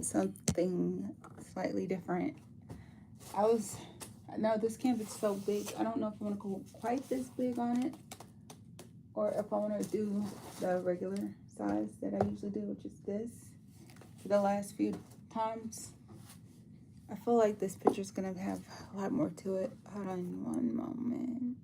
something slightly different. Now this canvas is so big. I don't know if I want to go quite this big on it, or if I want to do the regular size that I usually do, which is this. For the last few times, I feel like this picture is gonna have a lot more to it. Hold on one moment.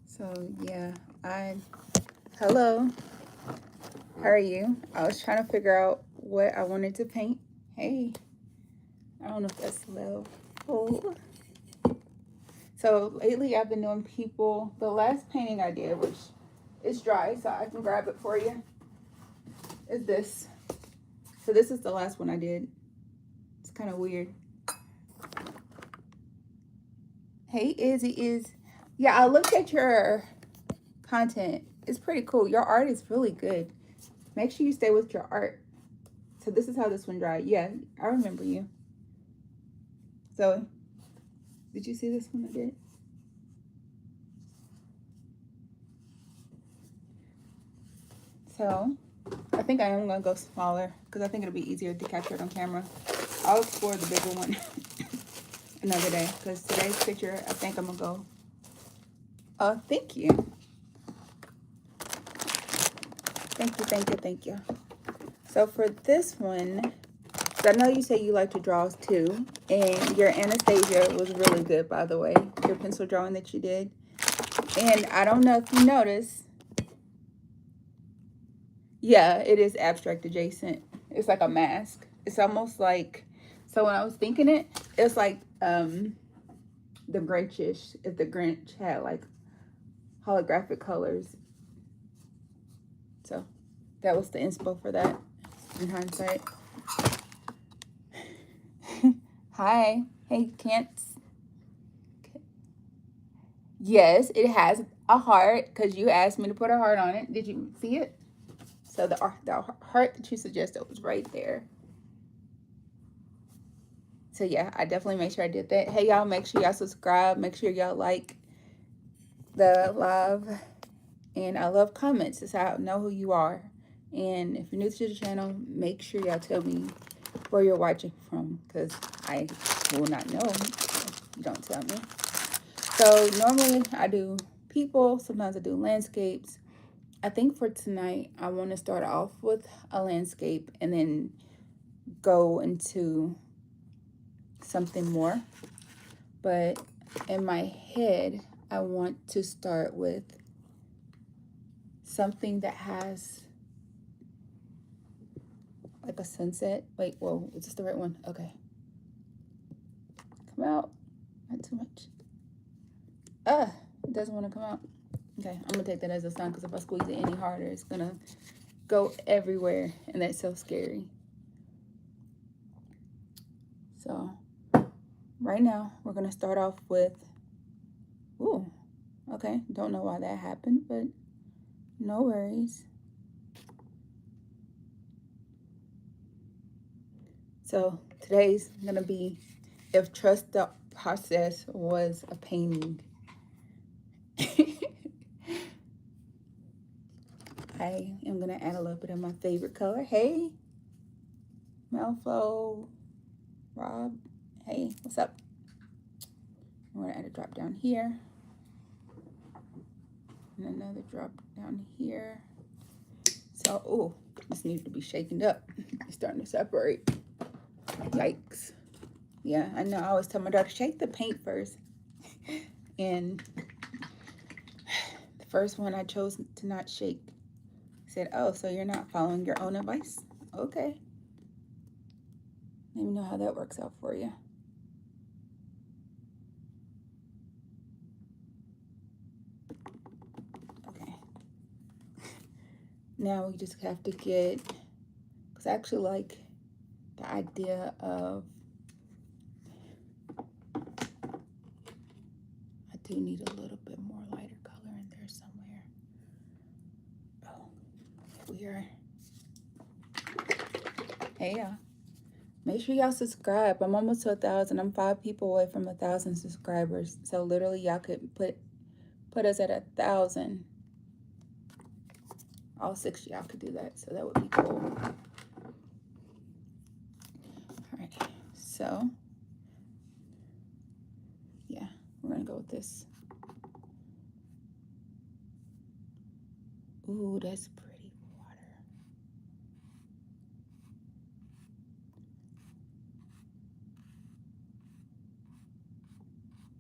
So yeah, hello, how are you? I was trying to figure out what I wanted to paint. Hey, I don't know if that's level. So lately I've been doing people. The last painting I did, which is dry, so I can grab it for you, is this. So this is the last one I did. It's kind of weird. Hey, Izzy. Yeah, I looked at your content. It's pretty cool. Your art is really good. Make sure you stay with your art. So this is how this one dried. Yeah, I remember you. So, did you see this one I did? So, I think I am going to go smaller because I think it'll be easier to capture it on camera. I'll explore the bigger one another day because today's picture, I think I'm going to go. Oh, thank you. Thank you. So for this one, I know you say you like to draw too, and your Anastasia was really good, by the way, your pencil drawing that you did. And I don't know if you noticed, yeah, it is abstract adjacent. It's like a mask. It's almost like, so when I was thinking it, it's like the Grinchish, if the Grinch had like holographic colors. So that was the inspo for that in hindsight. Hi. Hey, can't. Yes, it has a heart because you asked me to put a heart on it. Did you see it? So the heart that you suggested was right there. So yeah, I definitely make sure I did that. Hey y'all, make sure y'all subscribe. Make sure y'all like the live. And I love comments. It's how I know who you are. And if you're new to the channel, make sure y'all tell me where you're watching from because I will not know if you don't tell me. So normally I do people, sometimes I do landscapes. I think for tonight, I want to start off with a landscape and then go into something more. But in my head, I want to start with something that has like a sunset. Wait, whoa, is this the right one? Okay. Come out. Not too much. It doesn't want to come out. Okay, I'm gonna take that as a sign because if I squeeze it any harder, it's gonna go everywhere, and that's so scary. So right now, we're gonna start off with, ooh, okay, don't know why that happened, but no worries. So today's gonna be if trust the process was a painting. I am gonna add a little bit of my favorite color. Hey, Malfo, Rob, hey, what's up? I'm gonna add a drop down here. And another drop down here. So, oh, this needs to be shaken up. It's starting to separate. Yikes. Yeah, I know. I always tell my daughter, shake the paint first. And the first one I chose to not shake said, oh, so you're not following your own advice? Okay. Let me know how that works out for you. Okay. Now we just have to get, because I actually like the idea of, I do need a little bit more lighter color in there somewhere. Oh, we are. Hey y'all. Make sure y'all subscribe. I'm almost to 1,000. I'm 5 people away from 1,000 subscribers. So literally y'all could put us at 1,000. All 6 of y'all could do that. So that would be cool. Alright. So yeah, we're gonna go with this. Ooh, that's pretty water.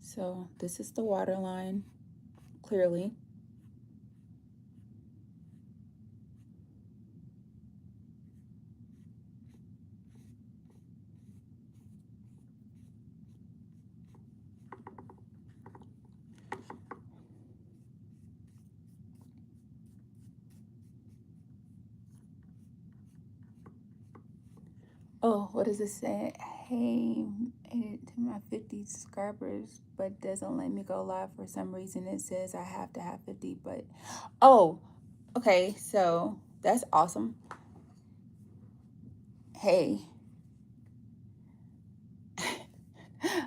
So this is the water line, clearly. Oh, what does it say? Hey, added to my 50 subscribers, but doesn't let me go live for some reason. It says I have to have 50, but oh, okay, so that's awesome. Hey,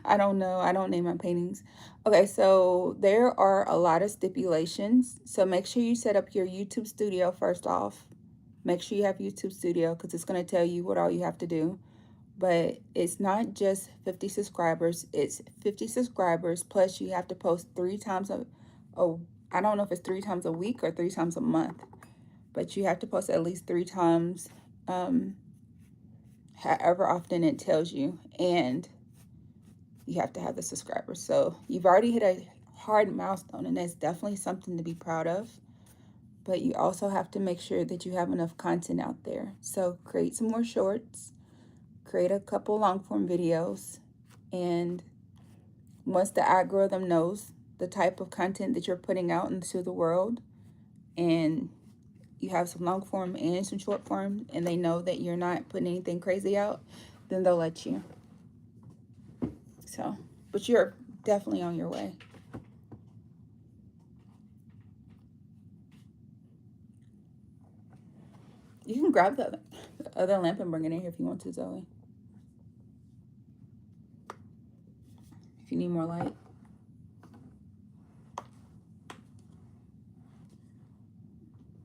I don't know. I don't name my paintings. Okay, so there are a lot of stipulations. So make sure you set up your YouTube studio first off. Make sure you have YouTube studio because it's going to tell you what all you have to do. But it's not just 50 subscribers. It's 50 subscribers plus you have to post 3 times I don't know if it's 3 times a week or 3 times a month. But you have to post at least 3 times, however often it tells you. And you have to have the subscribers. So you've already hit a hard milestone, and that's definitely something to be proud of. But you also have to make sure that you have enough content out there. So create some more shorts, create a couple long form videos, and once the algorithm knows the type of content that you're putting out into the world, and you have some long form and some short form, and they know that you're not putting anything crazy out, then they'll let you. So, but you're definitely on your way. You can grab the other lamp and bring it in here if you want to, Zoe. If you need more light.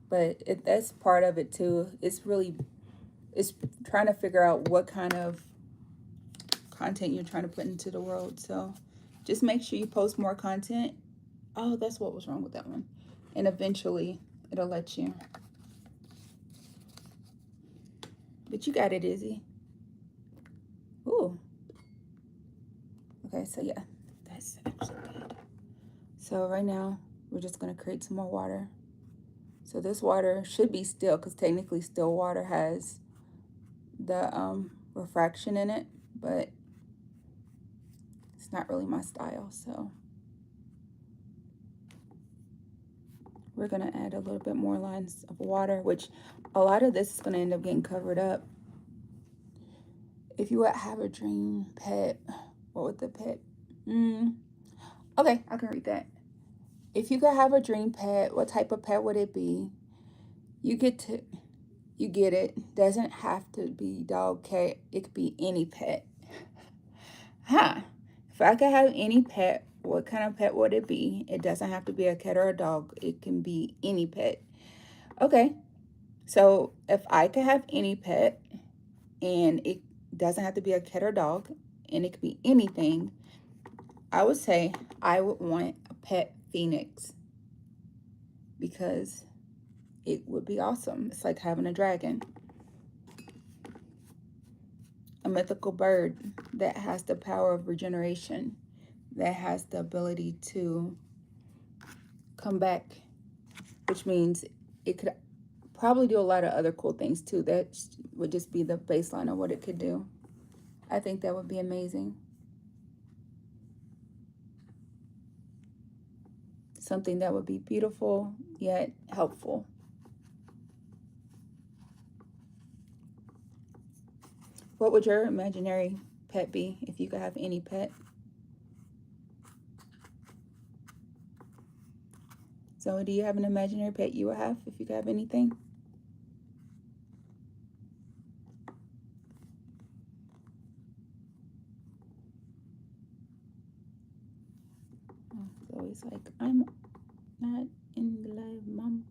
But that's part of it too. It's trying to figure out what kind of content you're trying to put into the world. So just make sure you post more content. Oh, that's what was wrong with that one. And eventually it'll let you. But you got it, Izzy. Ooh. Okay, so yeah, that's actually good. So right now, we're just going to create some more water. So this water should be still, because technically still water has the refraction in it, but it's not really my style. So we're going to add a little bit more lines of water, which a lot of this is going to end up getting covered up. If you would have a dream pet, what would the pet? Okay, I can read that. If you could have a dream pet, what type of pet would it be? You get it. Doesn't have to be dog, cat. It could be any pet. Huh. If I could have any pet, what kind of pet would it be? It doesn't have to be a cat or a dog. It can be any pet. Okay. So if I could have any pet, and it doesn't have to be a cat or dog, and it could be anything, I would say I would want a pet phoenix, because it would be awesome. It's like having a dragon. A mythical bird that has the power of regeneration, that has the ability to come back, which means it could probably do a lot of other cool things too. That would just be the baseline of what it could do. I think that would be amazing. Something that would be beautiful yet helpful. What would your imaginary pet be if you could have any pet? So do you have an imaginary pet you would have if you could have anything? So it's like, I'm not in the live, mom.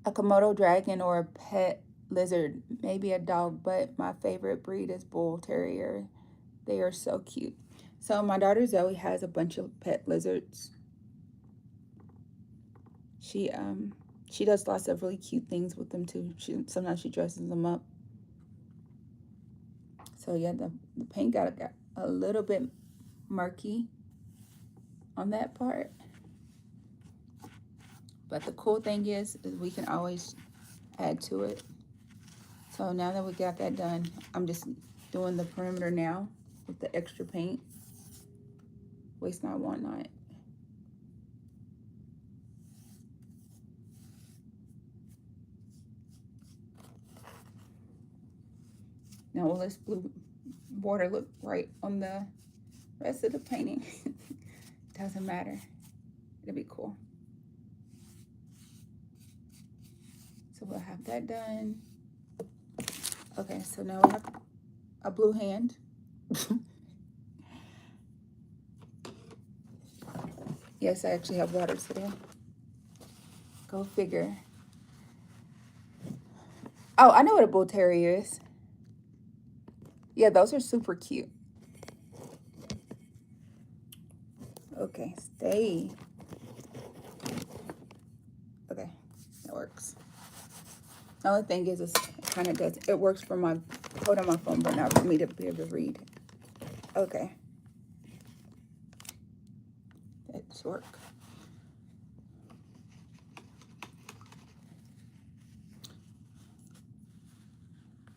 A Komodo dragon or a pet lizard, maybe a dog, but my favorite breed is bull terrier. They are so cute. So my daughter Zoe has a bunch of pet lizards. She does lots of really cute things with them too. Sometimes she dresses them up. So yeah, the paint got a little bit murky on that part. But the cool thing is we can always add to it. So now that we got that done, I'm just doing the perimeter now with the extra paint. Waste not, want not. Now will this blue border look right on the rest of the painting? Doesn't matter. It'll be cool. So we'll have that done. Okay, so now we have a blue hand. Yes, I actually have water today. Go figure. Oh, I know what a bull terrier is. Yeah, those are super cute. Okay, stay. Okay, that works. The only thing is, it kind of does, it works for my, hold on my phone, but not for me to be able to read. Okay. That's work.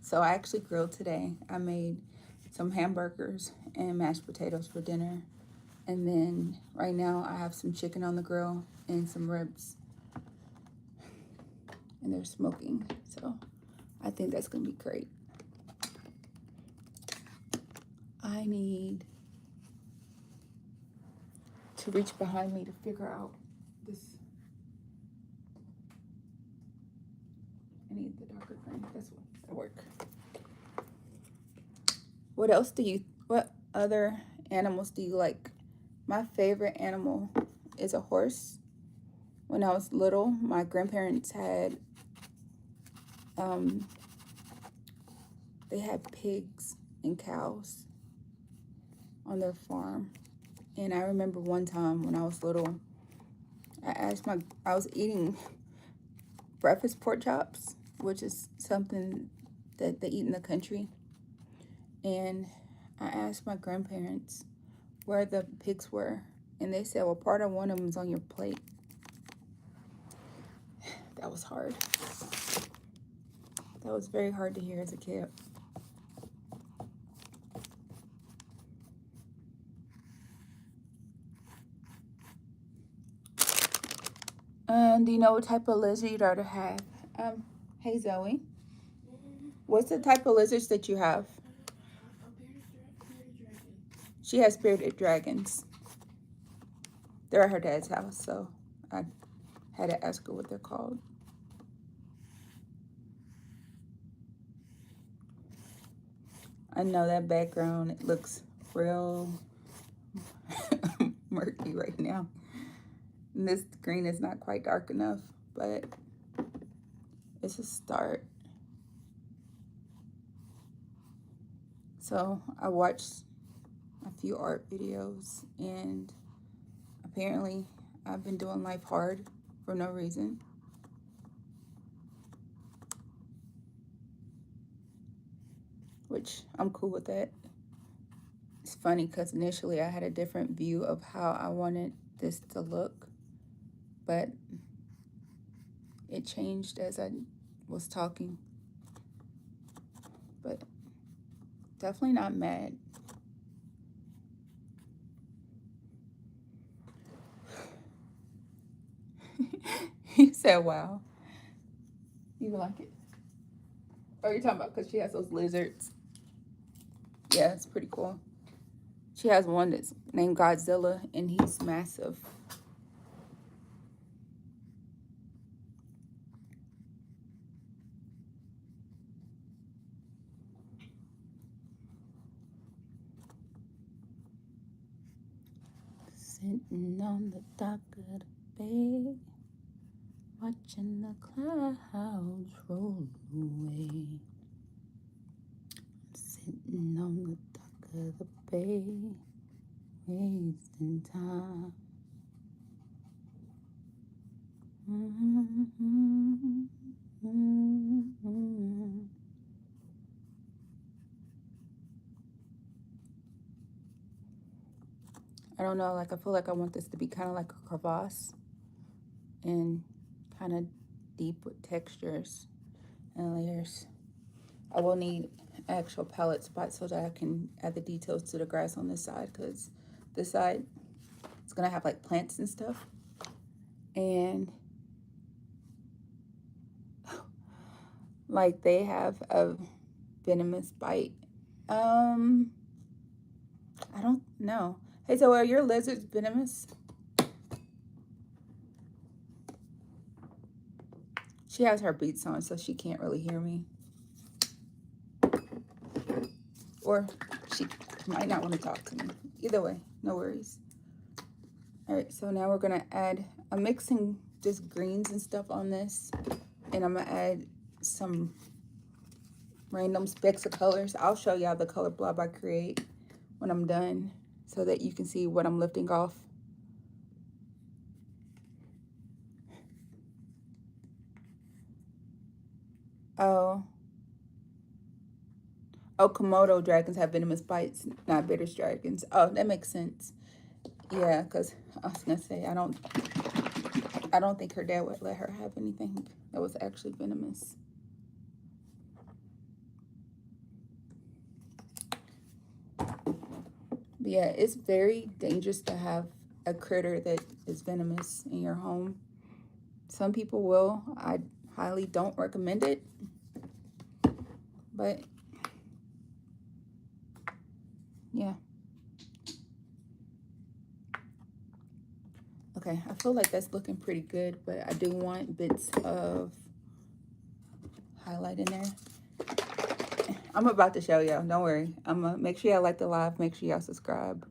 So I actually grilled today. I made some hamburgers and mashed potatoes for dinner. And then right now I have some chicken on the grill and some ribs. And they're smoking. So I think that's going to be great. I need to reach behind me to figure out this. I need the darker green. That's what will work. What else what other animals do you like? My favorite animal is a horse. When I was little, my grandparents had, they had pigs and cows on their farm. And I remember one time when I was little, I was eating breakfast pork chops, which is something that they eat in the country. And I asked my grandparents where the pigs were. And they said, well, part of one of them is on your plate. That was hard. That was very hard to hear as a kid. Do you know what type of lizard you'd rather have? Hey Zoe. What's the type of lizards that you have? She has bearded dragons. They're at her dad's house, so I had to ask her what they're called. I know that background, it looks real murky right now. And this green is not quite dark enough, but it's a start. So I watched a few art videos, and apparently I've been doing life hard for no reason. Which I'm cool with that. It's funny because initially I had a different view of how I wanted this to look, but it changed as I was talking. But definitely not mad. You said, wow. You like it? Oh, you're talking about because she has those lizards. Yeah, it's pretty cool. She has one that's named Godzilla, and he's massive. Sitting on the dock of the bay, watching the clouds roll away. I'm sitting on the dock of the bay, wasting time. I don't know, like I feel like I want this to be kind of like a crevasse and kind of deep with textures and layers. I will need actual palette spots so that I can add the details to the grass on this side, because this side is gonna have like plants and stuff. And like they have a venomous bite. I don't know. Hey, so are your lizards venomous? She has her beats on, so she can't really hear me. Or she might not want to talk to me. Either way, no worries. All right, so now we're gonna add, I'm mixing just greens and stuff on this, and I'm gonna add some random specks of colors. I'll show y'all the color blob I create when I'm done so that you can see what I'm lifting off. Oh, Komodo dragons have venomous bites, not British dragons. Oh, that makes sense. Yeah, because I was gonna say I don't think her dad would let her have anything that was actually venomous. But yeah, it's very dangerous to have a critter that is venomous in your home. Some people will. I highly don't recommend it. But yeah. Okay, I feel like that's looking pretty good, but I do want bits of highlight in there. I'm about to show y'all, don't worry. I'm gonna make sure y'all like the live, make sure y'all subscribe.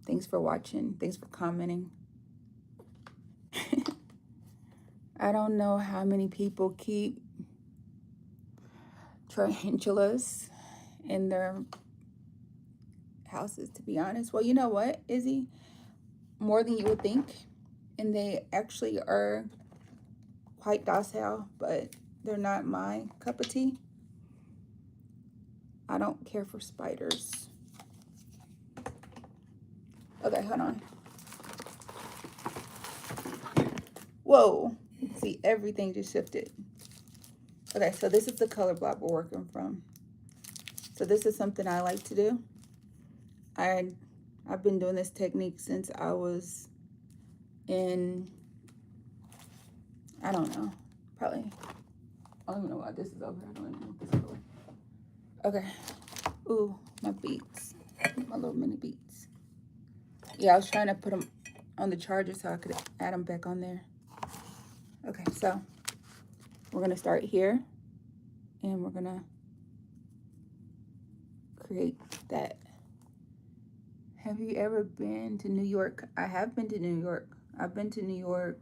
Thanks for watching, thanks for commenting. I don't know how many people keep tarantulas in their houses, to be honest. Well, you know what, Izzy? More than you would think. And they actually are quite docile, but they're not my cup of tea. I don't care for spiders. Okay, hold on. Whoa, see, everything just shifted. Okay, so this is the color block we're working from. So this is something I like to do. I've been doing this technique since I was in, I don't know, probably, I don't even know why this is over here. I don't even know what this is over. Okay. Ooh, my beads, my little mini beads. Yeah, I was trying to put them on the charger so I could add them back on there. Okay, so we're gonna start here and we're gonna create that. Have you ever been to New York? I have been to New York. I've been to New York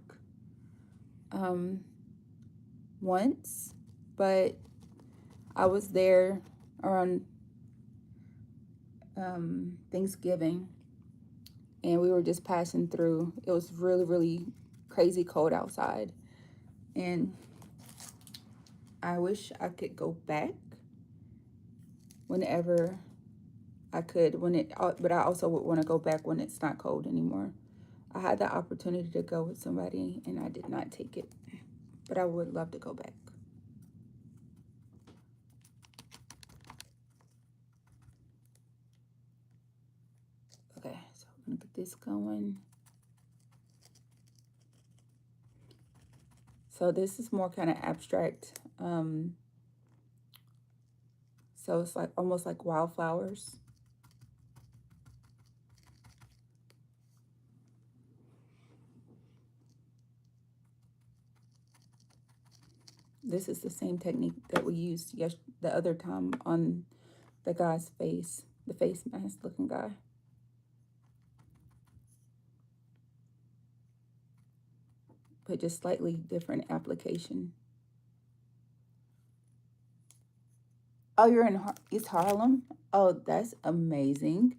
once, but I was there around Thanksgiving, and we were just passing through. It was really, really crazy cold outside, and I wish I could go back whenever I could, but I also would want to go back when it's not cold anymore. I had the opportunity to go with somebody and I did not take it, but I would love to go back. Okay, so I'm gonna get this going. So this is more kind of abstract. So it's like almost like wildflowers. This is the same technique that we used the other time on the guy's face, the face mask looking guy. put just slightly different application. Oh, you're in East Harlem? Oh, that's amazing.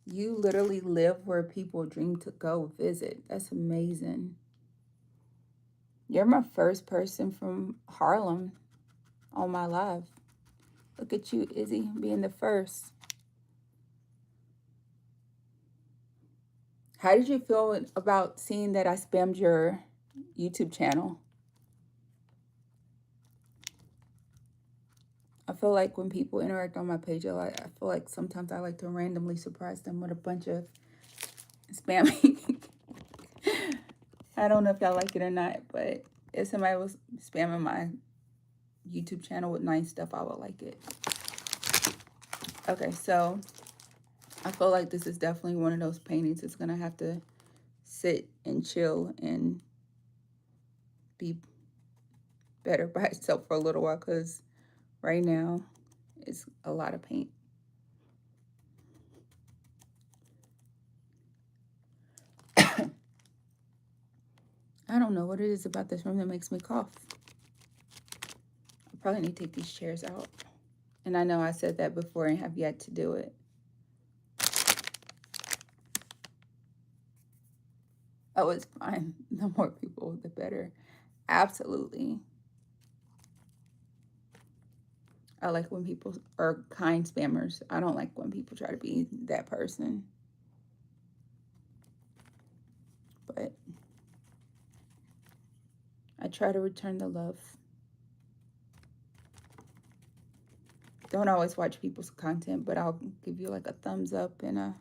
You literally live where people dream to go visit. That's amazing. You're my first person from Harlem on my live. Look at you, Izzy, being the first. How did you feel about seeing that I spammed your YouTube channel? I feel like when people interact on my page, I feel like sometimes I like to randomly surprise them with a bunch of spamming. I don't know if y'all like it or not, but if somebody was spamming my YouTube channel with nice stuff, I would like it. Okay, so I feel like this is definitely one of those paintings that's going to have to sit and chill and be better by itself for a little while, because right now it's a lot of paint. I don't know what it is about this room that makes me cough. I probably need to take these chairs out. And I know I said that before and have yet to do it. Oh, it's fine. The more people, the better. Absolutely. I like when people are kind spammers. I don't like when people try to be that person. But I try to return the love. Don't always watch people's content, but I'll give you like a thumbs up and a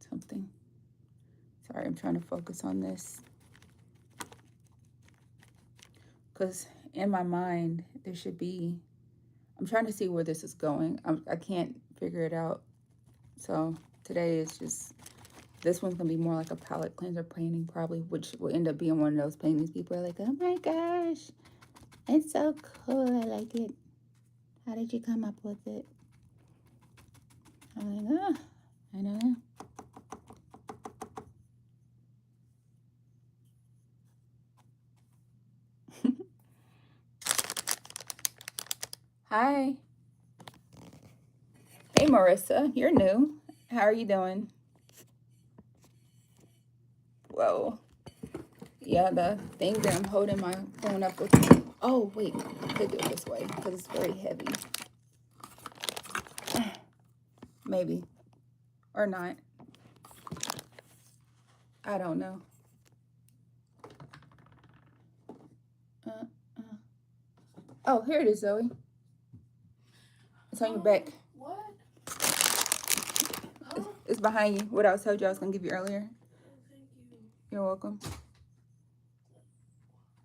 something. Sorry, I'm trying to focus on this. Because in my mind, there should be, I'm trying to see where this is going. I can't figure it out. So today is just, this one's going to be more like a palette cleanser painting probably, which will end up being one of those paintings people are like, oh my gosh, it's so cool. I like it. How did you come up with it? I'm like, oh, I don't know. Hi. Hey, Marissa. You're new. How are you doing? Whoa. Yeah, the thing that I'm holding my phone up with. Oh, wait. I could do it this way because it's very heavy. Maybe. Or not. I don't know. Oh, here it is, Zoe. It's on your back. What? It's behind you. What I told you I was going to give you earlier. Thank you. You're welcome.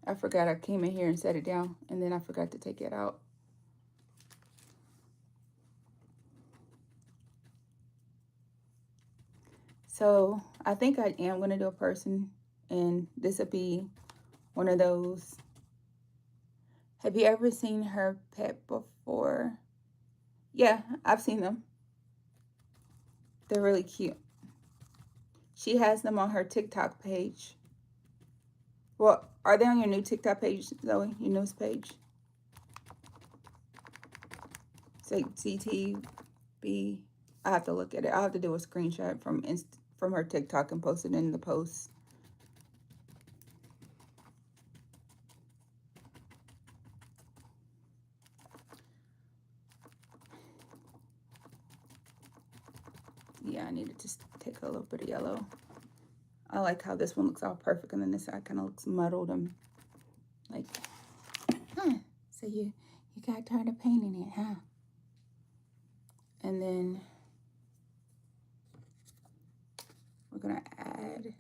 I forgot I came in here and set it down, and then I forgot to take it out. So I think I am going to do a person, and this will be one of those. Have you ever seen her pet before? Yeah, I've seen them. They're really cute. She has them on her TikTok page. Well, are they on your new TikTok page, Zoe? Your newest page? It's like CTB. I have to look at it. I'll have to do a screenshot from her TikTok and post it in the post. Yeah, I needed to take a little bit of yellow. I like how this one looks all perfect, and then this side kind of looks muddled and like, so you got tired of painting it, huh? And then we're gonna add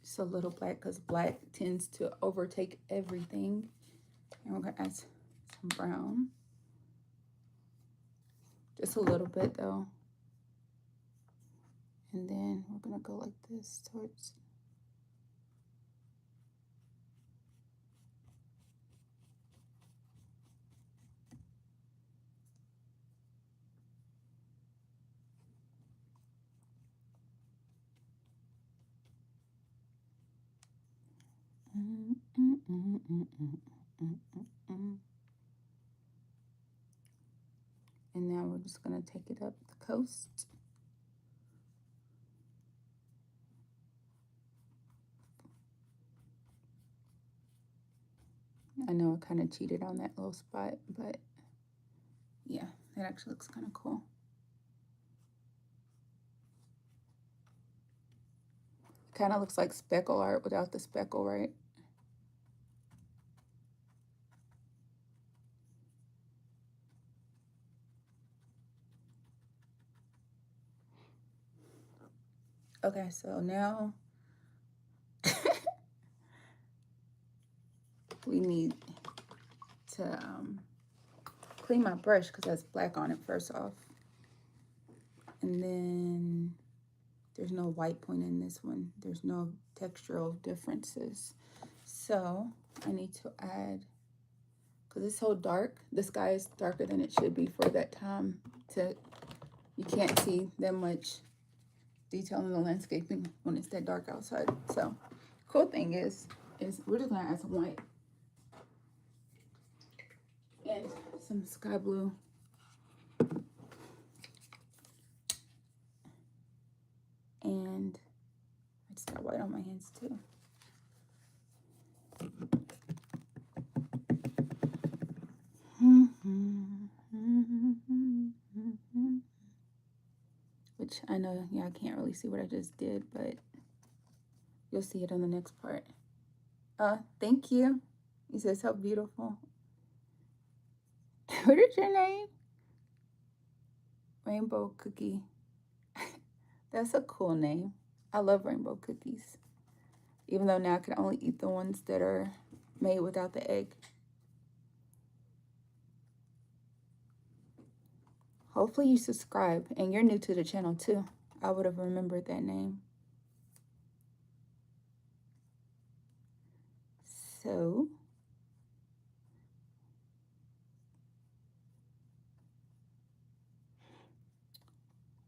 just a little black, because black tends to overtake everything. And we're gonna add some brown. Just a little bit though. And then we're gonna go like this towards. And now we're just going to take it up the coast. I know I kind of cheated on that little spot, but yeah, that actually looks kind of cool. Kind of looks like speckle art without the speckle, right? Okay, so now we need to clean my brush because that's black on it first off. And then there's no white point in this one. There's no textural differences. So I need to add, because it's so dark, the sky is darker than it should be for that time. You can't see that much detail in the landscaping when it's that dark outside. So cool thing is we're just gonna add some white and some sky blue. And I just got white on my hands too. Which I know, yeah, I can't really see what I just did, but you'll see it on the next part. Thank you. You said so beautiful. What is your name? Rainbow Cookie. That's a cool name. I love rainbow cookies. Even though now I can only eat the ones that are made without the egg. Hopefully you subscribe and you're new to the channel too. I would have remembered that name. So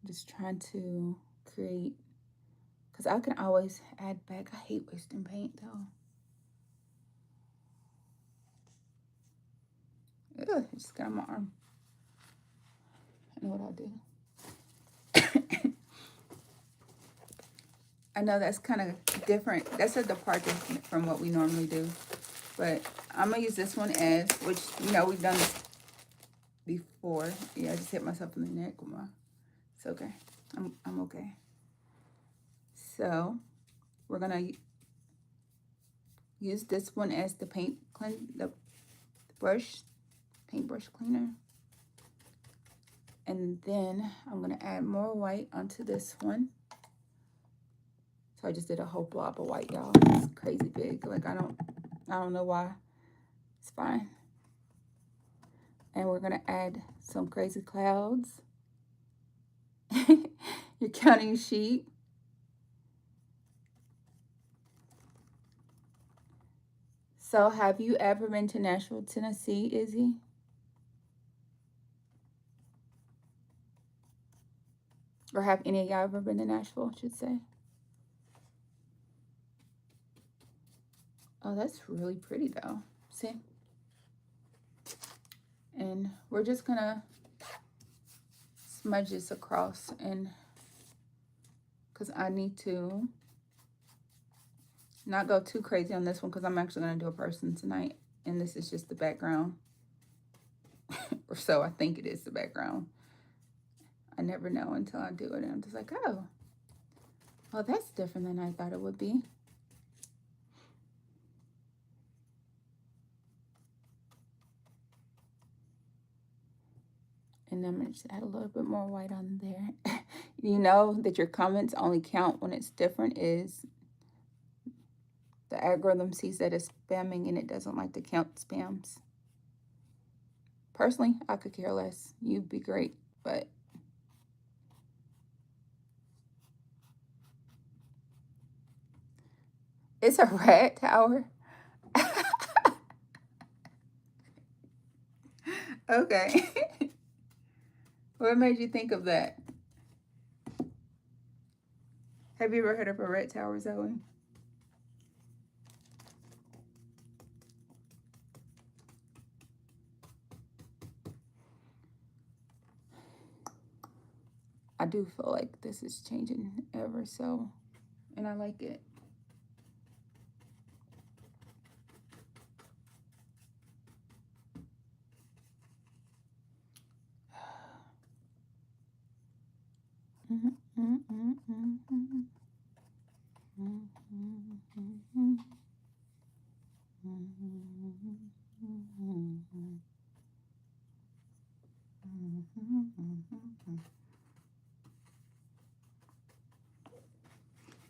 just trying to create, because I can always add back. I hate wasting paint though. Ugh, it just got on my arm. I know what I'll do. I know that's kind of different. That's a departure from what we normally do. But I'm going to use this one as, which, you know, we've done this before. Yeah, I just hit myself in the neck with my, it's okay. I'm okay. So we're going to use this one as the the paintbrush cleaner. And then I'm going to add more white onto this one. So I just did a whole blob of white, y'all. It's crazy big. Like, I don't know why. It's fine. And we're going to add some crazy clouds. You're counting sheep. So have you ever been to Nashville, Tennessee, Izzy? Or have any of y'all ever been to Nashville, I should say? Oh, that's really pretty though. See? And we're just gonna smudge this across, and because I need to not go too crazy on this one, because I'm actually gonna do a person tonight, and this is just the background. Or so I think it is the background. I never know until I do it, and I'm just like, oh, well, that's different than I thought it would be. And I'm going to just add a little bit more white on there. You know that your comments only count when it's different is the algorithm sees that as spamming and it doesn't like to count spams. Personally, I could care less. You'd be great, but it's a rat tower. Okay. What made you think of that? Have you ever heard of a rat tower, Zoe? I do feel like this is changing ever so, and I like it.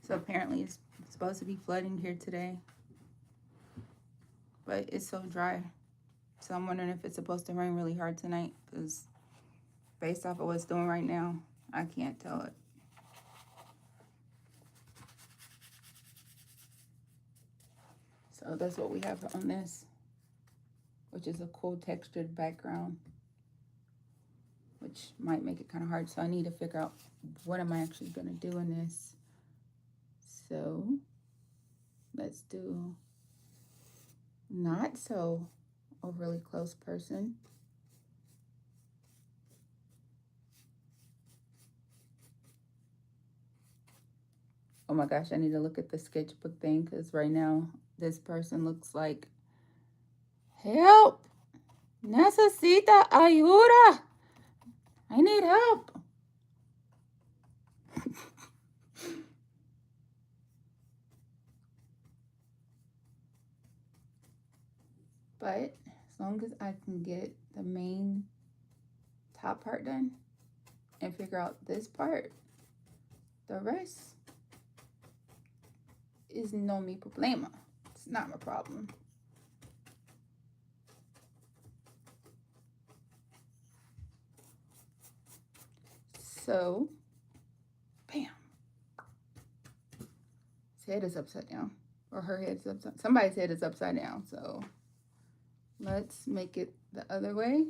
So apparently it's supposed to be flooding here today, but it's so dry. So I'm wondering if it's supposed to rain really hard tonight, because based off of what it's doing right now, I can't tell it. So that's what we have on this, which is a cool textured background, which might make it kind of hard. So I need to figure out what am I actually going to do in this. So let's do not so overly close person. Oh my gosh, I need to look at the sketchbook thing, because right now this person looks like, help, necesita ayuda, I need help. But as long as I can get the main top part done and figure out this part, the rest is no mi problema. It's not my problem. So, bam. His head is upside down. Or her head is upside down. Somebody's head is upside down. So, let's make it the other way.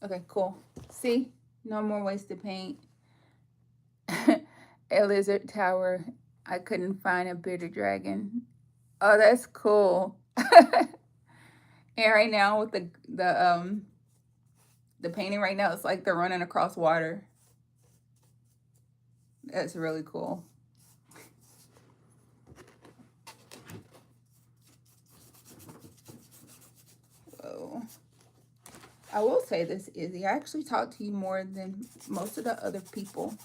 Okay, cool. See? No more wasted paint. A lizard tower. I couldn't find a bearded dragon. Oh, that's cool. And right now with the painting right now, it's like they're running across water. That's really cool. Whoa. I will say this, Izzy. I actually talked to you more than most of the other people.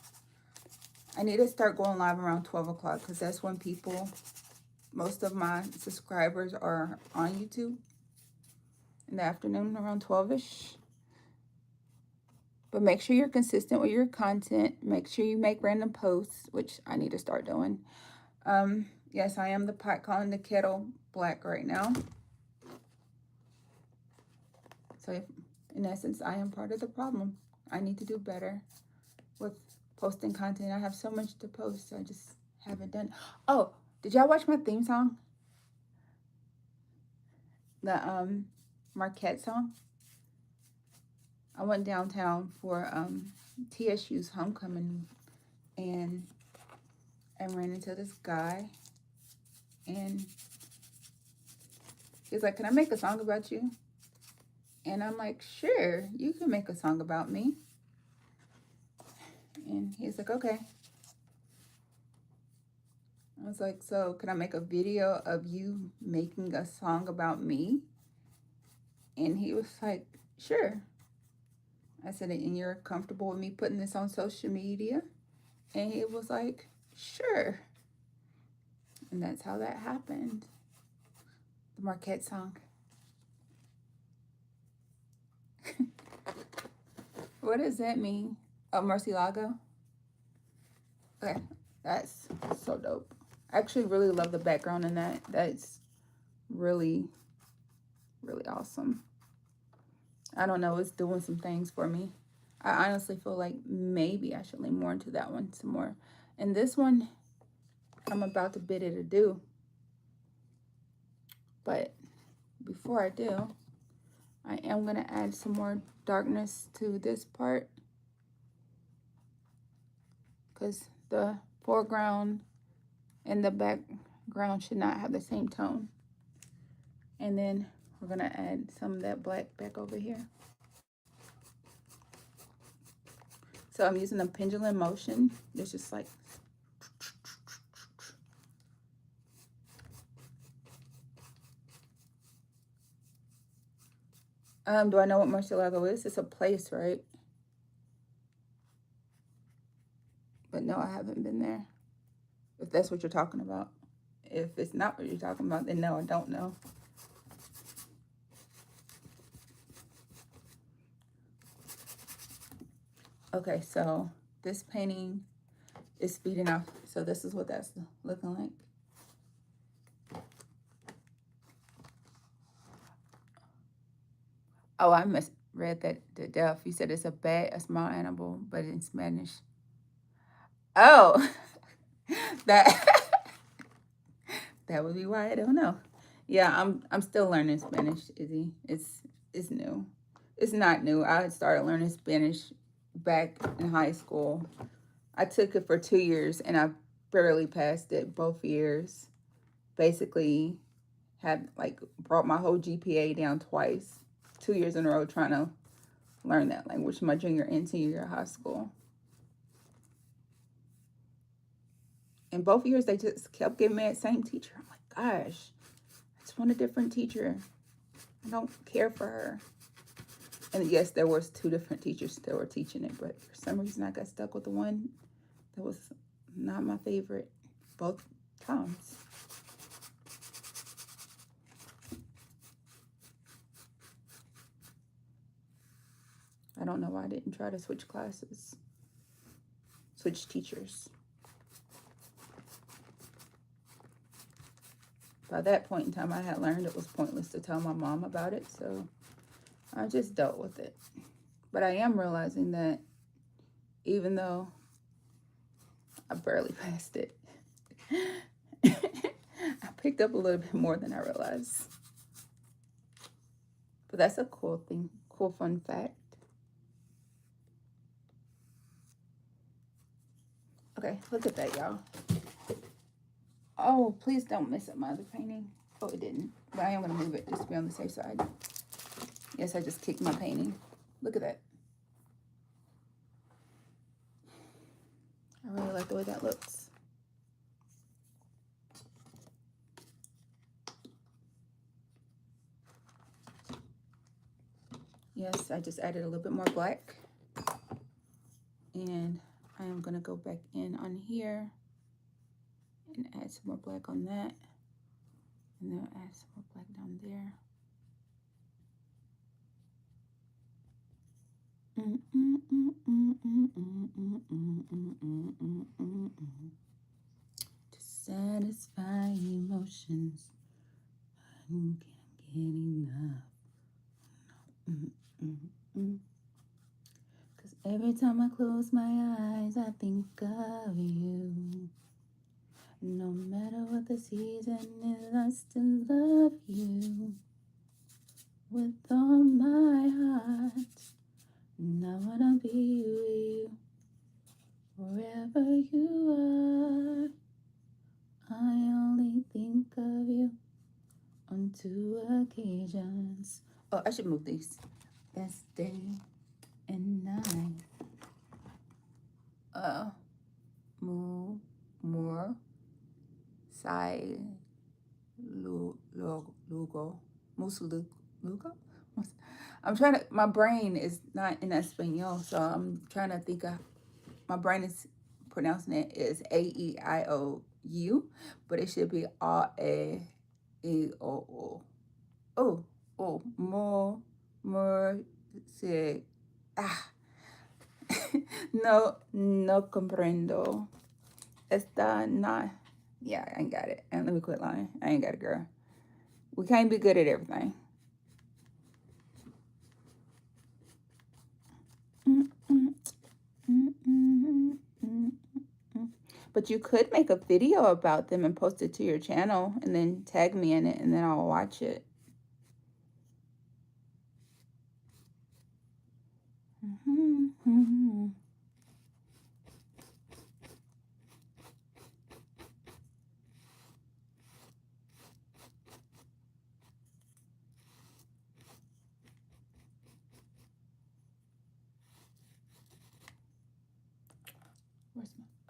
I need to start going live around 12 o'clock, because that's when people, most of my subscribers are on YouTube in the afternoon around 12-ish. But make sure you're consistent with your content. Make sure you make random posts, which I need to start doing. Yes, I am the pot calling the kettle black right now. So if, in essence, I am part of the problem. I need to do better with posting content. I have so much to post. I just haven't done. Oh, did y'all watch my theme song? The Markette song? I went downtown for TSU's homecoming, and I ran into this guy, and he's like, can I make a song about you? And I'm like, sure, you can make a song about me. And he's like, okay. I was like, so can I make a video of you making a song about me? And he was like, sure. I said, and you're comfortable with me putting this on social media? And he was like, sure. And that's how that happened. The Markette song. What does that mean? Oh, Murcielago? Okay, that's so dope. I actually really love the background in that. That's really, really awesome. I don't know, it's doing some things for me. I honestly feel like maybe I should lean more into that one some more. And this one, I'm about to bid it adieu. But before I do, I am going to add some more darkness to this part, because the foreground and the background should not have the same tone. And then we're going to add some of that black back over here. So I'm using a pendulum motion. It's just like, do I know what Murcielago is? It's a place, right? But no, I haven't been there. If that's what you're talking about. If it's not what you're talking about, then no, I don't know. Okay, so this painting is speeding off. So this is what that's looking like. Oh, I misread that to death. You said it's a bat, a small animal, but in Spanish. Oh, that that would be why I don't know. Yeah, I'm still learning Spanish, Izzy. It's new. It's not new. I started learning Spanish back in high school. I took it for 2 years and I barely passed it both years. Basically, had like brought my whole GPA down twice, 2 years in a row trying to learn that language, my junior and senior year of high school. And both years they just kept giving me that same teacher. I'm like, gosh, I just want a different teacher. I don't care for her. And yes, there was 2 different teachers that were teaching it, but for some reason I got stuck with the one that was not my favorite both times. I don't know why I didn't try to switch classes, switch teachers. By that point in time, I had learned it was pointless to tell my mom about it, so I just dealt with it. But I am realizing that even though I barely passed it, I picked up a little bit more than I realized. But that's a cool thing, cool fun fact. Okay, look at that, y'all. Oh, please don't mess up my other painting. Oh, it didn't. But I am going to move it just to be on the safe side. Yes, I just kicked my painting. Look at that. I really like the way that looks. Yes, I just added a little bit more black. And I am going to go back in on here and add some more black on that. And then add some more black down there. To satisfy emotions, I can't get enough. Cause every time I close my eyes, I think of you. No matter what the season is, I still love you. With all my heart, and I wanna be with you. Wherever you are, I only think of you on 2 occasions. Oh, I should move these. Best day and night. More. Sai. Lugo. Muslugo? I'm trying to, my brain is not in Espanol, so I'm trying to think of, my brain is pronouncing it as A-E-I-O-U, but it should be R-A-E-O-O. Se, no comprendo. Está not, yeah, I ain't got it. And let me quit lying. I ain't got it, girl. We can't be good at everything. But you could make a video about them and post it to your channel and then tag me in it and then I'll watch it.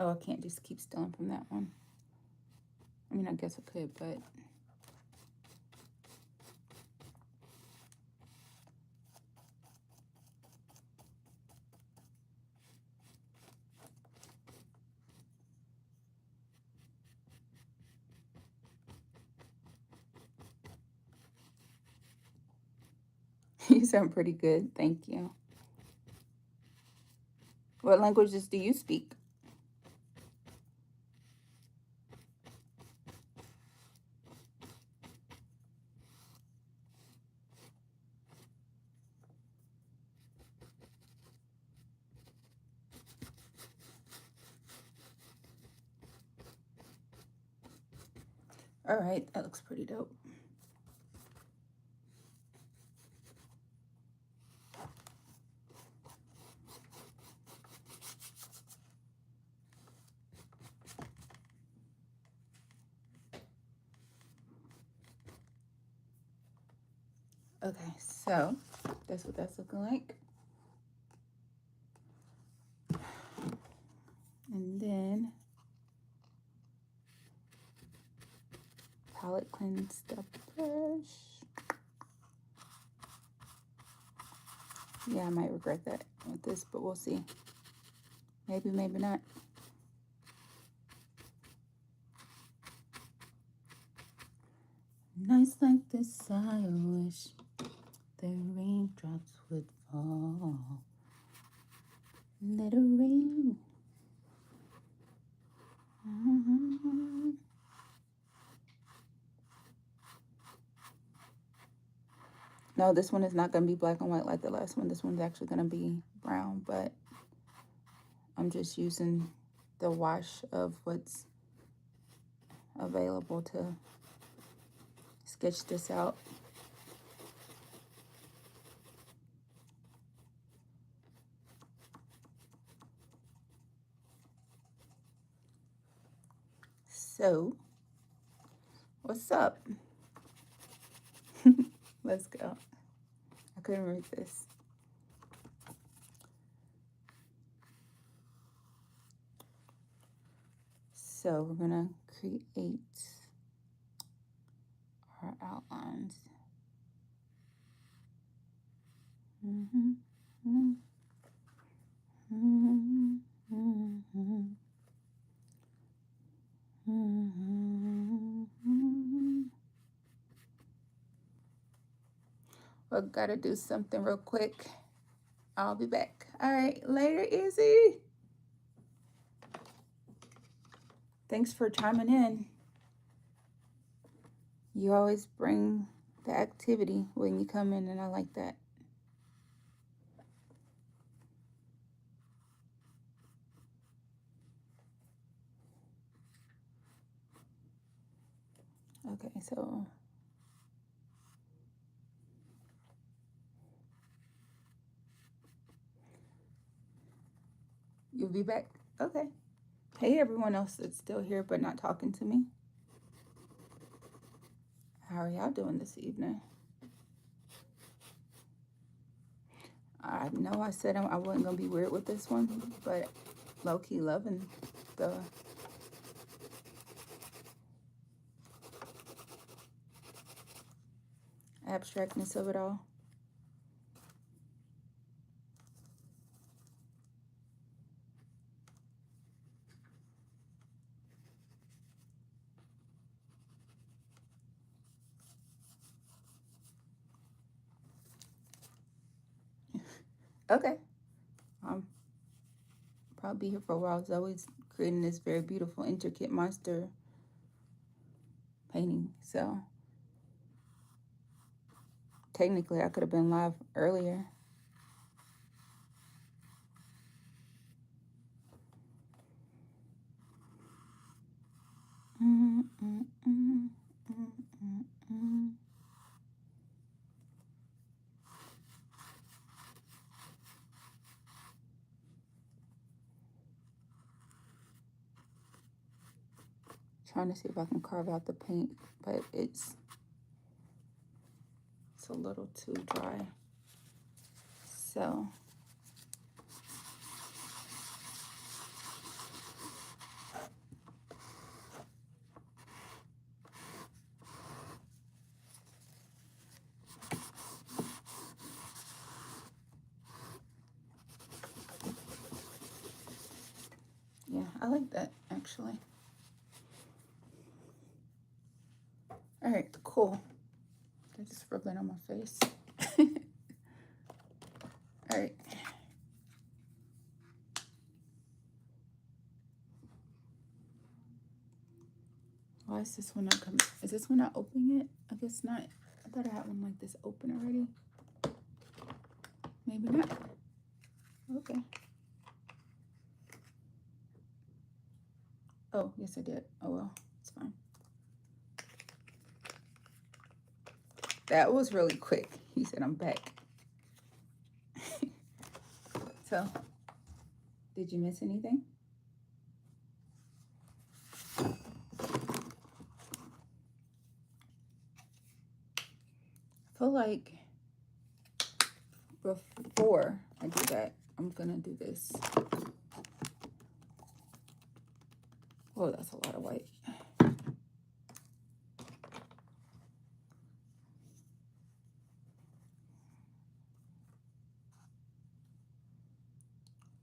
Oh, I can't just keep stealing from that one. I mean, I guess I could, but... You sound pretty good. Thank you. What languages do you speak? All right, that looks pretty dope. Okay, so that's what that's looking like. And then palette cleanse the brush. Yeah, I might regret that with this, but we'll see. Maybe, maybe not. Nights like this, I wish the raindrops would fall. Let it rain. No, this one is not going to be black and white like the last one. This one's actually going to be brown, but I'm just using the wash of what's available to sketch this out. So, what's up? Let's go. I couldn't read this. So we're gonna create our outlines. We're gotta do something real quick. I'll be back. All right, later, Izzy. Thanks for chiming in. You always bring the activity when you come in, and I like that. Okay, so you'll be back? Okay. Hey, everyone else that's still here but not talking to me. How are y'all doing this evening? I know I said I wasn't going to be weird with this one, but low-key loving the abstractness of it all. Okay. Probably be here for a while. Zoe's creating this very beautiful, intricate monster painting. So technically, I could have been live earlier. Trying to see if I can carve out the paint, but it's a little too dry. So I like that, actually. All right, cool. I just rubbed that on my face. All right. Why is this one not coming? Is this one not opening it? I guess not. I thought I had one like this open already. Maybe not. Okay. Oh, yes I did. Oh well, it's fine. That was really quick. He said I'm back. So, did you miss anything? I feel like before I do that, I'm gonna do this. Oh, that's a lot of white.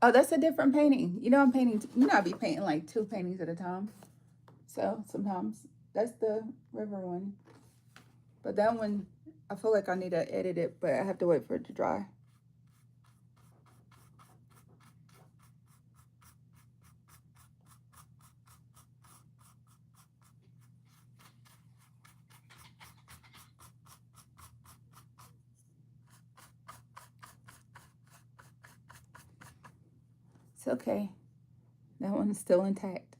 Oh, that's a different painting. You know, I'm painting, you know, I be painting like 2 paintings at a time. So sometimes that's the river one. But that one, I feel like I need to edit it, but I have to wait for it to dry. It's okay. That one's still intact.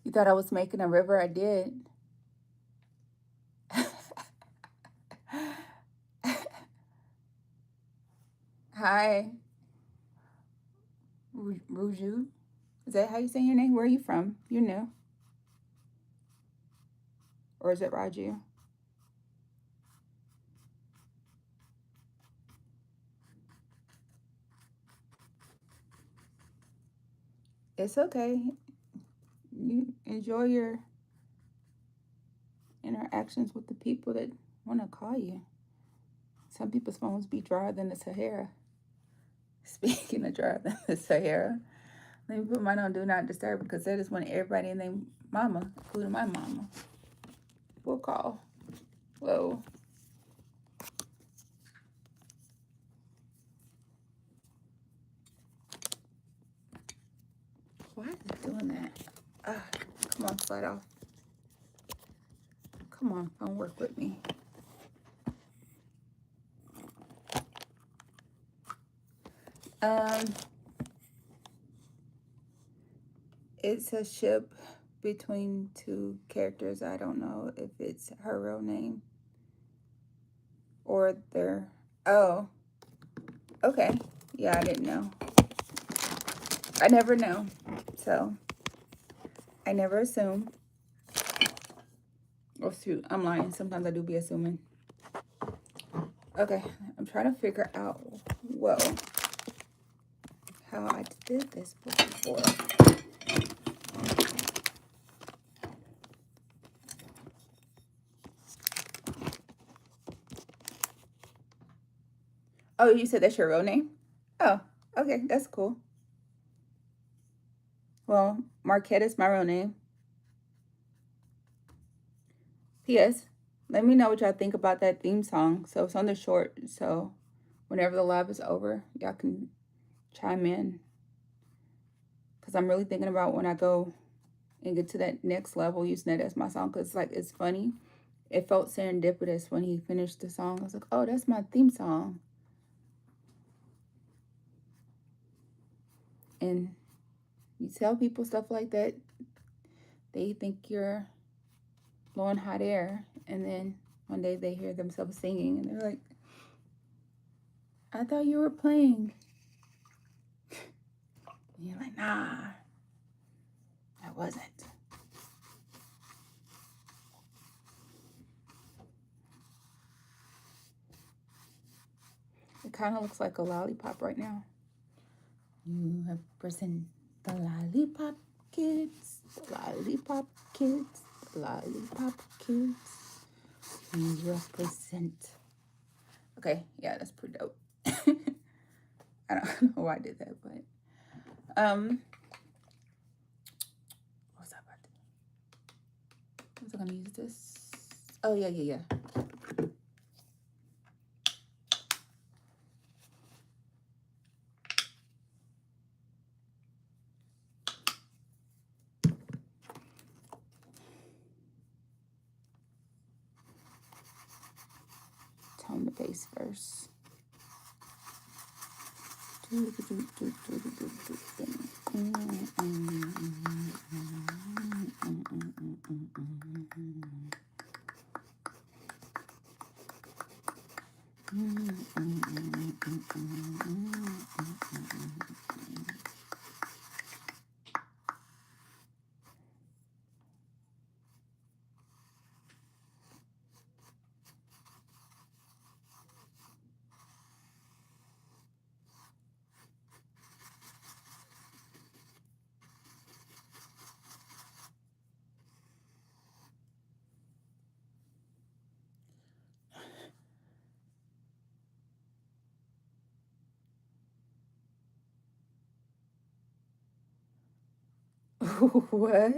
You thought I was making a river? I did. Hi. Ruju. Is that how you say your name? Where are you from? You know. Or is it Raju? It's okay. You enjoy your interactions with the people that want to call you. Some people's phones be drier than the Sahara. Speaking of drier than the Sahara, let me put mine on Do Not Disturb because that is when everybody and their mama, including my mama, will call. Whoa. Why is it doing that? Come on, slide off. Come on, phone, work with me. It's a ship between 2 characters. I don't know if it's her real name or their. Oh, okay. Yeah, I didn't know. I never know. So, I never assume. Oh, shoot. I'm lying. Sometimes I do be assuming. Okay. I'm trying to figure out, whoa, how I did this before. Oh, you said that's your real name? Oh, okay, that's cool. Well, Markette is my real name. P.S. Let me know what y'all think about that theme song. So it's on the short. So whenever the live is over, y'all can chime in. Because I'm really thinking about when I go and get to that next level using that as my song. Because like it's funny. It felt serendipitous when he finished the song. I was like, oh, that's my theme song. And you tell people stuff like that, they think you're blowing hot air. And then one day they hear themselves singing and they're like, I thought you were playing. And you're like, nah, I wasn't. It kind of looks like a lollipop right now. You have present the lollipop kids, the lollipop kids, the lollipop kids. You represent. Okay, yeah, that's pretty dope. I don't know why I did that, but what was I about to? Was I gonna use this? Oh yeah. Tone the bass first. What?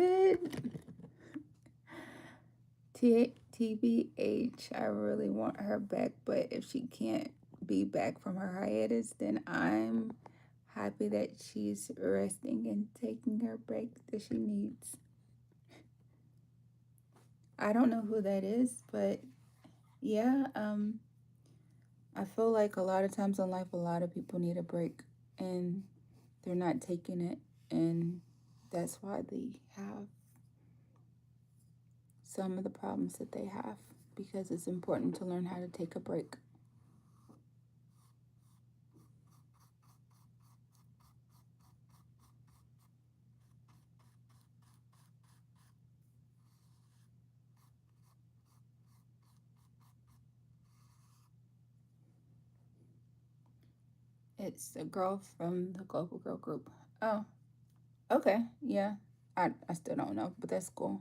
TBH, I really want her back, but if she can't be back from her hiatus, then I'm happy that she's resting and taking her break that she needs. I don't know who that is, but yeah, I feel like a lot of times in life, a lot of people need a break and they're not taking it, and that's why they have some of the problems that they have, because it's important to learn how to take a break. It's a girl from the Global Girl Group. Oh, okay. Yeah. I still don't know, but that's cool.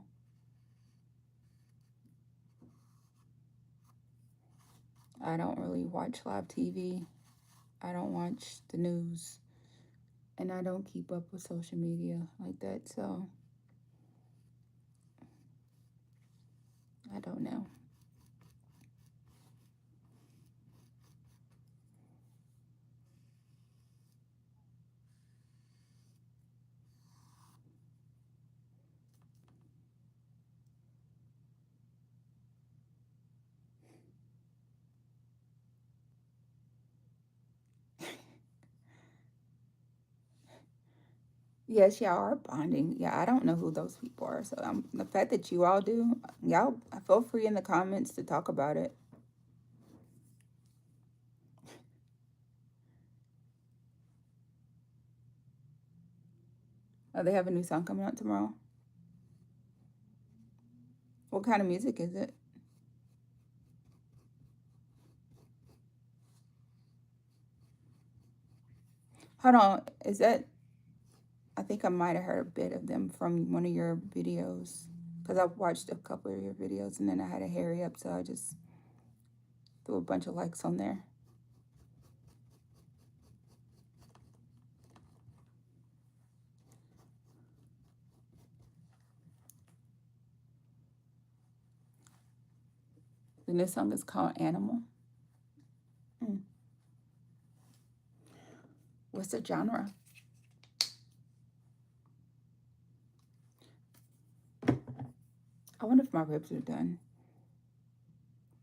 I don't really watch live TV. I don't watch the news. And I don't keep up with social media like that. So I don't know. Yes, y'all are bonding. Yeah, I don't know who those people are. So the fact that you all do, y'all feel free in the comments to talk about it. Oh, they have a new song coming out tomorrow. What kind of music is it? Hold on. Is that, I think I might have heard a bit of them from one of your videos. Because I've watched a couple of your videos and then I had to hurry up. So I just threw a bunch of likes on there. The new song is called Animal. What's the genre? I wonder if my ribs are done.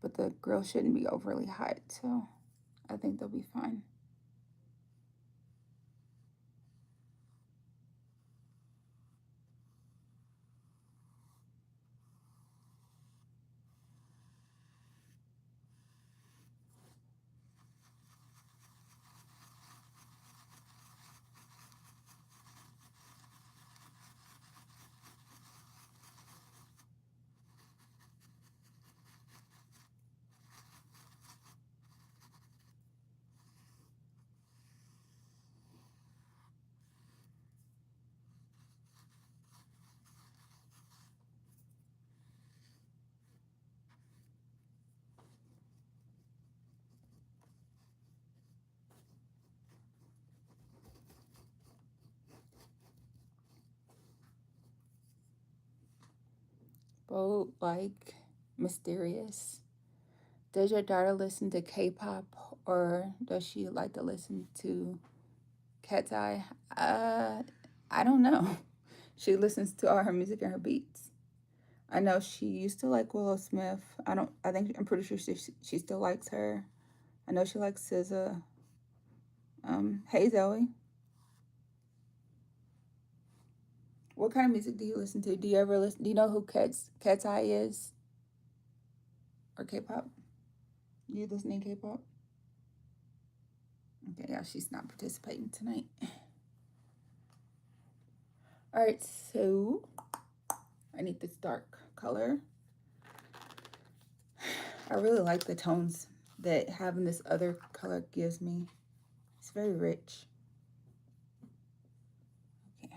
But the grill shouldn't be overly hot, so I think they'll be fine. Bold, like mysterious. Does your daughter listen to K-pop, or does she like to listen to Cat's Eye? I don't know. She listens to all her music and her beats. I know she used to like Willow Smith. I'm pretty sure she still likes her. I know she likes SZA. Hey Zoe. What kind of music do you listen to? Do you ever listen? Do you know who Cat's Eye is? Or K-pop? You listening to K-pop? Okay, yeah, she's not participating tonight. All right, so I need this dark color. I really like the tones that having this other color gives me. It's very rich. Okay.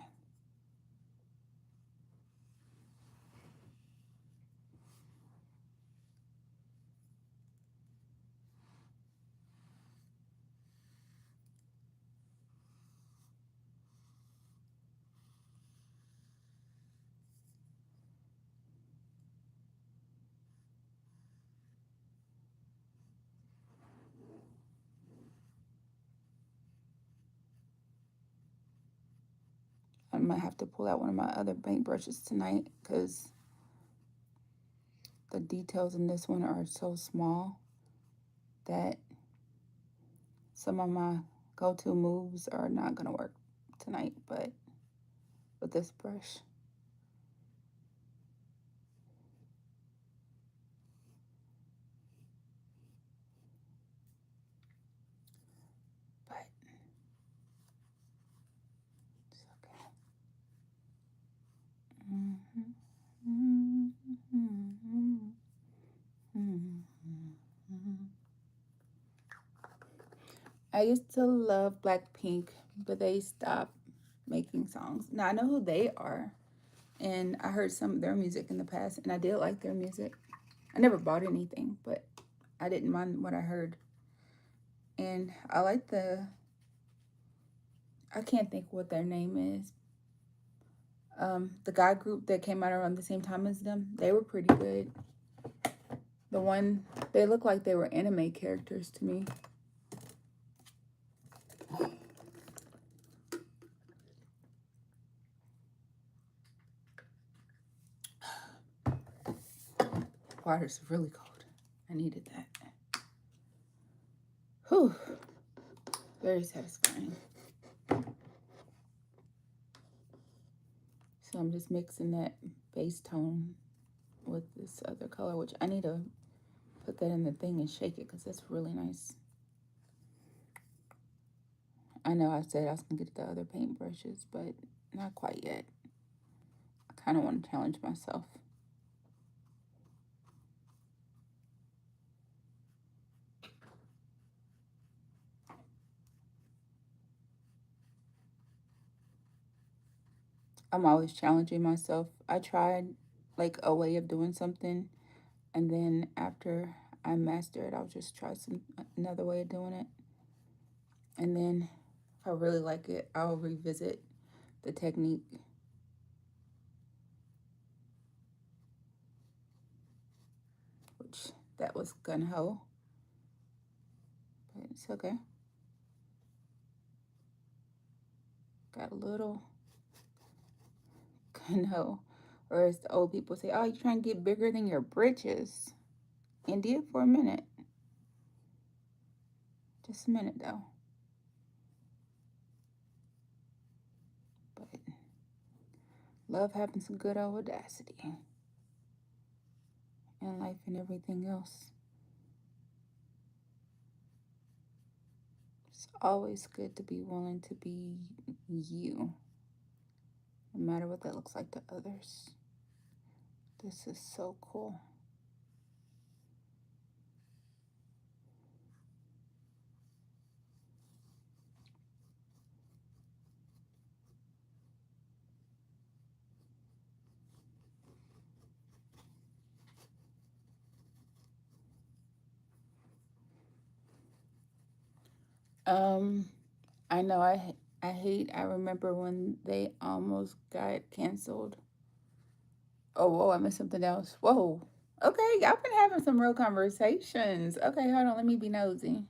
I might have to pull out one of my other paint brushes tonight because the details in this one are so small that some of my go-to moves are not going to work tonight, but with this brush. But it's okay. I used to love Blackpink, but they stopped making songs. Now I know who they are, and I heard some of their music in the past, and I did like their music. I never bought anything, but I didn't mind what I heard. And I like I can't think what their name is. The guy group that came out around the same time as them, they were pretty good. They look like they were anime characters to me. Water's really cold. I needed that. Whew. Very satisfying. So I'm just mixing that base tone with this other color, which I need to put that in the thing and shake it because that's really nice. I know I said I was going to get the other paint brushes, but not quite yet. I kind of want to challenge myself. I'm always challenging myself. I tried like a way of doing something, and then after I master it, I'll just try another way of doing it. And then if I really like it, I'll revisit the technique. Which that was gun-ho. But it's okay. Got a little gun-ho. Or as the old people say, oh, you're trying to get bigger than your britches. And did for a minute. Just a minute, though. But love having some good old audacity. And life and everything else. It's always good to be willing to be you. No matter what that looks like to others. This is so cool. I know I remember when they almost got canceled. Oh, whoa, I missed something else. Whoa. Okay, y'all been having some real conversations. Okay, hold on, let me be nosy.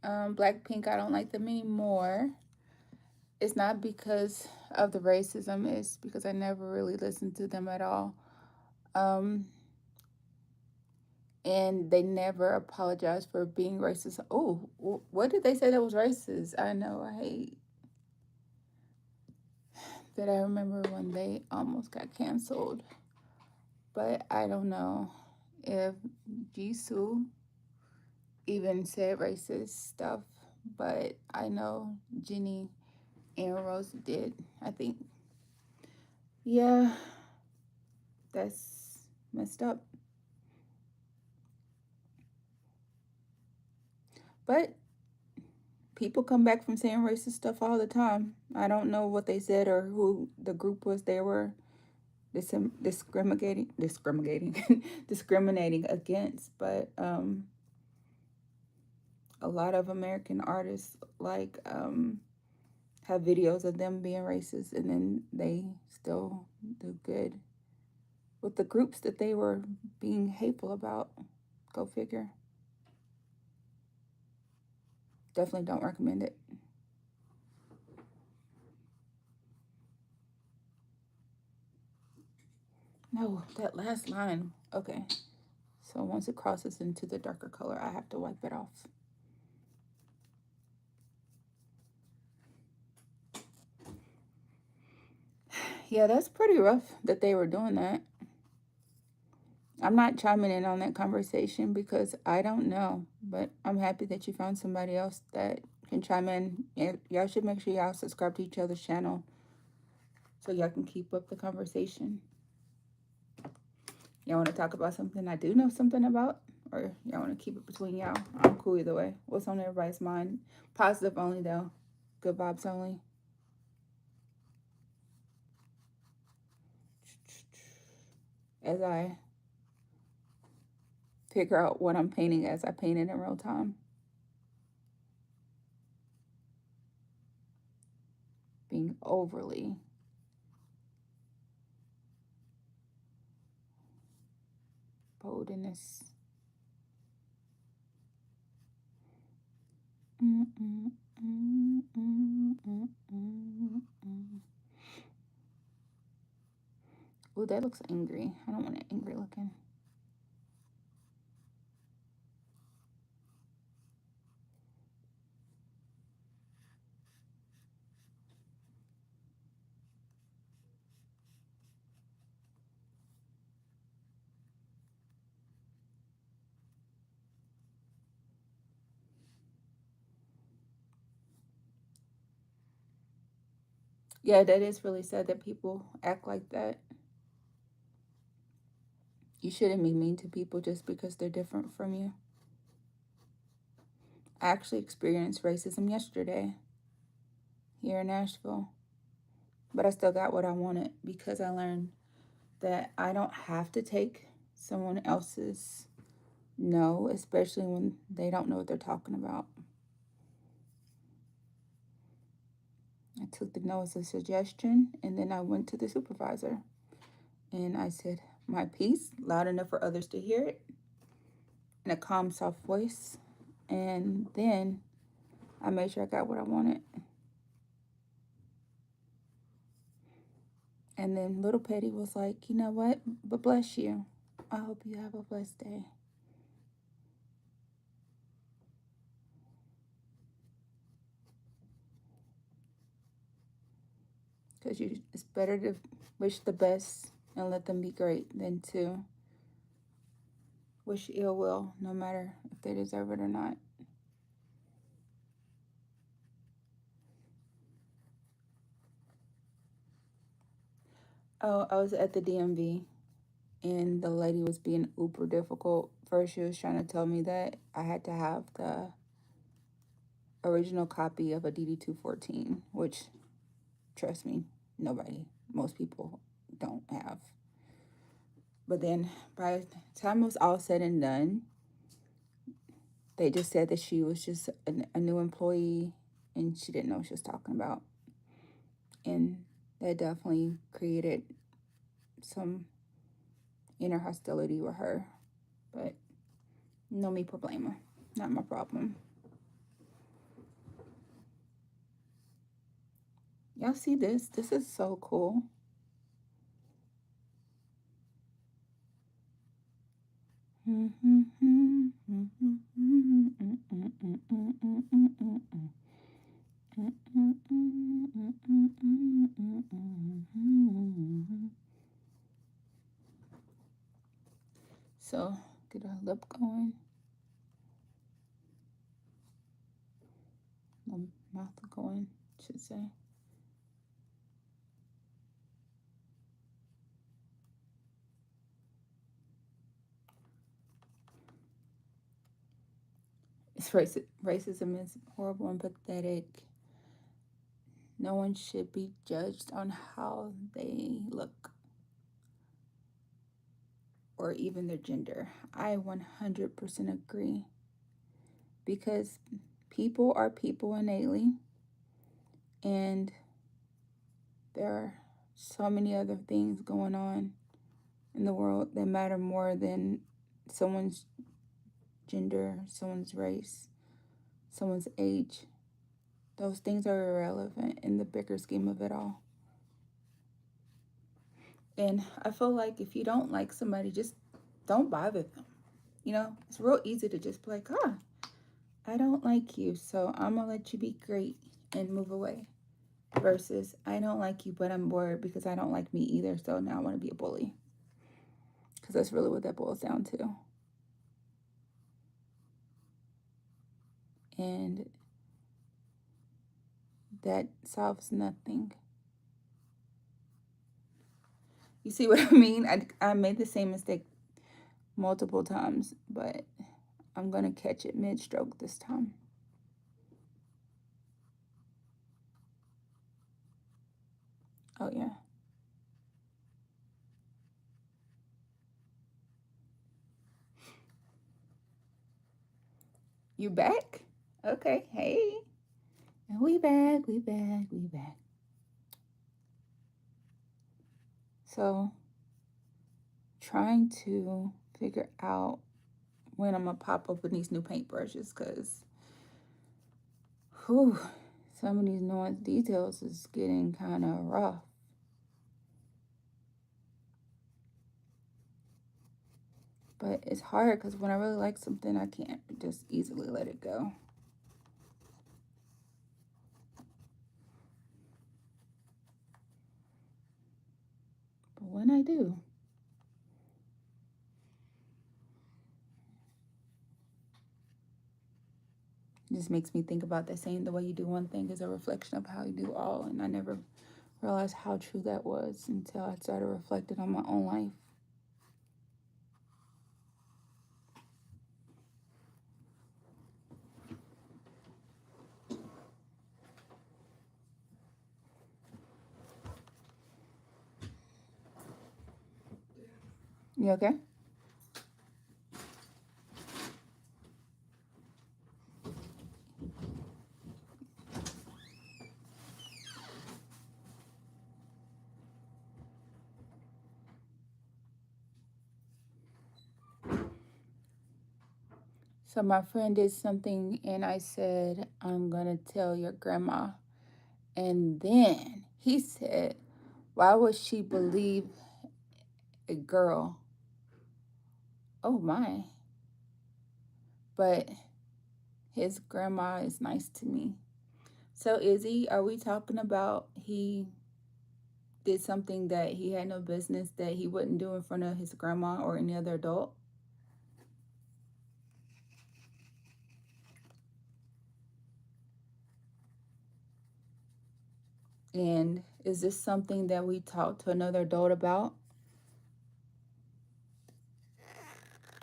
Blackpink, I don't like them anymore. It's not because of the racism, it's because I never really listened to them at all. And they never apologized for being racist. Oh, what did they say that was racist? I know, I hate that. I remember when they almost got canceled. But I don't know if Jisoo even said racist stuff. But I know Jenny and Rose did, I think. Yeah, that's messed up. But people come back from saying racist stuff all the time. I don't know what they said or who the group was they were discriminating against, but a lot of American artists have videos of them being racist, and then they still do good with the groups that they were being hateful about. Go figure. Definitely don't recommend it. No, that last line. Okay. So once it crosses into the darker color, I have to wipe it off. Yeah, that's pretty rough that they were doing that. I'm not chiming in on that conversation because I don't know, but I'm happy that you found somebody else that can chime in. Y'all should make sure y'all subscribe to each other's channel so y'all can keep up the conversation. Y'all want to talk about something I do know something about, or y'all want to keep it between y'all? I'm cool either way. What's on everybody's mind? Positive only, though. Good vibes only. As I figure out what I'm painting as I paint it in real time. Being overly bold in this. Oh, that looks angry. I don't want it angry looking. Yeah, that is really sad that people act like that. You shouldn't be mean to people just because they're different from you. I actually experienced racism yesterday here in Nashville, but I still got what I wanted because I learned that I don't have to take someone else's no, especially when they don't know what they're talking about. I took the no as a suggestion, and then I went to the supervisor and I said my piece loud enough for others to hear it, in a calm, soft voice. And then I made sure I got what I wanted. And then little Petty was like, you know what? But bless you. I hope you have a blessed day. Because it's better to wish the best and let them be great than to wish ill will, no matter if they deserve it or not. Oh, I was at the DMV and the lady was being uber difficult. First, she was trying to tell me that I had to have the original copy of a DD-214, which, trust me, most people don't have. But then by the time it was all said and done, they just said that she was just a new employee and she didn't know what she was talking about. And that definitely created some inner hostility with her. But no me problema. Not my problem. Y'all see this? This is so cool. So, get our lip going. Mouth going, should say. It's racism is horrible and pathetic. No one should be judged on how they look or even their gender. I 100% agree. Because people are people innately, and there are so many other things going on in the world that matter more than someone's gender, someone's race, someone's age. Those things are irrelevant in the bigger scheme of it all. And I feel like if you don't like somebody, just don't bother them. You know, it's real easy to just be like, I don't like you, so I'm going to let you be great and move away. Versus, I don't like you, but I'm bored because I don't like me either, so now I want to be a bully. Because that's really what that boils down to. And that solves nothing. You see what I mean? I made the same mistake multiple times, but I'm going to catch it mid-stroke this time. Oh, yeah. You back? Okay, hey. We back. So, trying to figure out when I'm going to pop open these new paintbrushes because, some of these nuanced details is getting kind of rough. But it's hard because when I really like something, I can't just easily let it go. But when I do, it just makes me think about that saying, the way you do one thing is a reflection of how you do all. And I never realized how true that was until I started reflecting on my own life. You okay? So my friend did something and I said, I'm going to tell your grandma. And then he said, why would she believe a girl? Oh my. But his grandma is nice to me. So Izzy, are we talking about he did something that he had no business that he wouldn't do in front of his grandma or any other adult? And is this something that we talk to another adult about?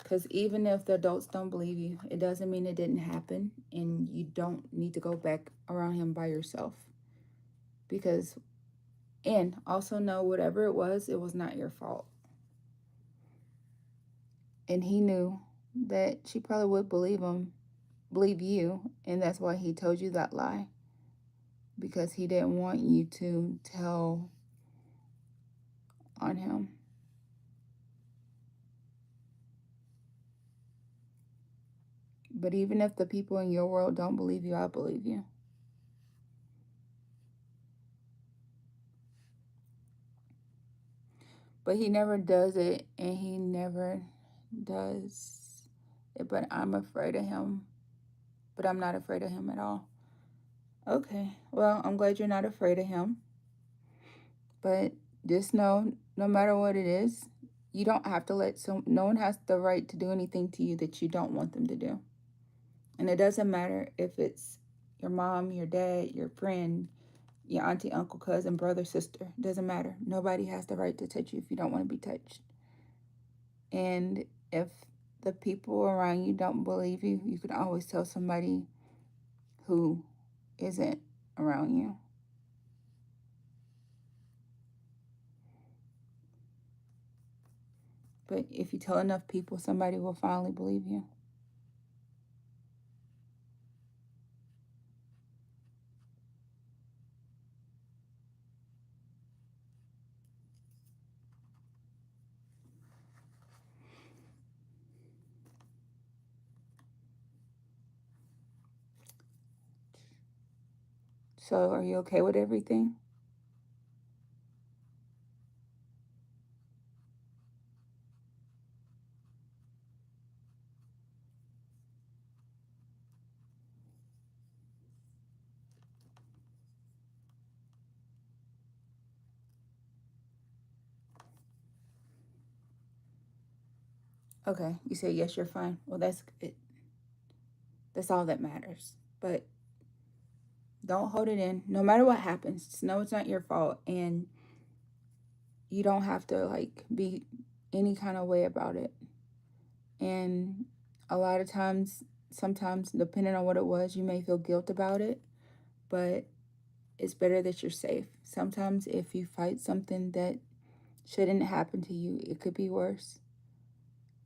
Because even if the adults don't believe you, it doesn't mean it didn't happen, and you don't need to go back around him by yourself. Because, and also know whatever it was not your fault. And he knew that she probably would believe you, and that's why he told you that lie. Because he didn't want you to tell on him. But even if the people in your world don't believe you, I believe you. But he never does it, and he never does it. But I'm afraid of him. But I'm not afraid of him at all. Okay, well, I'm glad you're not afraid of him. But just know, no matter what it is, you don't have to no one has the right to do anything to you that you don't want them to do. And it doesn't matter if it's your mom, your dad, your friend, your auntie, uncle, cousin, brother, sister. It doesn't matter. Nobody has the right to touch you if you don't want to be touched. And if the people around you don't believe you, you can always tell somebody who isn't around you. But if you tell enough people, somebody will finally believe you. So are you okay with everything? Okay, you say yes, you're fine. Well, that's it. That's all that matters. But don't hold it in. No matter what happens, just know it's not your fault, and you don't have to like be any kind of way about it. And a lot of times, sometimes, depending on what it was, you may feel guilt about it, but it's better that you're safe. Sometimes, if you fight something that shouldn't happen to you, it could be worse.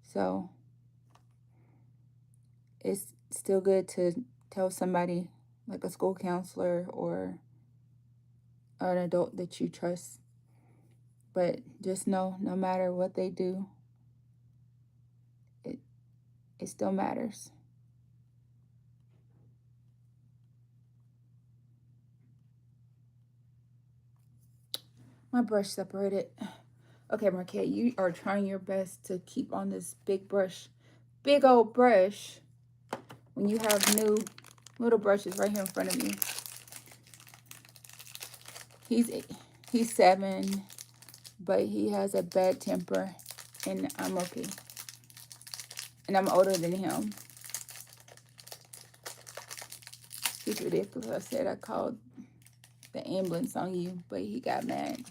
So, it's still good to tell somebody, like a school counselor or an adult that you trust. But just know, no matter what they do, it, it still matters. My brush separated. Okay, Marquette, you are trying your best to keep on this big old brush, when you have new little brushes right here in front of you. He's 7, but he has a bad temper, and I'm okay. And I'm older than him. He's ridiculous. I said I called the ambulance on you, but he got mad.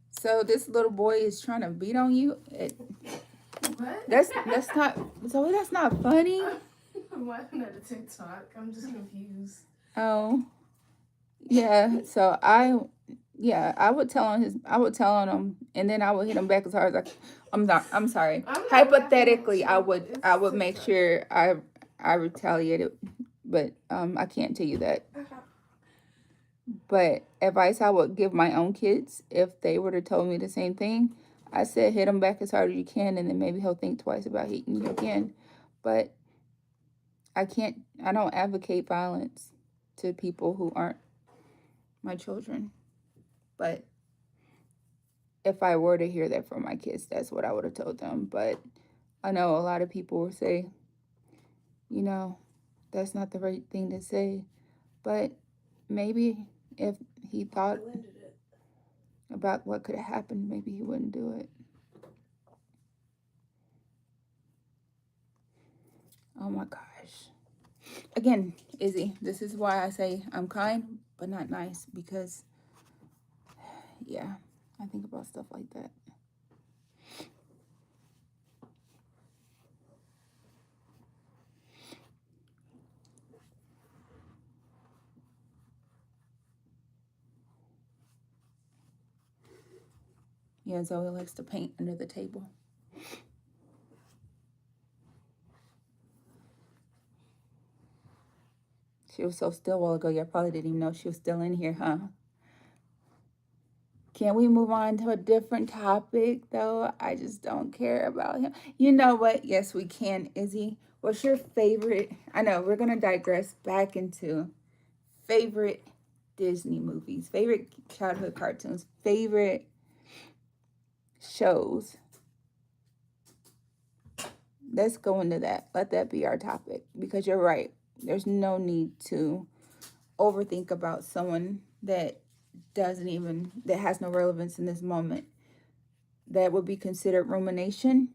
So this little boy is trying to beat on you. What? That's not. So that's not funny. I'm laughing at the TikTok. I'm just confused. Oh, yeah. So I would tell on him, and then I would hit him back as hard as I'm sorry. Hypothetically, I would make sure I retaliated, but I can't tell you that. But advice I would give my own kids if they were to tell me the same thing, I said hit him back as hard as you can, and then maybe he'll think twice about hitting you again. But I don't advocate violence to people who aren't my children. But if I were to hear that from my kids, that's what I would have told them. But I know a lot of people will say, you know, that's not the right thing to say. But maybe if he thought about what could have happened, maybe he wouldn't do it. Oh my gosh. Again, Izzy, this is why I say I'm kind but not nice, because yeah, I think about stuff like that. Yeah, Zoe likes to paint under the table. She was so still a while ago, you probably didn't even know she was still in here, huh? Can we move on to a different topic, though? I just don't care about him. You know what? Yes, we can, Izzy. What's your favorite? I know we're going to digress back into favorite Disney movies, favorite childhood cartoons, favorite shows. Let's go into that. Let that be our topic, because you're right. There's no need to overthink about someone that has no relevance in this moment. That would be considered rumination,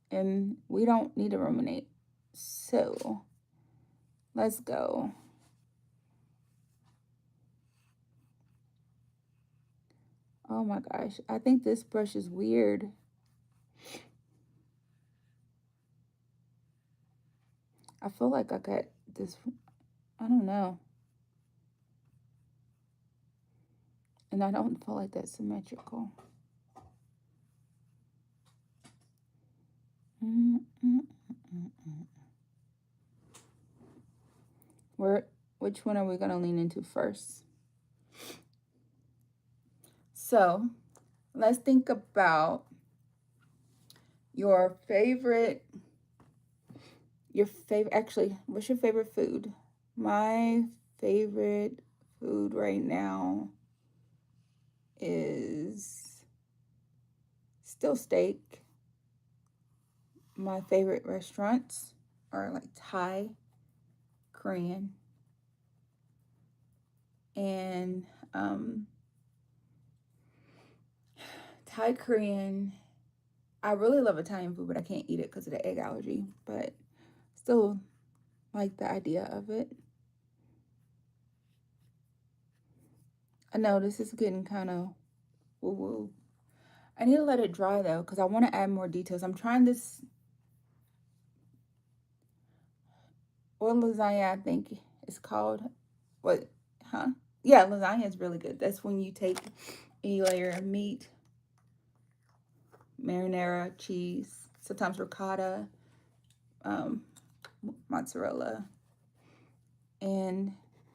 and we don't need to ruminate. So let's go. Oh my gosh, I think this brush is weird. I feel like I got this, I don't know. And I don't feel like that's symmetrical. Which one are we going to lean into first? So let's think about your favorite, actually, what's your favorite food? My favorite food right now is still steak. My favorite restaurants are like Thai, Korean, and Thai, Korean. I really love Italian food, but I can't eat it because of the egg allergy. But still like the idea of it. I know this is getting kind of woo-woo. I need to let it dry though, because I want to add more details. I'm trying this, what lasagna I think it's called. What, huh? Yeah, lasagna is really good. That's when you take a layer of meat, marinara, cheese, sometimes ricotta, mozzarella, and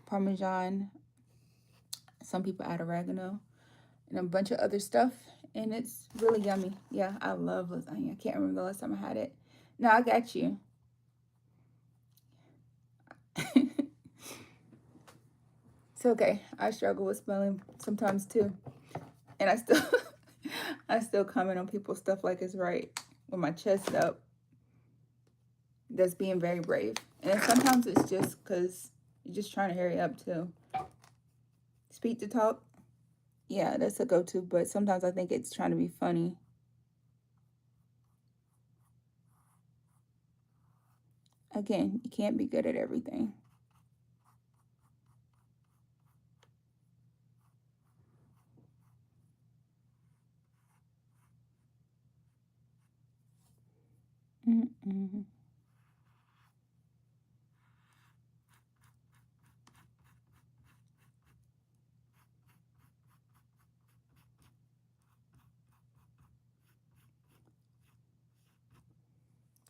Parmesan. Some people add oregano and a bunch of other stuff, and it's really yummy. Yeah, I love lasagna. I can't remember the last time I had it. No, I got you. It's okay. I struggle with spelling sometimes too, and I still, I still comment on people's stuff like it's right with my chest up. That's being very brave, and sometimes it's just because you're just trying to hurry up too. Speak to talk. Yeah, that's a go-to, but sometimes I think it's trying to be funny. Again, you can't be good at everything. Mm-mm.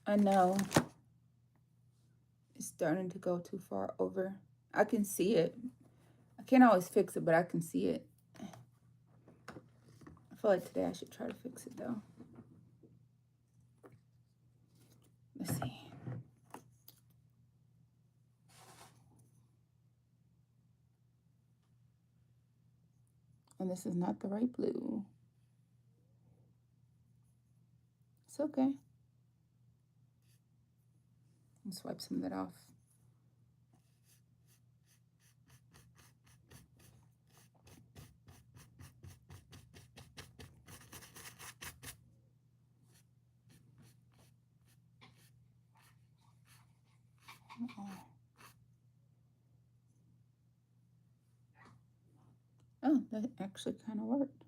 I know it's starting to go too far over. I can see it. I can't always fix it, but I can see it. I feel like today I should try to fix it though. Let's see. And this is not the right blue. It's okay. Let's wipe some of that off. Oh, that actually kind of worked.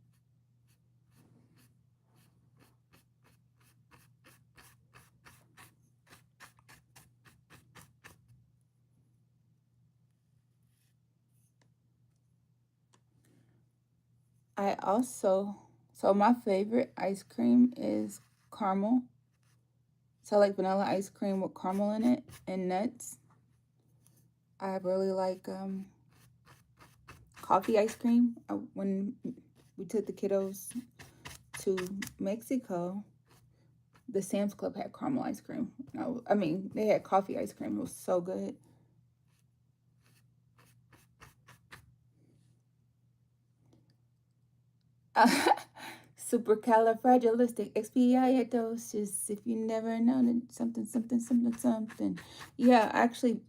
I also, so my favorite ice cream is caramel. So I like vanilla ice cream with caramel in it and nuts. I really like coffee ice cream. When we took the kiddos to Mexico, the Sam's Club had caramel ice cream. I mean, they had coffee ice cream. It was so good. Supercalifragilisticexpialidocious. If you never known it, something, something, something, something. Yeah, I actually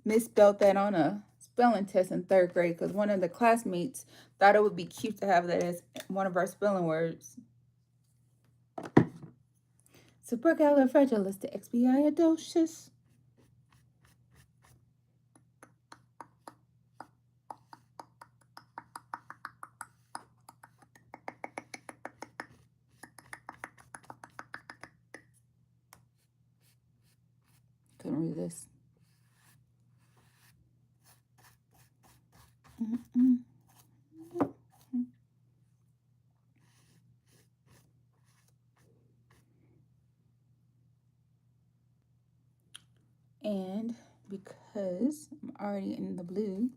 misspelled that on a spelling test in third grade because one of the classmates thought it would be cute to have that as one of our spelling words. Supercalifragilisticexpialidocious. Couldn't resist. Mm-mm. And because I'm already in the blue,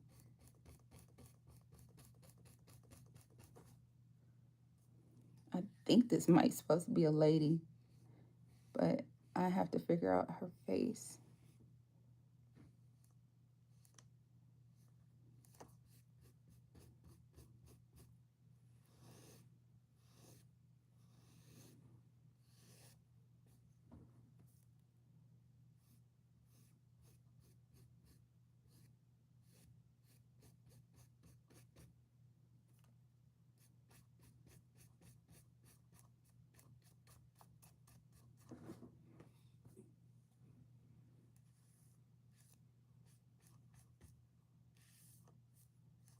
I think this might supposed to be a lady, but I have to figure out her face.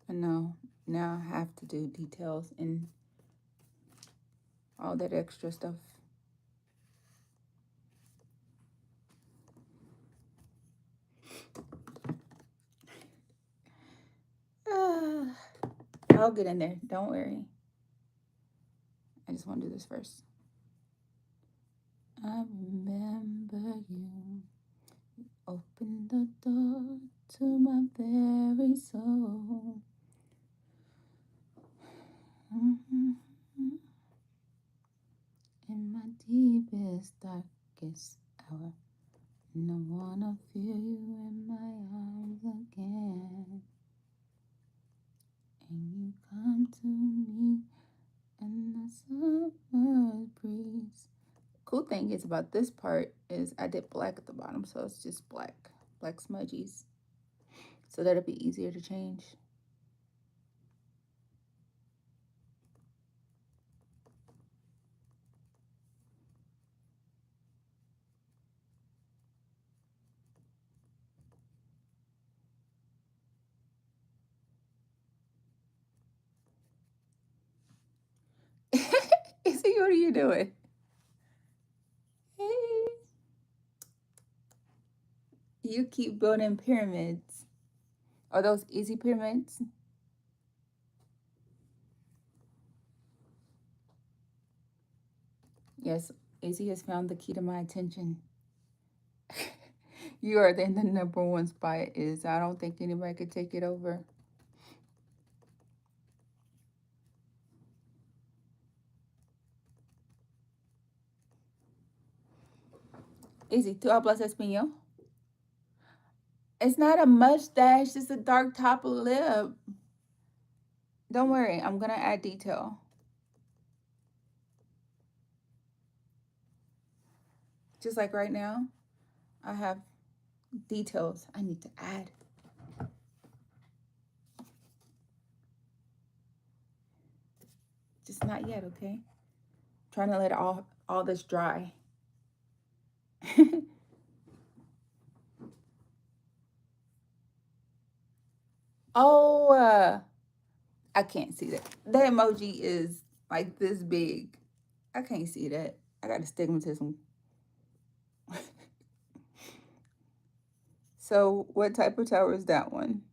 I know now I have to do details and all that extra stuff. I'll get in there. Don't worry. I just want to do this first. I remember you opened the door to my very soul. Mm-hmm. In my deepest, darkest hour, and I wanna feel you in my arms again. And you come to me, and the summer breeze. Cool thing is about this part is I did black at the bottom, so it's just black smudgies. So that'll be easier to change. Izzy, what are you doing? Hey. You keep building pyramids. Are those easy pyramids? Yes, Izzy has found the key to my attention. You are in the number one spot. Is I don't think anybody could take it over. Izzy, tú hablas español? It's not a mustache. It's a dark top lip. Don't worry, I'm gonna add detail. Just like right now, I have details I need to add. Just not yet, okay? Trying to let all this dry. Oh, I can't see that. That emoji is like this big. I can't see that. I got astigmatism. So, what type of tower is that one?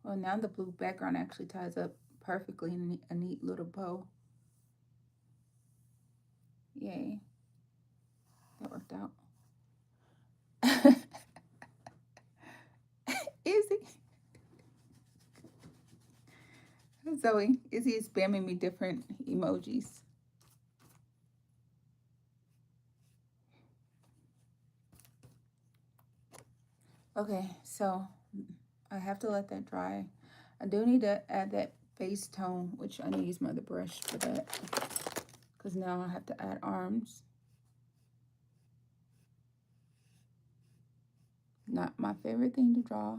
Well, now the blue background actually ties up perfectly in a neat little bow. Yay. That worked out. Izzy. Zoe, Izzy is spamming me different emojis. Okay, so I have to let that dry. I do need to add that face tone, which I need to use my other brush for that. Because now I have to add arms. Not my favorite thing to draw.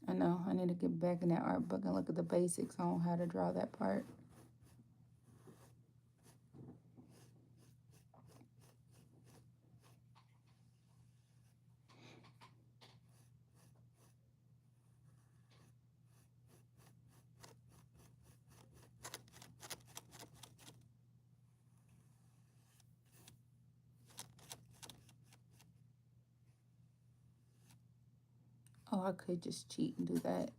I know, I need to get back in that art book and look at the basics on how to draw that part. Oh, I could just cheat and do that.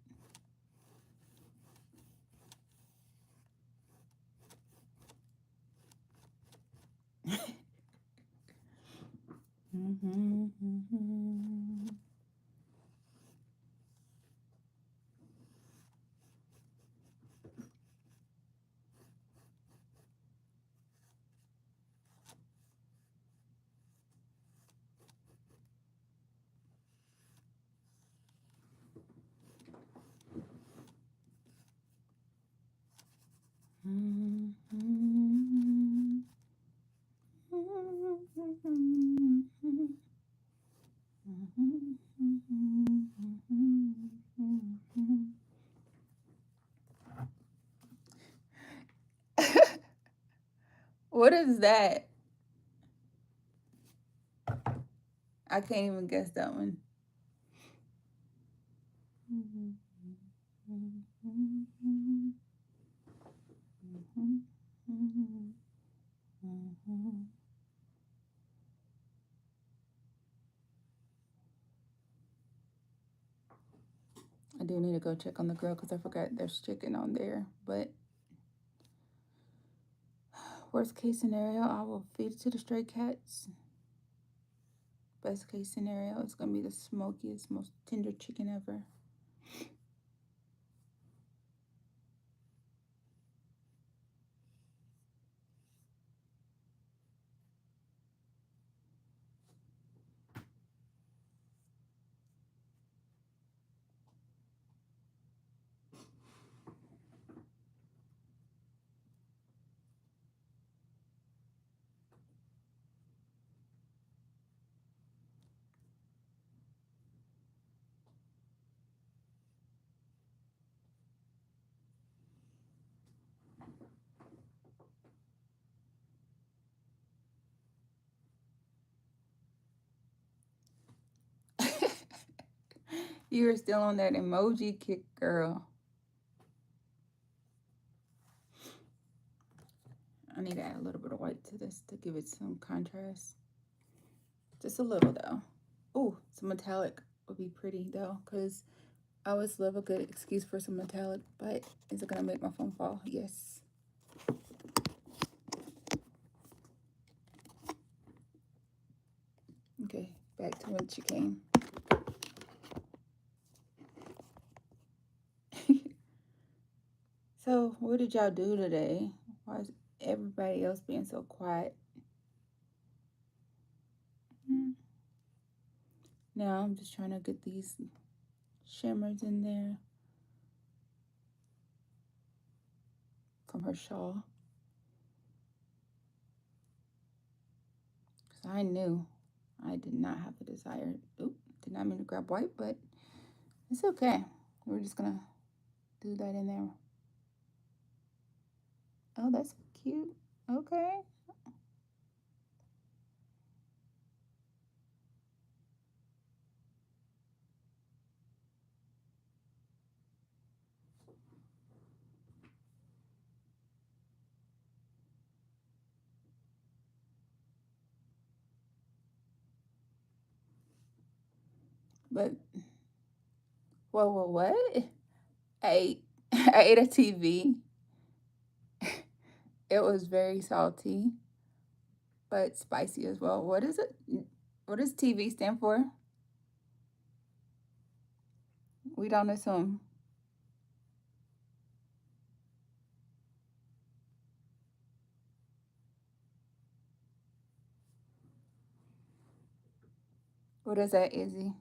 What is that? I can't even guess that one. I do need to go check on the grill because I forgot there's chicken on there. But worst case scenario, I will feed it to the stray cats. Best case scenario, it's going to be the smokiest, most tender chicken ever. You were still on that emoji kick, girl. I need to add a little bit of white to this to give it some contrast. Just a little, though. Oh, some metallic would be pretty, though, because I always love a good excuse for some metallic. But is it going to make my phone fall? Yes. Okay, back to what you came. So, what did y'all do today? Why is everybody else being so quiet? Now I'm just trying to get these shimmers in there from her shawl. Because I knew I did not have the desire. Oop, did not mean to grab white, but it's okay. We're just going to do that in there. Oh, that's cute. Okay. But, whoa, what? I ate a TV. It was very salty, but spicy as well. What is it? What does TV stand for? We don't assume. What is that, Izzy?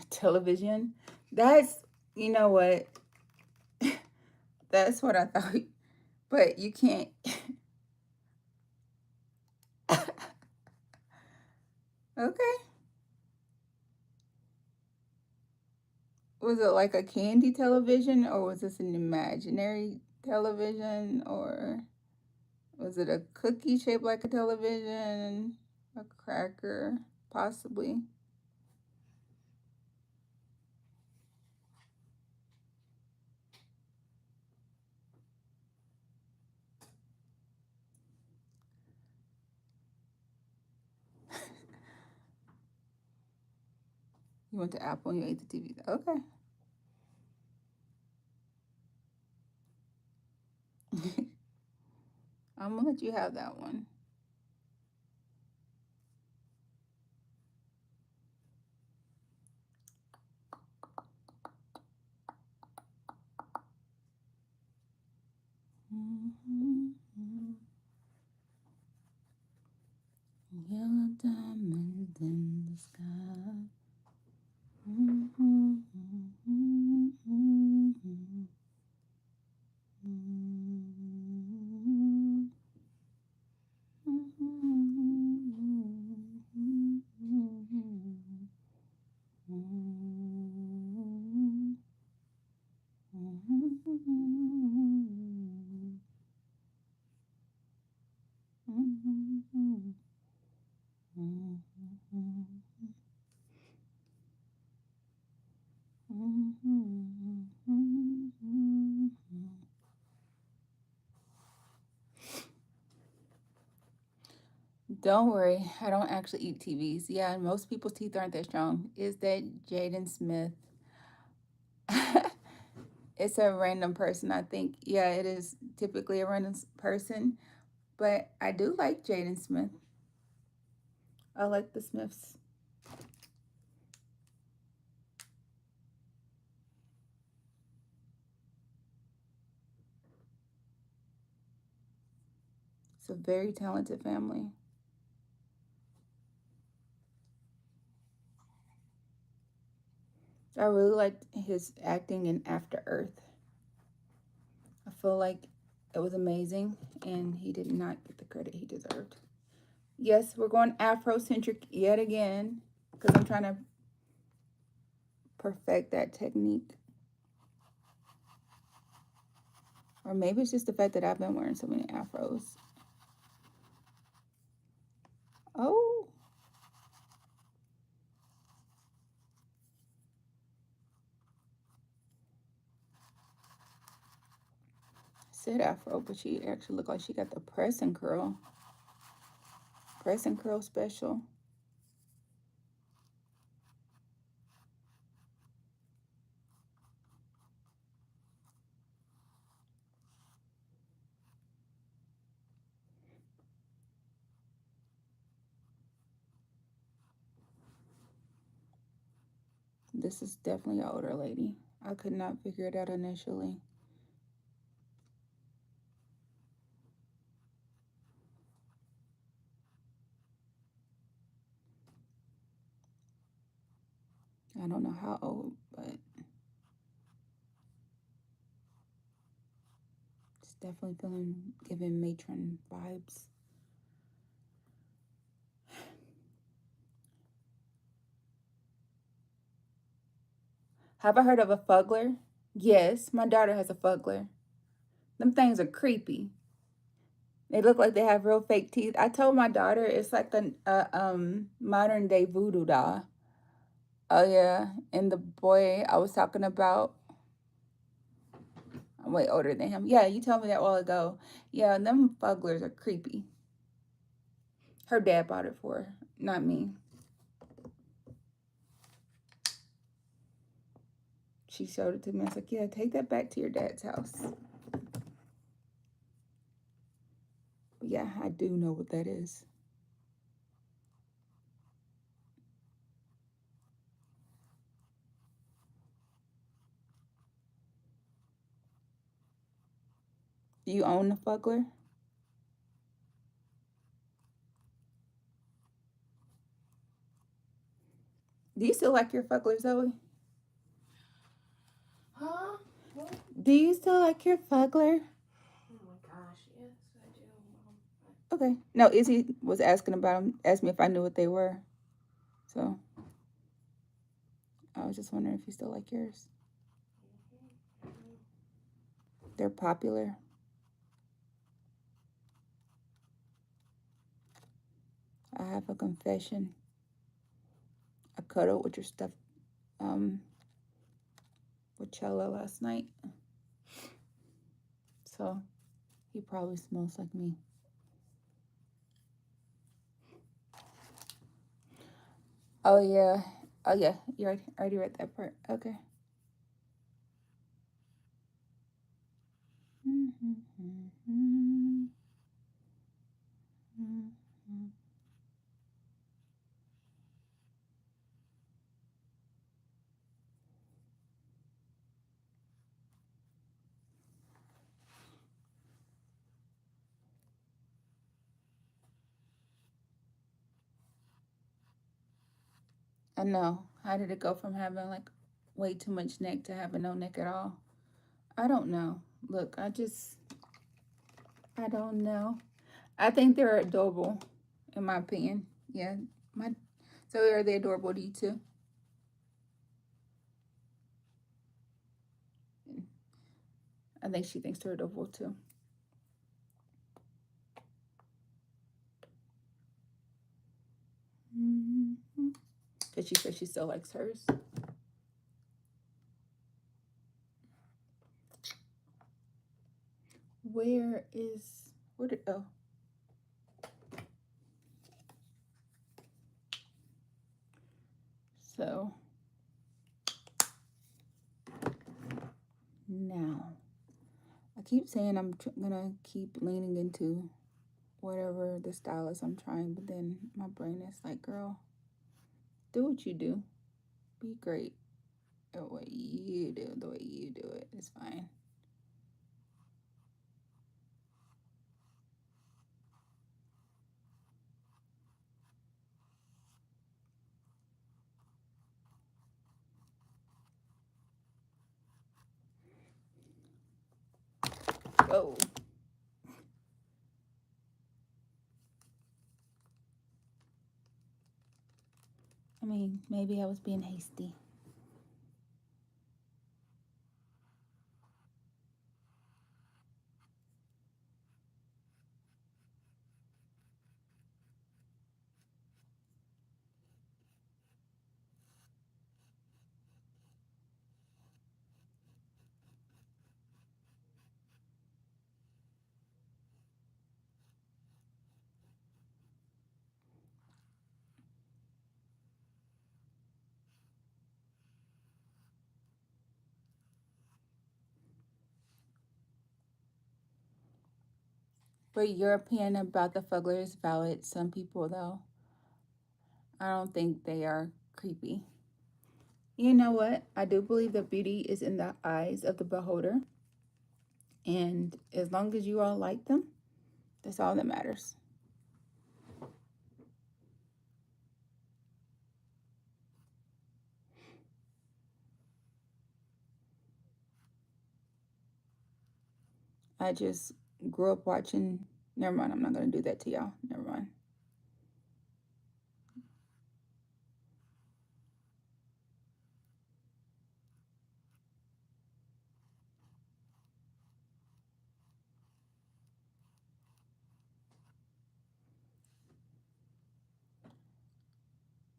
Television. That's, you know what? That's what I thought. But you can't. Okay. Was it like a candy television or was this an imaginary television or was it a cookie shaped like a television? A cracker, possibly. You went to Apple and you ate the TV. Okay. I'm gonna let you have that one. Yellow diamonds in the sky. Don't worry, I don't actually eat TVs. Yeah, most people's teeth aren't that strong. Is that Jaden Smith? It's a random person, I think. Yeah, it is typically a random person, but I do like Jaden Smith. I like the Smiths. It's a very talented family. I really liked his acting in After Earth. I feel like it was amazing, and he did not get the credit he deserved. Yes, we're going Afrocentric yet again because I'm trying to perfect that technique. Or maybe it's just the fact that I've been wearing so many afros. Oh, I said afro, but she actually looked like she got the press and curl. Press and curl special. This is definitely an older lady. I could not figure it out initially. I don't know how old, but it's definitely giving matron vibes. Have I heard of a fuggler? Yes, my daughter has a fuggler. Them things are creepy. They look like they have real fake teeth. I told my daughter it's like a modern day voodoo doll. Oh yeah, and the boy I was talking about, I'm way older than him. Yeah, you told me that a while ago. Yeah, them fugglers are creepy. Her dad bought it for her, not me. She showed it to me. I was like, yeah, take that back to your dad's house. But yeah, I do know what that is. Do you own the fuggler? Do you still like your fuggler, Zoe? Huh? What? Do you still like your fuggler? Oh my gosh, yes, I do, Mom. Okay. No, Izzy was asking about them, asked me if I knew what they were. So I was just wondering if you still like yours. They're popular. I have a confession. I cuddled with your stuffed with Cello last night. So he probably smells like me. Oh yeah. Oh yeah. You already read that part. Okay. I know. How did it go from having like way too much neck to having no neck at all? I don't know. Look, I don't know. I think they're adorable, in my opinion. Yeah, my so are they adorable to you too? I think she thinks they're adorable too. Because she says she still likes hers. Where did oh so now I keep saying I'm gonna keep leaning into whatever the style is I'm trying, but then my brain is like, girl, do what you do. Be great at what you do, the way you do it. It's fine. Oh, I mean, maybe I was being hasty. But your opinion about the Fuggler is valid. Some people, though, I don't think they are creepy. You know what? I do believe that beauty is in the eyes of the beholder. And as long as you all like them, that's all that matters. I just grew up watching. Never mind, I'm not going to do that to y'all. Never mind.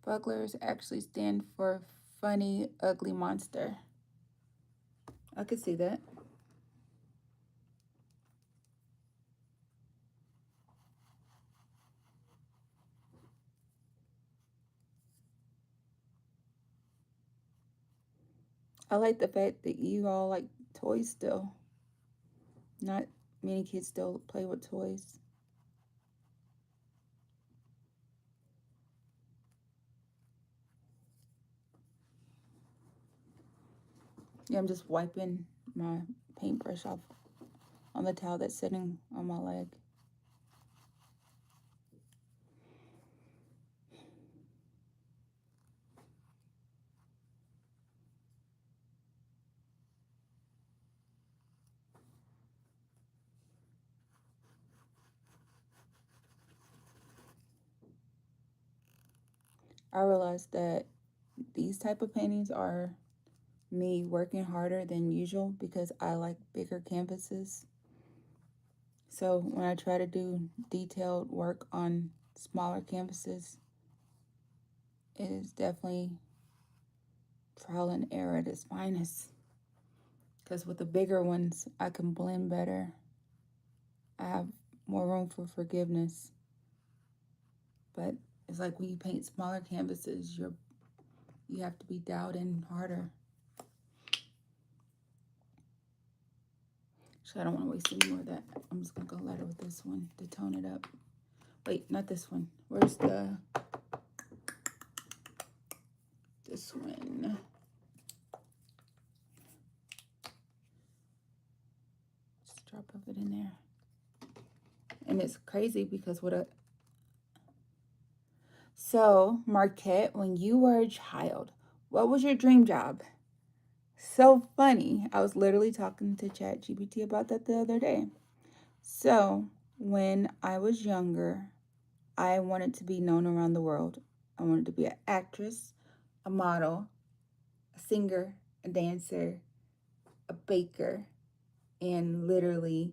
Bugglers actually stand for funny, ugly monster. I could see that. I like the fact that you all like toys still. Not many kids still play with toys. Yeah, I'm just wiping my paintbrush off on the towel that's sitting on my leg. I realized that these type of paintings are me working harder than usual because I like bigger canvases. So when I try to do detailed work on smaller canvases, it is definitely trial and error at its finest. Because with the bigger ones, I can blend better. I have more room for forgiveness. But it's like when you paint smaller canvases, you have to be dialed in harder. So I don't want to waste any more of that. I'm just gonna go lighter with this one to tone it up. Wait, not this one. Where's this one? Just drop of it in there. And it's crazy because so Marquette, when you were a child, what was your dream job? So funny. I was literally talking to ChatGPT about that the other day. So when I was younger, I wanted to be known around the world. I wanted to be an actress, a model, a singer, a dancer, a baker, and literally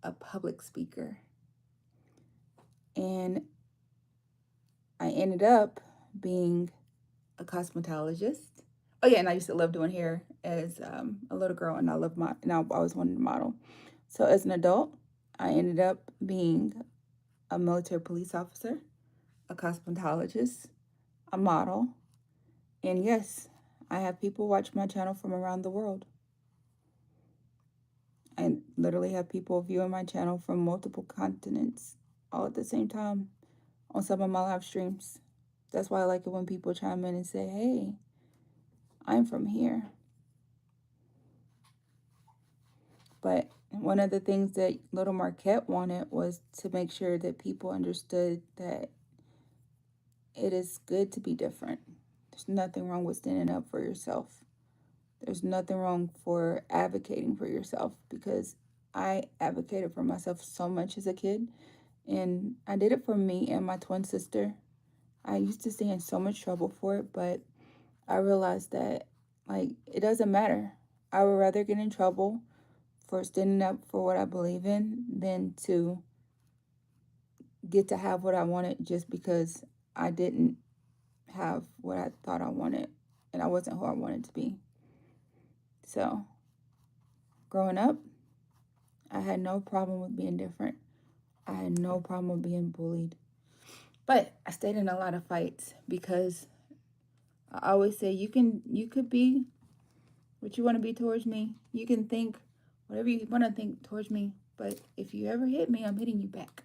a public speaker. And I ended up being a cosmetologist. Oh yeah, and I used to love doing hair as a little girl, and and I always wanted to model. So as an adult, I ended up being a military police officer, a cosmetologist, a model, and yes, I have people watch my channel from around the world. I literally have people viewing my channel from multiple continents all at the same time on some of my live streams. That's why I like it when people chime in and say, hey, I'm from here. But one of the things that little Markette wanted was to make sure that people understood that it is good to be different. There's nothing wrong with standing up for yourself. There's nothing wrong for advocating for yourself, because I advocated for myself so much as a kid, and I did it for me and my twin sister. I used to stay in so much trouble for it, but I realized that, like, it doesn't matter. I would rather get in trouble for standing up for what I believe in than to get to have what I wanted just because I didn't have what I thought I wanted and I wasn't who I wanted to be. So, growing up, I had no problem with being different. I had no problem with being bullied. But I stayed in a lot of fights because I always say you could be what you want to be towards me. You can think whatever you want to think towards me, but if you ever hit me, I'm hitting you back.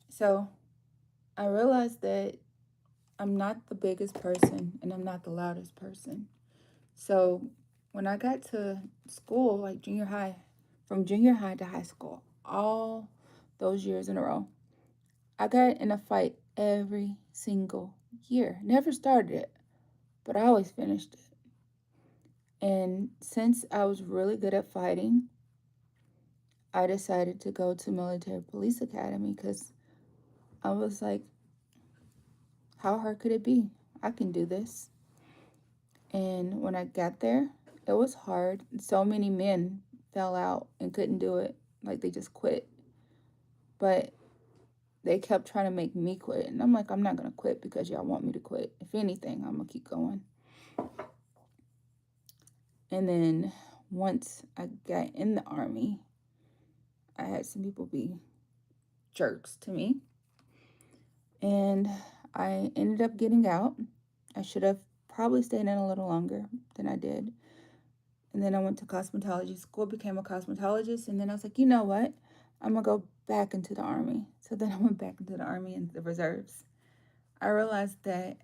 So, I realized that I'm not the biggest person and I'm not the loudest person. So, when I got to school, like junior high, from junior high to high school, all those years in a row, I got in a fight every single year. Never started it, but I always finished it. And since I was really good at fighting, I decided to go to military police academy because I was like, how hard could it be? I can do this. And when I got there, it was hard. So many men fell out and couldn't do it. Like they just quit. But they kept trying to make me quit. And I'm like, I'm not going to quit because y'all want me to quit. If anything, I'm going to keep going. And then once I got in the Army, I had some people be jerks to me. And I ended up getting out. I should have probably stayed in a little longer than I did. And then I went to cosmetology school, became a cosmetologist. And then I was like, you know what? I'm going to go back into the Army. So then I went back into the Army and the reserves. I realized that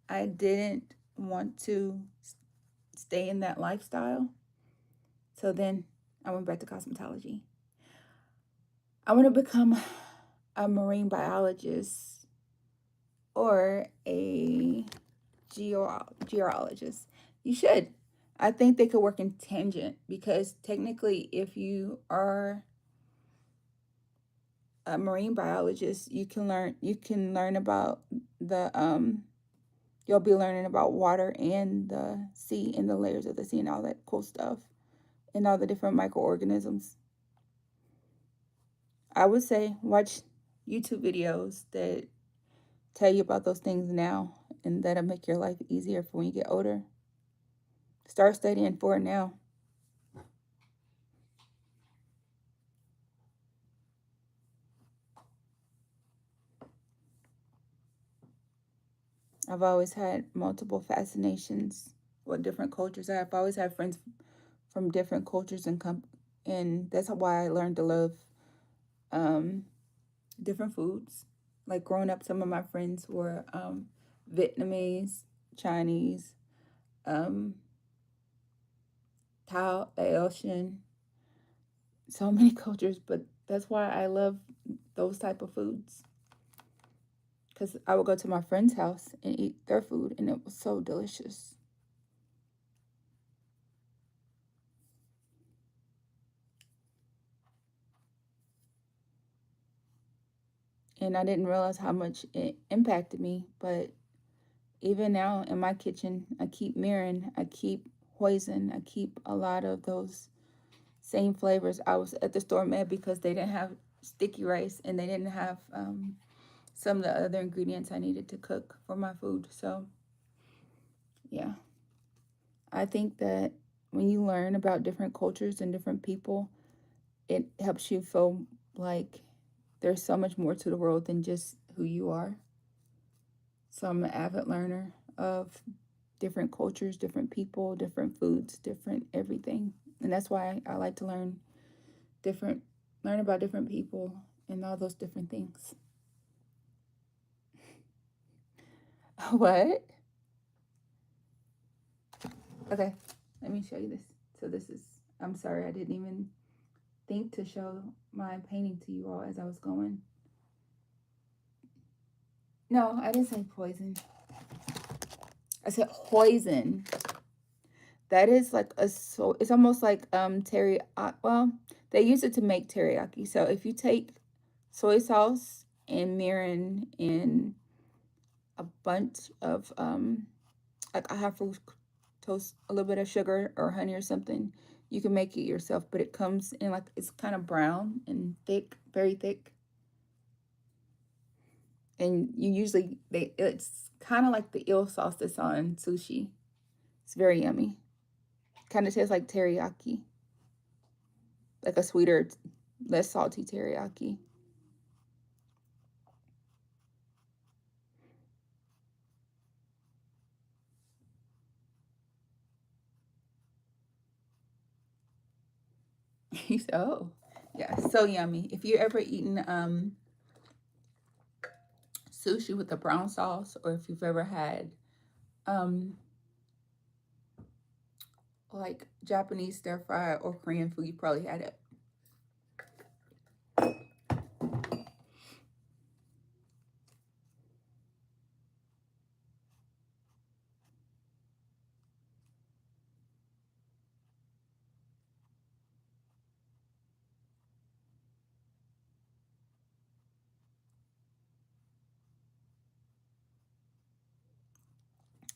I didn't want to stay in that lifestyle. So then I went back to cosmetology. I want to become a marine biologist or a geologist. You should. I think they could work in tangent because technically, if you are a marine biologist, you can learn about the you'll be learning about water and the sea and the layers of the sea and all that cool stuff and all the different microorganisms. I would say watch YouTube videos that tell you about those things now, and that'll make your life easier for when you get older. Start studying for it now. I've always had multiple fascinations with different cultures. I've always had friends from different cultures and that's why I learned to love um, different foods. Like growing up, some of my friends were Vietnamese, Chinese, um, Tao, Laotian, so many cultures. But that's why I love those type of foods. Because I would go to my friend's house and eat their food, and it was so delicious. And I didn't realize how much it impacted me. But even now in my kitchen, I keep mirin, I keep hoisin, I keep a lot of those same flavors. I was at the store mad because they didn't have sticky rice and they didn't have some of the other ingredients I needed to cook for my food. So, yeah, I think that when you learn about different cultures and different people, it helps you feel like there's so much more to the world than just who you are. So I'm an avid learner of different cultures, different people, different foods, different everything. And that's why I like to learn learn about different people and all those different things. What? Okay, let me show you this. So this is, I'm sorry, I didn't even think to show my painting to you all as I was going. No, I didn't say poison. I said poison. That is like it's almost like teriyaki. Well, they use it to make teriyaki. So if you take soy sauce and mirin and a bunch of like a half toast, a little bit of sugar or honey or something, you can make it yourself. But it comes in like it's kind of brown and thick, very thick. And you usually it's kind of like the eel sauce that's on sushi. It's very yummy. Kind of tastes like teriyaki, like a sweeter, less salty teriyaki. He said, "Oh, yeah, so yummy." If you ever eaten sushi with a brown sauce, or if you've ever had um like Japanese stir fry or Korean food, you probably had it.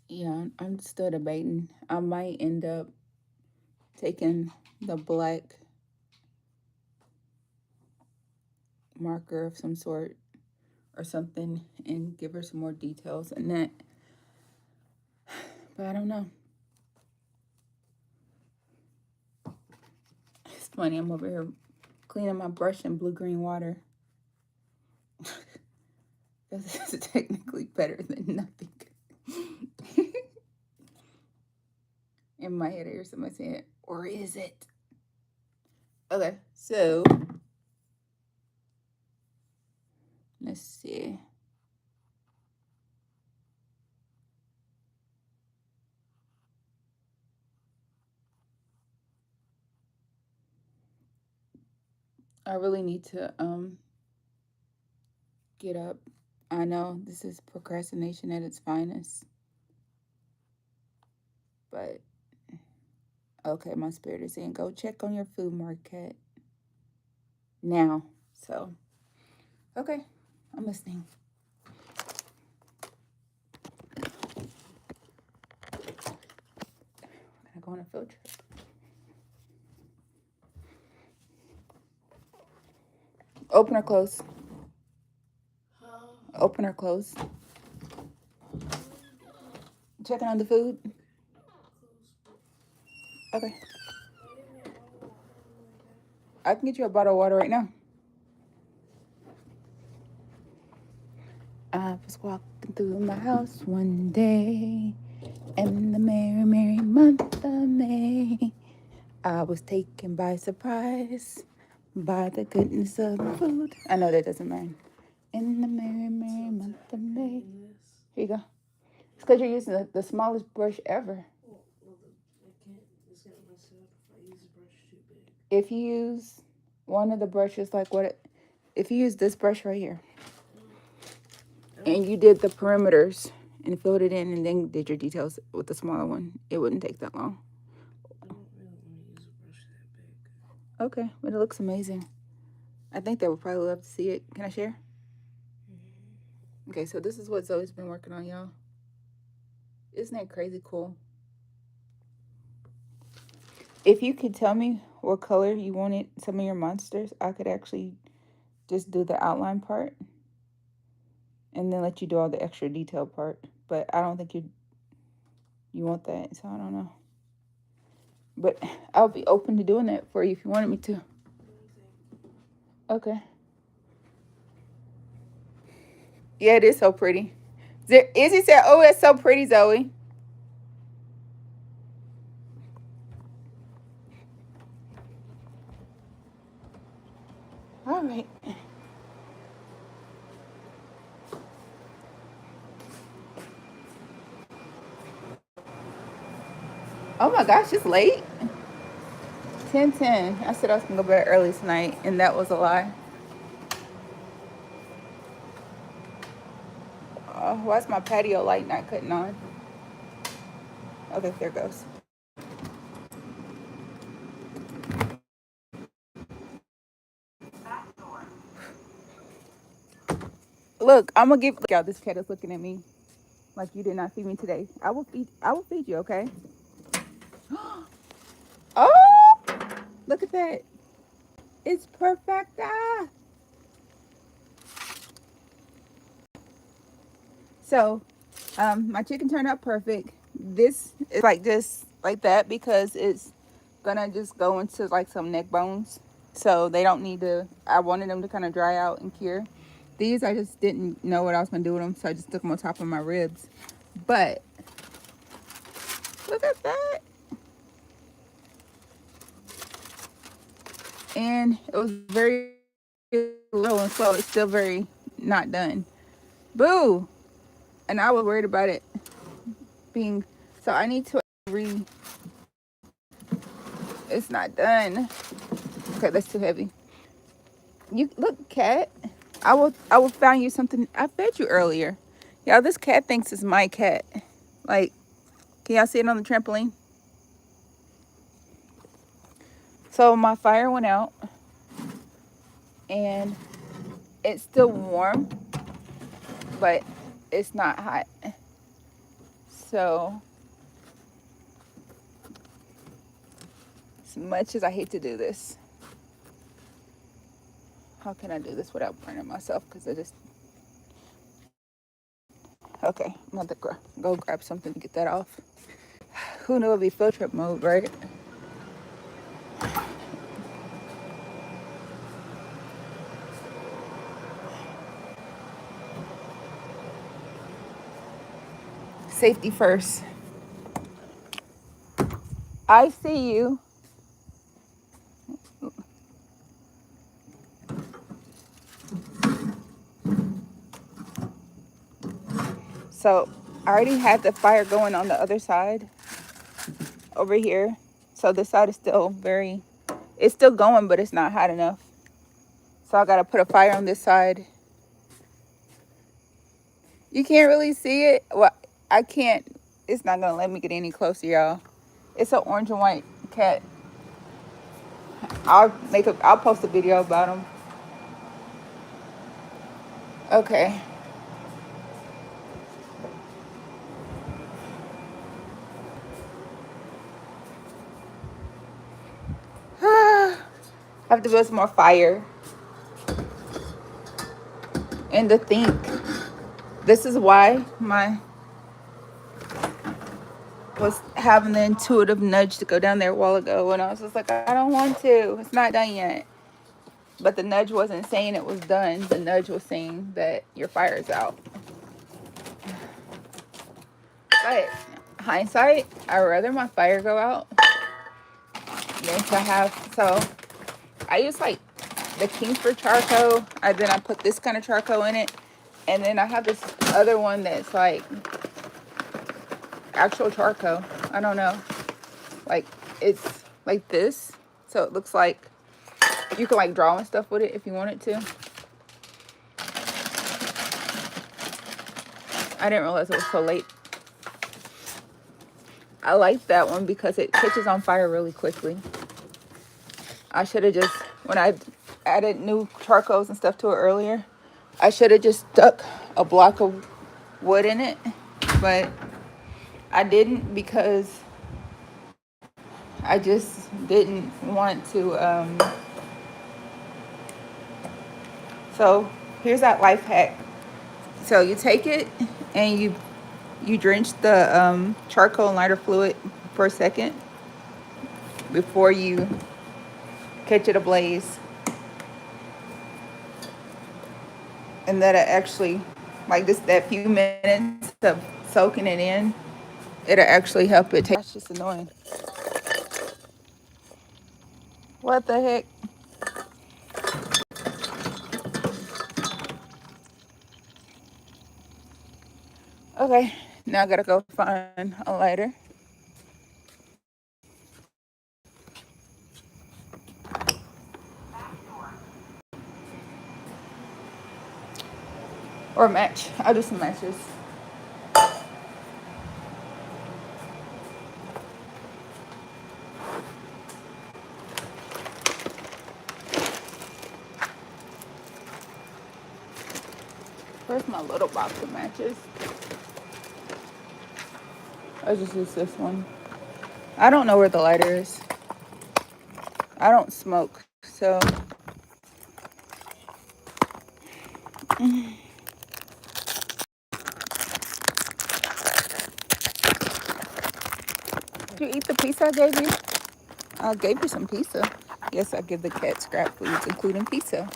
Yeah, I'm still debating. I might end up taking the black marker of some sort or something and give her some more details and that. But I don't know. It's funny. I'm over here cleaning my brush in blue-green water. This is technically better than nothing. In my head, I hear somebody saying, or is it? Okay, so let's see. I really need to get up. I know this is procrastination at its finest. But okay, my spirit is saying go check on your food, Markette. Now. So okay, I'm listening. I'm gonna go on a field trip. Open or close? Open or close? Checking on the food? Okay. I can get you a bottle of water right now. I was walking through my house one day, in the merry, merry month of May. I was taken by surprise by the goodness of the food. I know that doesn't matter. In the merry, merry month of May. Here you go. It's because you're using the smallest brush ever. If you use one of the brushes, like if you use this brush right here, and you did the perimeters and filled it in and then did your details with the smaller one, it wouldn't take that long. I don't really want to use a brush that big. Okay, but it looks amazing. I think they would probably love to see it. Can I share? Okay, so this is what Zoe's been working on, y'all. Isn't that crazy cool? If you could tell me what color you wanted some of your monsters, I could actually just do the outline part and then let you do all the extra detail part. But I don't think you want that, so I don't know. But I'll be open to doing that for you if you wanted me to. Okay. Yeah, it is so pretty. Izzy said, "Oh, it's so pretty, Zoe." Oh my gosh, it's late. 10:10. I said I was gonna go to bed early tonight, and that was a lie. Why is my patio light not cutting on? Okay, there it goes. Look, I'm gonna give y'all. This cat is looking at me like you did not feed me today. I will feed. I will feed you. Okay. Oh, look at that. It's perfect. So, my chicken turned out perfect. This is like just like that because it's gonna just go into like some neck bones. So they don't need to. I wanted them to kind of dry out and cure. These I just didn't know what I was gonna do with them, so I just stuck them on top of my ribs. But look at that. And it was very low and slow. It's still very not done. Boo! And I was worried about it being. So I need to re. It's not done. Okay, that's too heavy. You look, cat. I will find you something. I fed you earlier. Y'all, this cat thinks it's my cat. Like, can y'all see it on the trampoline? So my fire went out, and it's still warm, but it's not hot. So, as much as I hate to do this, how can I do this without burning myself? Because I just okay. I'm about to go grab something to get that off. Who knew it'd be field trip mode, right? Safety first. I see you. So I already had the fire going on the other side over here. So this side is still it's still going, but it's not hot enough. So I gotta put a fire on this side. You can't really see it. Well, I can't. It's not gonna let me get any closer, y'all. It's an orange and white cat. I'll post a video about him. Okay. I have to build some more fire. And to think, this is why my was having the intuitive nudge to go down there a while ago, and I was just like, I don't want to. It's not done yet. But the nudge wasn't saying it was done. The nudge was saying that your fire is out. But hindsight, I'd rather my fire go out than to have. So I use like the Kingsford charcoal. Then I put this kind of charcoal in it. And then I have this other one that's like actual charcoal. I don't know. Like it's like this. So it looks like you can like draw and stuff with it if you wanted to. I didn't realize it was so late. I like that one because it catches on fire really quickly. I should have just, when I added new charcoals and stuff to it earlier, I should have just stuck a block of wood in it. But I didn't because I just didn't want to. So here's that life hack. So you take it and you drench the charcoal in lighter fluid for a second before you catch it ablaze. And that actually, like just that few minutes of soaking it in, it'll actually help it. That's just annoying. What the heck? Okay, now I gotta go find a lighter. Or match. I'll do some matches. Where's my little box of matches? I just use this one. I don't know where the lighter is. I don't smoke, so. Did you eat the pizza I gave you? I gave you some pizza. Yes, I give the cat scrap foods, including pizza.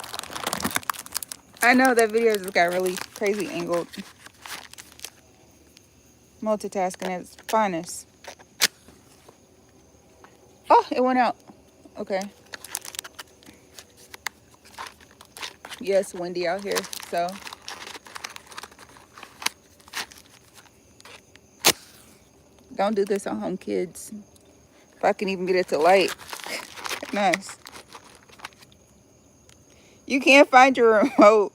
I know that video just got really crazy angled. Multitasking at its finest. Oh, it went out. Okay. Yes, windy out here, so. Don't do this at home, kids. If I can even get it to light. Nice. You can't find your remote.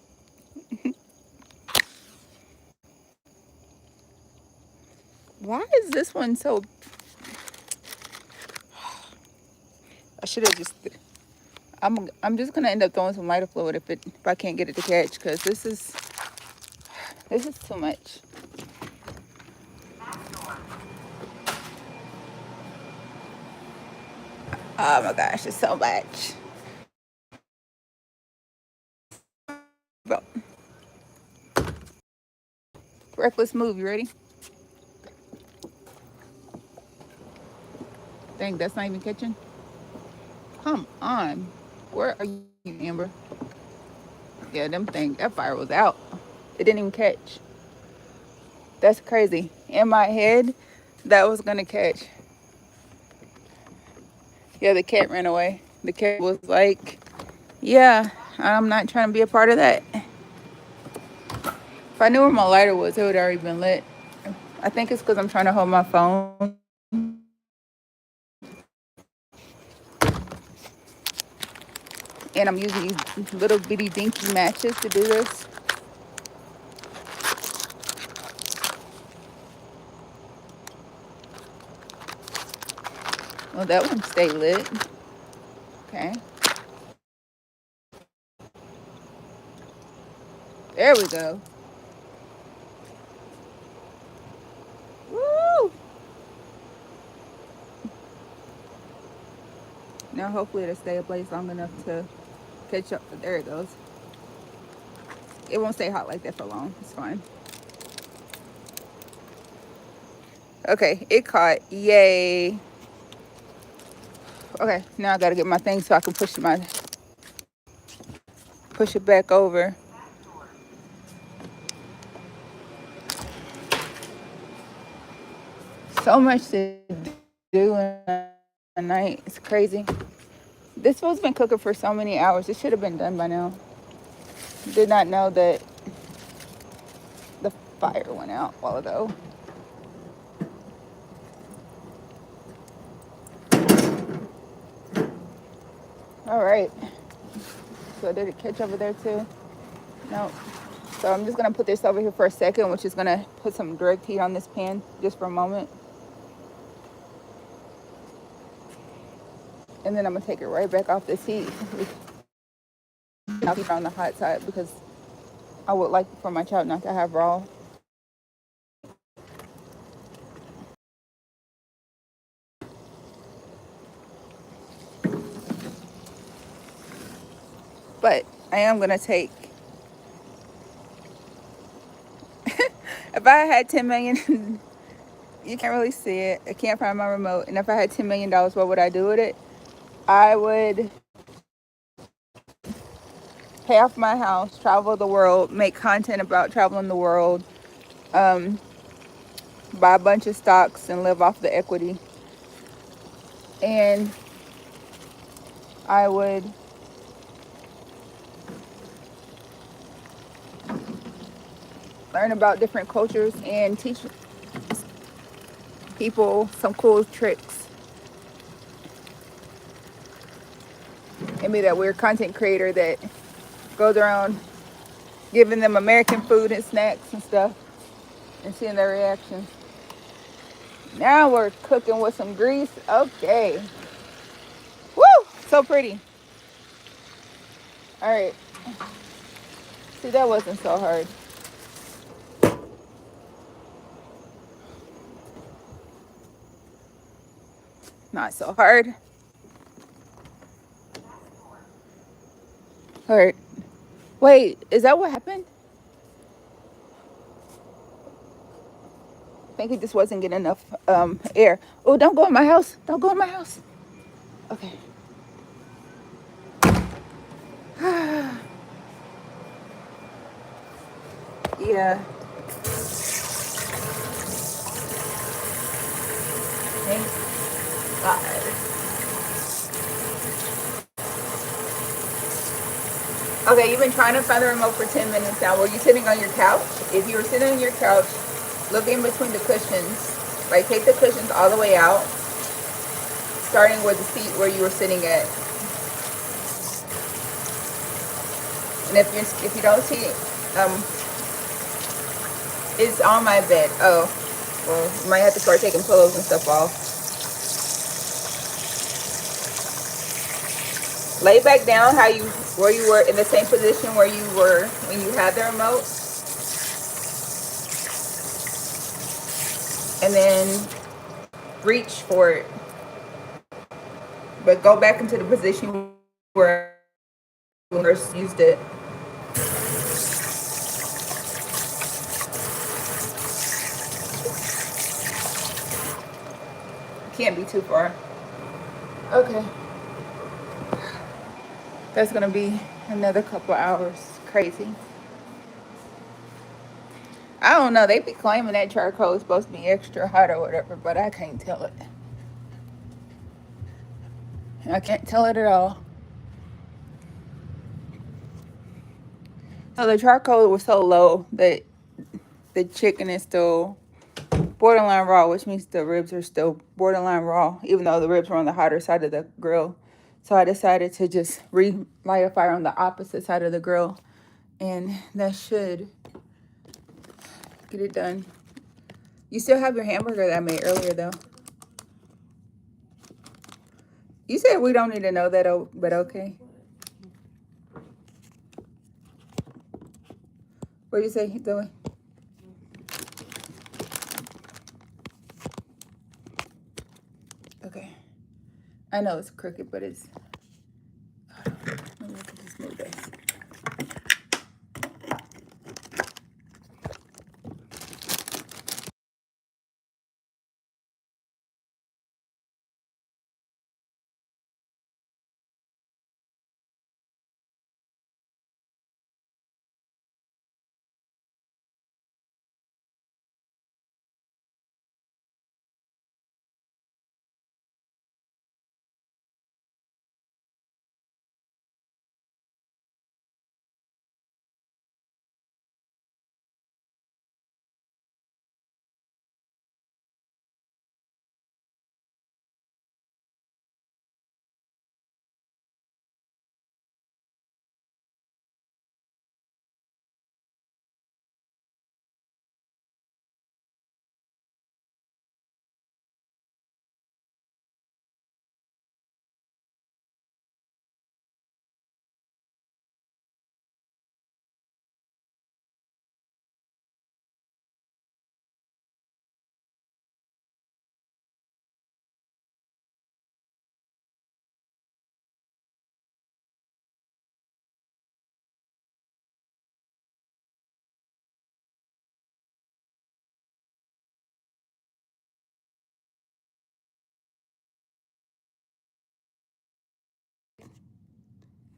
Why is this one so... I should have just... I'm just gonna end up throwing some lighter fluid if I can't get it to catch, because this is too much. Oh my gosh, it's so much. But reckless move, you ready? Dang, that's not even catching. Come on. Where are you, Amber? Yeah, that fire was out. It didn't even catch. That's crazy. In my head, that was gonna catch. Yeah, the cat ran away. The cat was like, yeah, I'm not trying to be a part of that. If I knew where my lighter was, it would already been lit. I think it's because I'm trying to hold my phone. And I'm using these little bitty dinky matches to do this. Well, that one stayed lit. Okay. There we go. Woo! Now hopefully it'll stay ablaze long enough to catch up. There it goes. It won't stay hot like that for long. It's fine. Okay, it caught. Yay. Okay, now I gotta get my thing so I can push it back over. So much to do in a night. It's crazy. This food's been cooking for so many hours. It should have been done by now. Did not know that the fire went out a while ago. All right. So did it catch over there too? No. So I'm just gonna put this over here for a second, which is gonna put some direct heat on this pan just for a moment. And then I'm gonna take it right back off this heat. I'll keep it on the hot side because I would like for my child not to have raw. But I am gonna take, if I had 10 million, you can't really see it. I can't find my remote. And if I had $10 million, what would I do with it? I would pay off my house, travel the world, make content about traveling the world, buy a bunch of stocks and live off the equity. And I would learn about different cultures and teach people some cool tricks. And be that weird content creator that goes around giving them American food and snacks and stuff and seeing their reactions. Now we're cooking with some grease. Okay. Woo! So pretty. All right. See, that wasn't so hard. Not so hard. All right. Wait, is that what happened? I think it just wasn't getting enough air. Oh, don't go in my house. Don't go in my house. Okay. Yeah. Thank God. Okay, you've been trying to find the remote for 10 minutes now. Were you sitting on your couch? If you were sitting on your couch, look in between the cushions. Like, take the cushions all the way out, starting with the seat where you were sitting at. And if you don't see it, it's on my bed. Oh, well, you might have to start taking pillows and stuff off. Lay back down where you were in the same position where you were when you had the remote. And then reach for it. But go back into the position where you first used it. Can't be too far. Okay. That's gonna be another couple hours. Crazy. I don't know. They be claiming that charcoal is supposed to be extra hot or whatever, but I can't tell it. I can't tell it at all. So the charcoal was so low that the chicken is still borderline raw, which means the ribs are still borderline raw, even though the ribs were on the hotter side of the grill. So I decided to just relight a fire on the opposite side of the grill, and that should get it done. You still have your hamburger that I made earlier, though. You said we don't need to know that, but okay. What do you say, Zoe? Okay. I know it's crooked, but it's... Maybe I can just move this.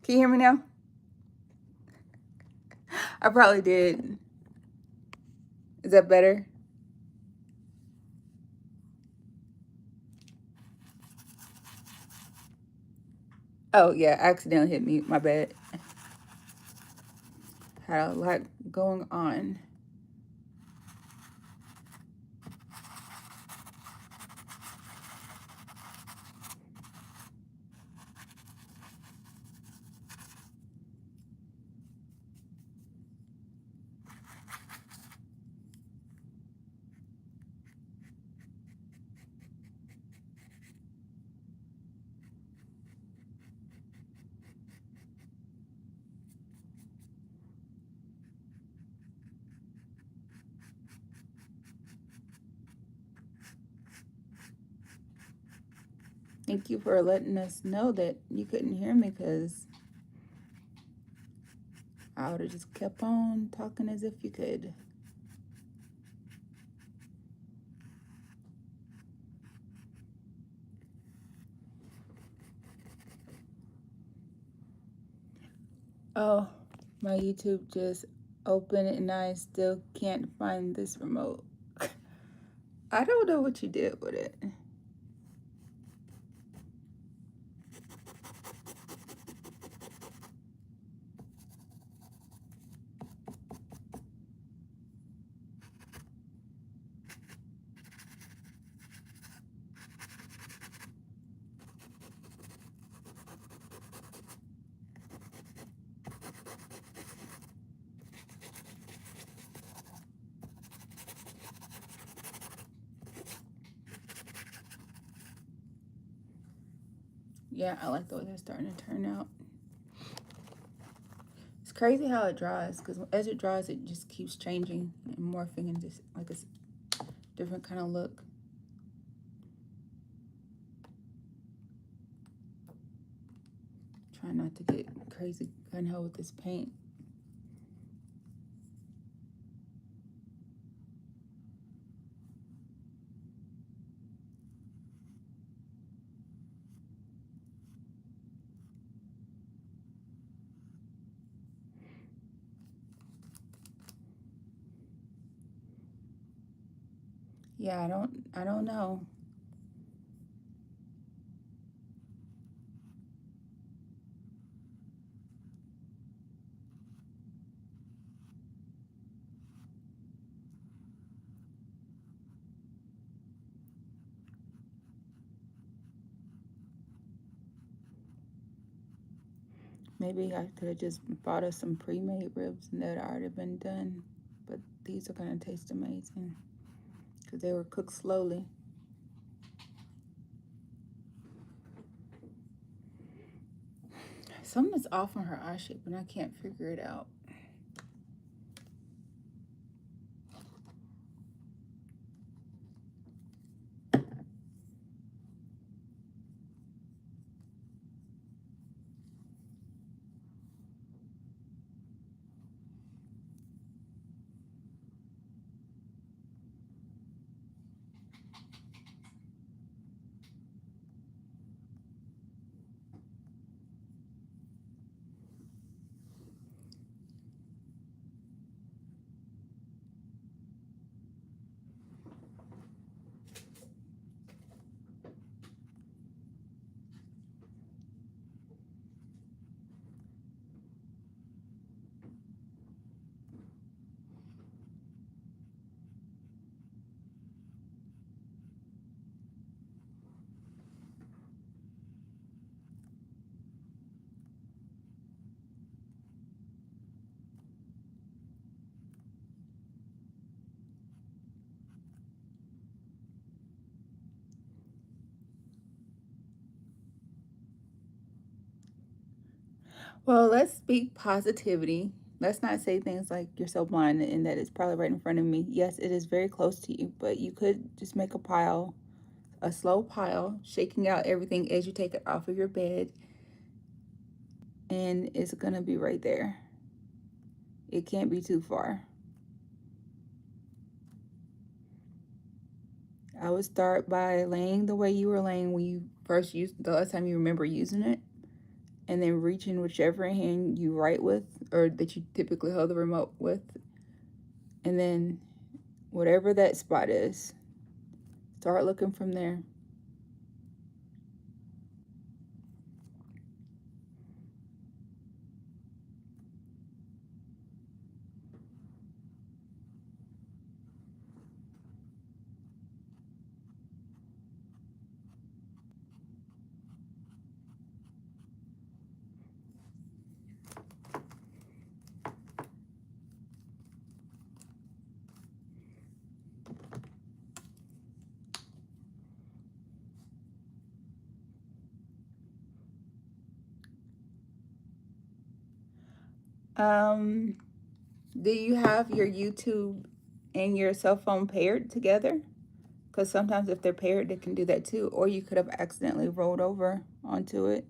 Can you hear me now? I probably did. Is that better? Oh, yeah, I accidentally hit mute. My bad. Had a lot going on. Thank you for letting us know that you couldn't hear me, because I would have just kept on talking as if you could. Oh, my YouTube just opened and I still can't find this remote. I don't know what you did with it. Yeah, I like the way they're starting to turn out. It's crazy how it dries, because as it dries, it just keeps changing and morphing into like a different kind of look. Try not to get crazy gun-ho with this paint. Yeah, I don't know. Maybe I could have just bought us some pre-made ribs and that already been done. But these are gonna taste amazing because they were cooked slowly. Something's off on her eye shape and I can't figure it out. Well, let's speak positivity. Let's not say things like you're so blind and that it's probably right in front of me. Yes, it is very close to you, but you could just make a pile, a slow pile, shaking out everything as you take it off of your bed, and it's gonna be right there. It can't be too far. I would start by laying the way you were laying when you first used the last time you remember using it, and then reaching whichever hand you write with or that you typically hold the remote with, and then whatever that spot is, start looking from there. Um, do you have your YouTube and your cell phone paired together? Because sometimes if they're paired, they can do that too. Or you could have accidentally rolled over onto it.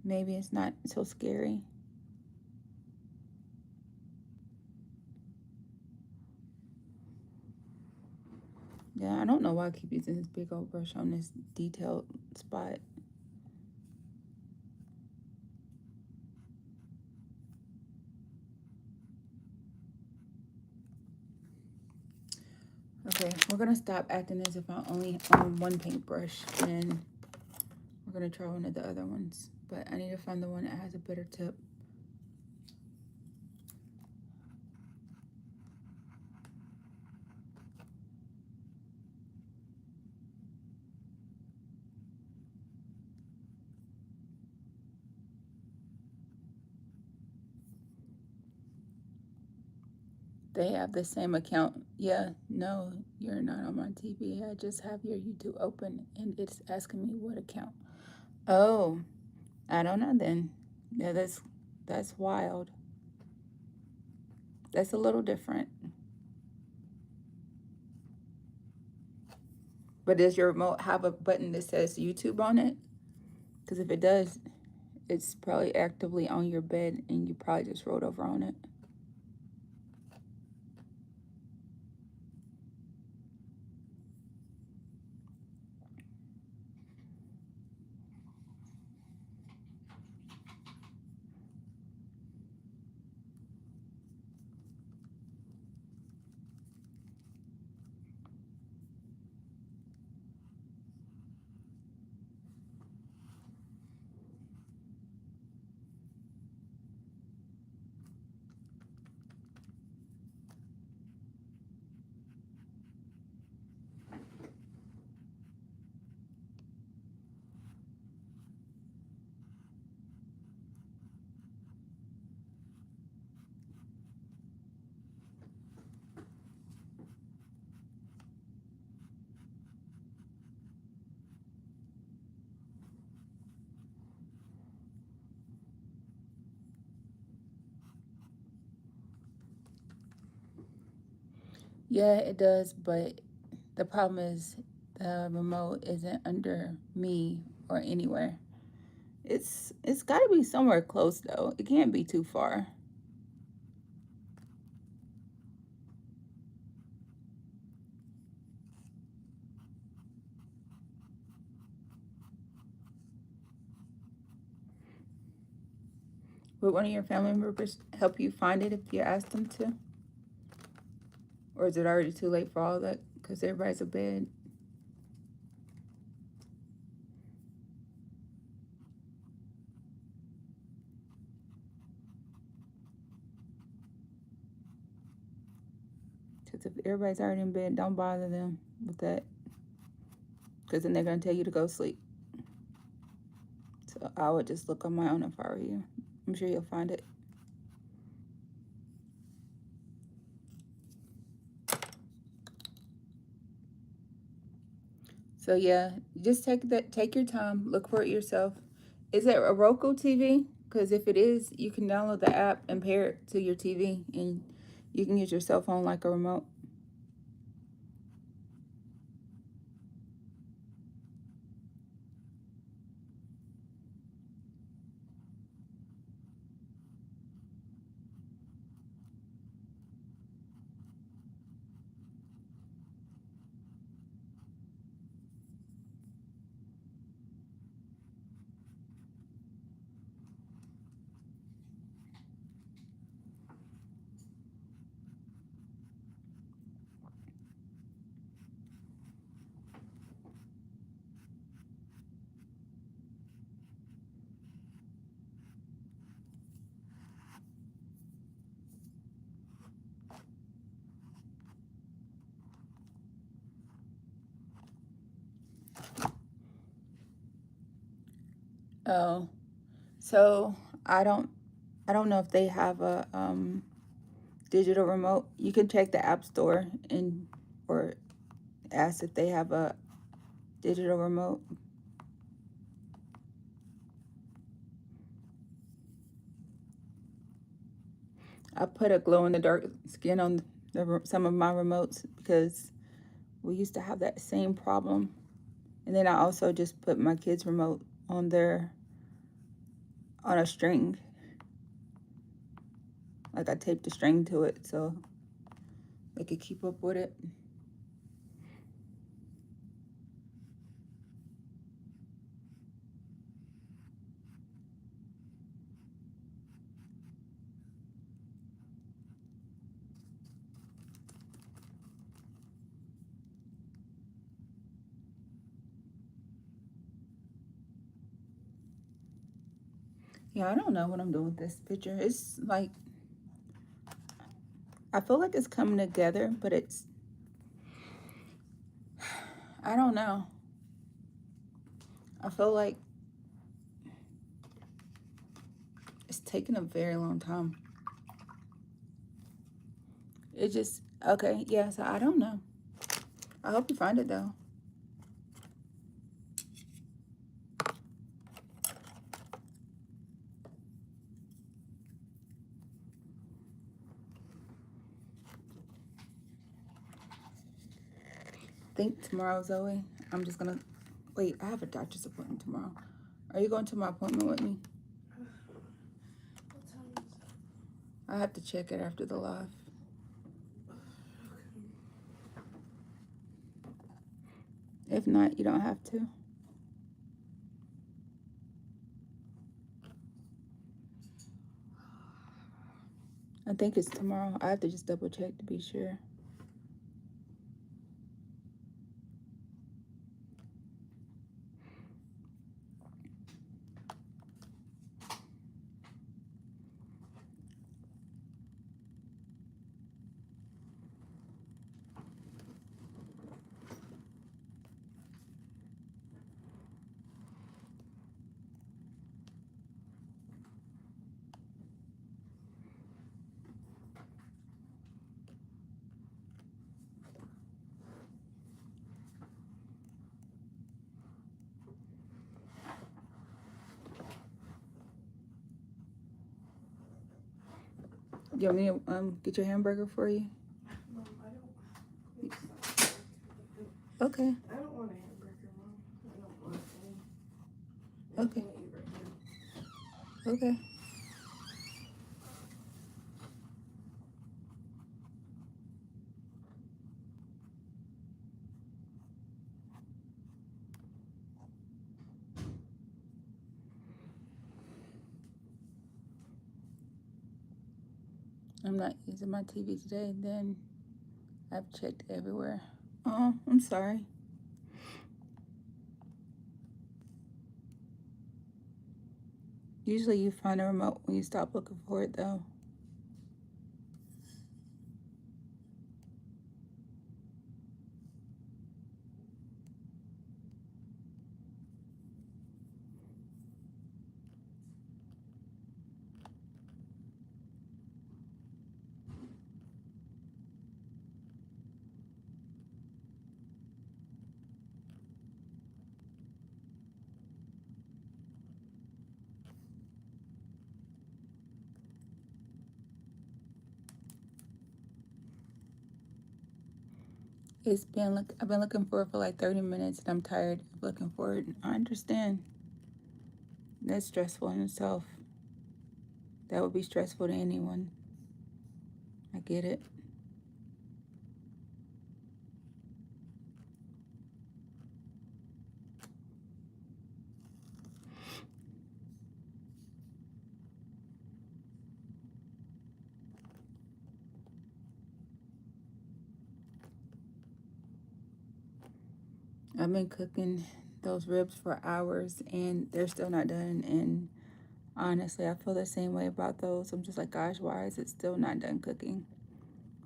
Maybe it's not so scary. Yeah, I don't know why I keep using this big old brush on this detailed spot. Okay, we're gonna stop acting as if I only own one paintbrush, and we're gonna try one of the other ones. But I need to find the one that has a better tip. They have the same account. Yeah, no, you're not on my TV. I just have your YouTube open and it's asking me what account. Oh, I don't know then. Yeah, that's wild. That's a little different. But does your remote have a button that says YouTube on it? Because if it does, it's probably actively on your bed and you probably just rolled over on it. Yeah, it does, but the problem is the remote isn't under me or anywhere. It's got to be somewhere close though. It can't be too far. Would one of your family members help you find it if you asked them to? Or is it already too late for all that because everybody's abed? Because if everybody's already in bed, don't bother them with that. Because then they're going to tell you to go sleep. So I would just look on my own if I were you. I'm sure you'll find it. So yeah, just take your time, look for it yourself. Is it a Roku TV? Because if it is, you can download the app and pair it to your TV, and you can use your cell phone like a remote. Oh, so I don't know if they have a digital remote. You can check the app store and or ask if they have a digital remote. I put a glow in the dark skin on some of my remotes because we used to have that same problem. And then I also just put my kids' remote on on a string. Like I taped a string to it so they could keep up with it. Yeah, I don't know what I'm doing with this picture. It's like, I feel like it's coming together, but I don't know. I feel like it's taking a very long time. It just, okay, yeah, so I don't know. I hope you find it though. I think tomorrow, Zoe, I'm just gonna, wait, I have a doctor's appointment tomorrow. Are you going to my appointment with me? What time is it? I have to check it after the live. If not, you don't have to. I think it's tomorrow. I have to just double check to be sure. You want me to get your hamburger for you? Mom, I don't. Okay. I don't want a hamburger, Mom. I don't want any. Okay. I can't eat right now. Okay. I'm not using my TV today, then I've checked everywhere. Oh, I'm sorry. Usually you find a remote when you stop looking for it, though. I've been looking for it for like 30 minutes and I'm tired of looking for it. I understand. That's stressful in itself. That would be stressful to anyone. I get it. I've been cooking those ribs for hours and they're still not done. And honestly, I feel the same way about those. I'm just like, gosh, why is it still not done cooking?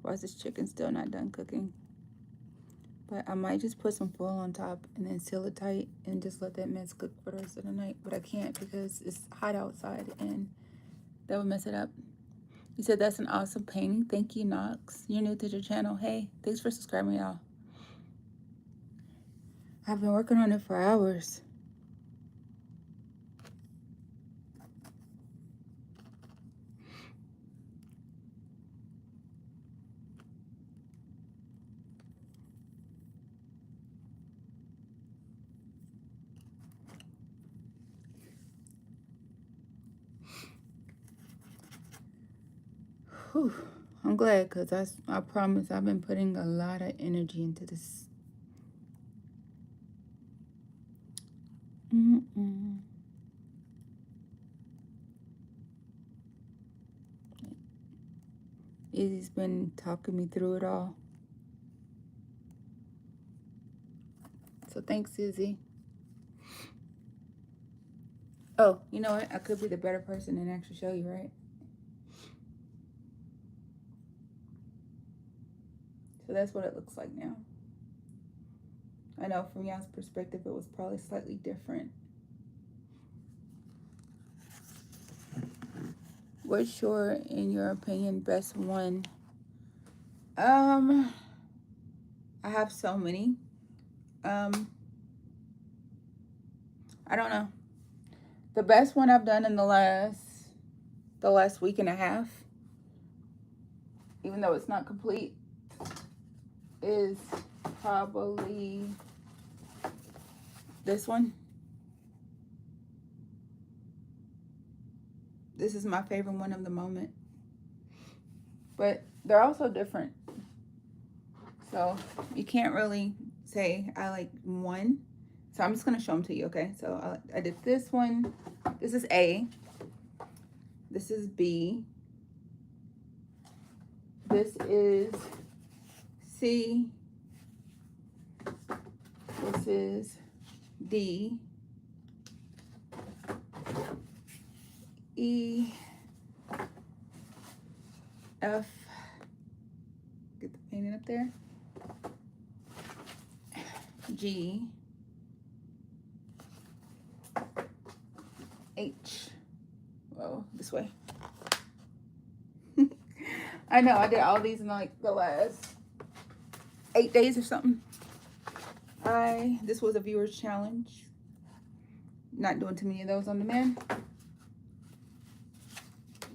Why is this chicken still not done cooking? But I might just put some foil on top and then seal it tight and just let that mess cook for the rest of the night. But I can't because it's hot outside and that would mess it up. You said that's an awesome painting. Thank you, Knox. You're new to the channel. Hey, thanks for subscribing, y'all. I've been working on it for hours. Whew, I'm glad, because I promise I've been putting a lot of energy into this. Izzy's been talking me through it all. So thanks, Izzy. Oh, you know what? I could be the better person and actually show you, right? So that's what it looks like now. I know from y'all's perspective, it was probably slightly different. What's your, in your opinion, best one? I have so many. I don't know. The best one I've done in the last week and a half, even though it's not complete, is probably this one. This is my favorite one of the moment. But they're also different. So you can't really say I like one. So I'm just going to show them to you, okay? So I did this one. This is A. This is B. This is C. This is D. E. F. Get the painting up there. G. H. Whoa, this way. I know, I did all these in like the last 8 days or something. This was a viewer's challenge. Not doing too many of those on demand.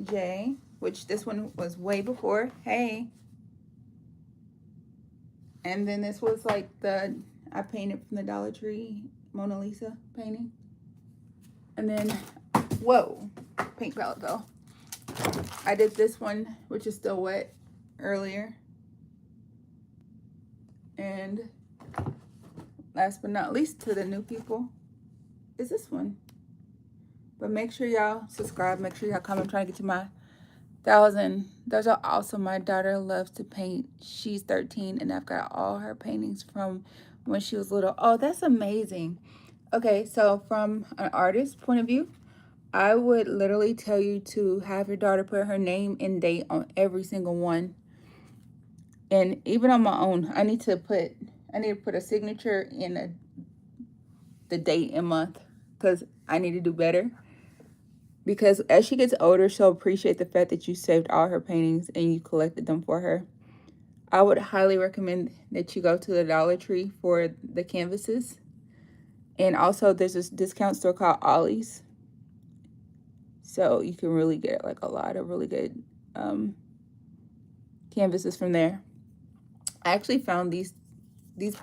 J, which this one was way before. Hey. And then this was like I painted from the Dollar Tree Mona Lisa painting. And then, whoa, paint palette fell. I did this one, which is still wet, earlier. And last but not least, to the new people, is this one. But make sure y'all subscribe. Make sure y'all comment. I'm trying to get to my 1,000. Those are awesome. My daughter loves to paint. She's 13, and I've got all her paintings from when she was little. Oh, that's amazing. Okay, so from an artist's point of view, I would literally tell you to have your daughter put her name and date on every single one. And even on my own, I need to put a signature in the date and month, because I need to do better. Because as she gets older, she'll appreciate the fact that you saved all her paintings and you collected them for her. I would highly recommend that you go to the Dollar Tree for the canvases. And also there's this discount store called Ollie's. So you can really get like a lot of really good canvases from there. I actually found these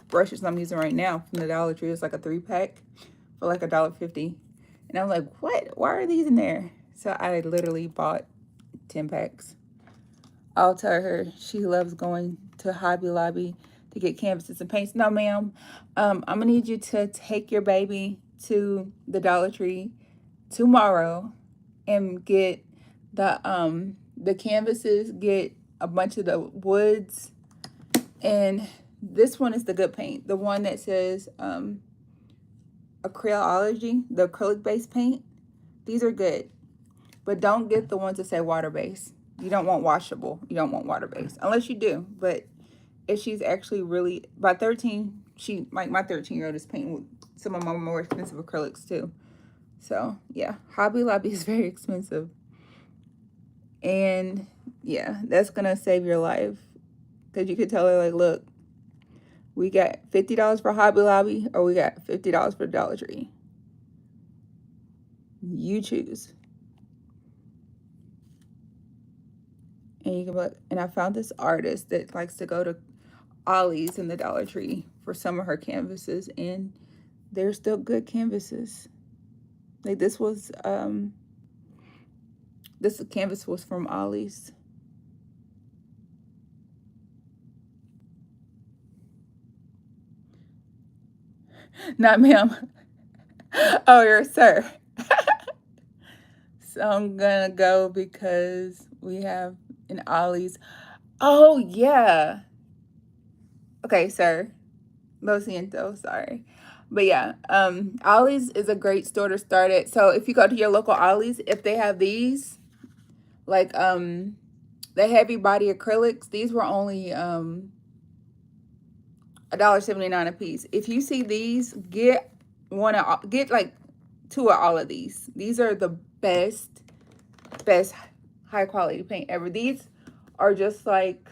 brushes I'm using right now from the Dollar Tree. It's like a 3-pack for like $1.50. And I was like, what? Why are these in there? So I literally bought 10 packs. I'll tell her she loves going to Hobby Lobby to get canvases and paints. No, ma'am. I'm going to need you to take your baby to the Dollar Tree tomorrow and get the canvases, get a bunch of the woods. And this one is the good paint. The one that says acrylic, the acrylic-based paint. These are good. But don't get the ones that say water-based. You don't want washable. You don't want water-based. Unless you do. But if she's actually really... By 13, my 13-year-old is painting with some of my more expensive acrylics too. So, yeah. Hobby Lobby is very expensive. And, yeah, that's going to save your life. Because you could tell her, like, look, we got $50 for Hobby Lobby or we got $50 for Dollar Tree. You choose. And you can look. And I found this artist that likes to go to Ollie's in the Dollar Tree for some of her canvases, and they're still good canvases. Like this canvas was from Ollie's. Not ma'am. Oh, you're sir. So I'm gonna go because we have an Ollie's. Oh yeah. Okay, sir. Lo siento, sorry. But yeah, Ollie's is a great store to start at. So if you go to your local Ollie's, if they have these, like the heavy body acrylics, these were only $1.79 a piece. If you see these, get like 2 of all of these. These are the best high quality paint ever. These are just like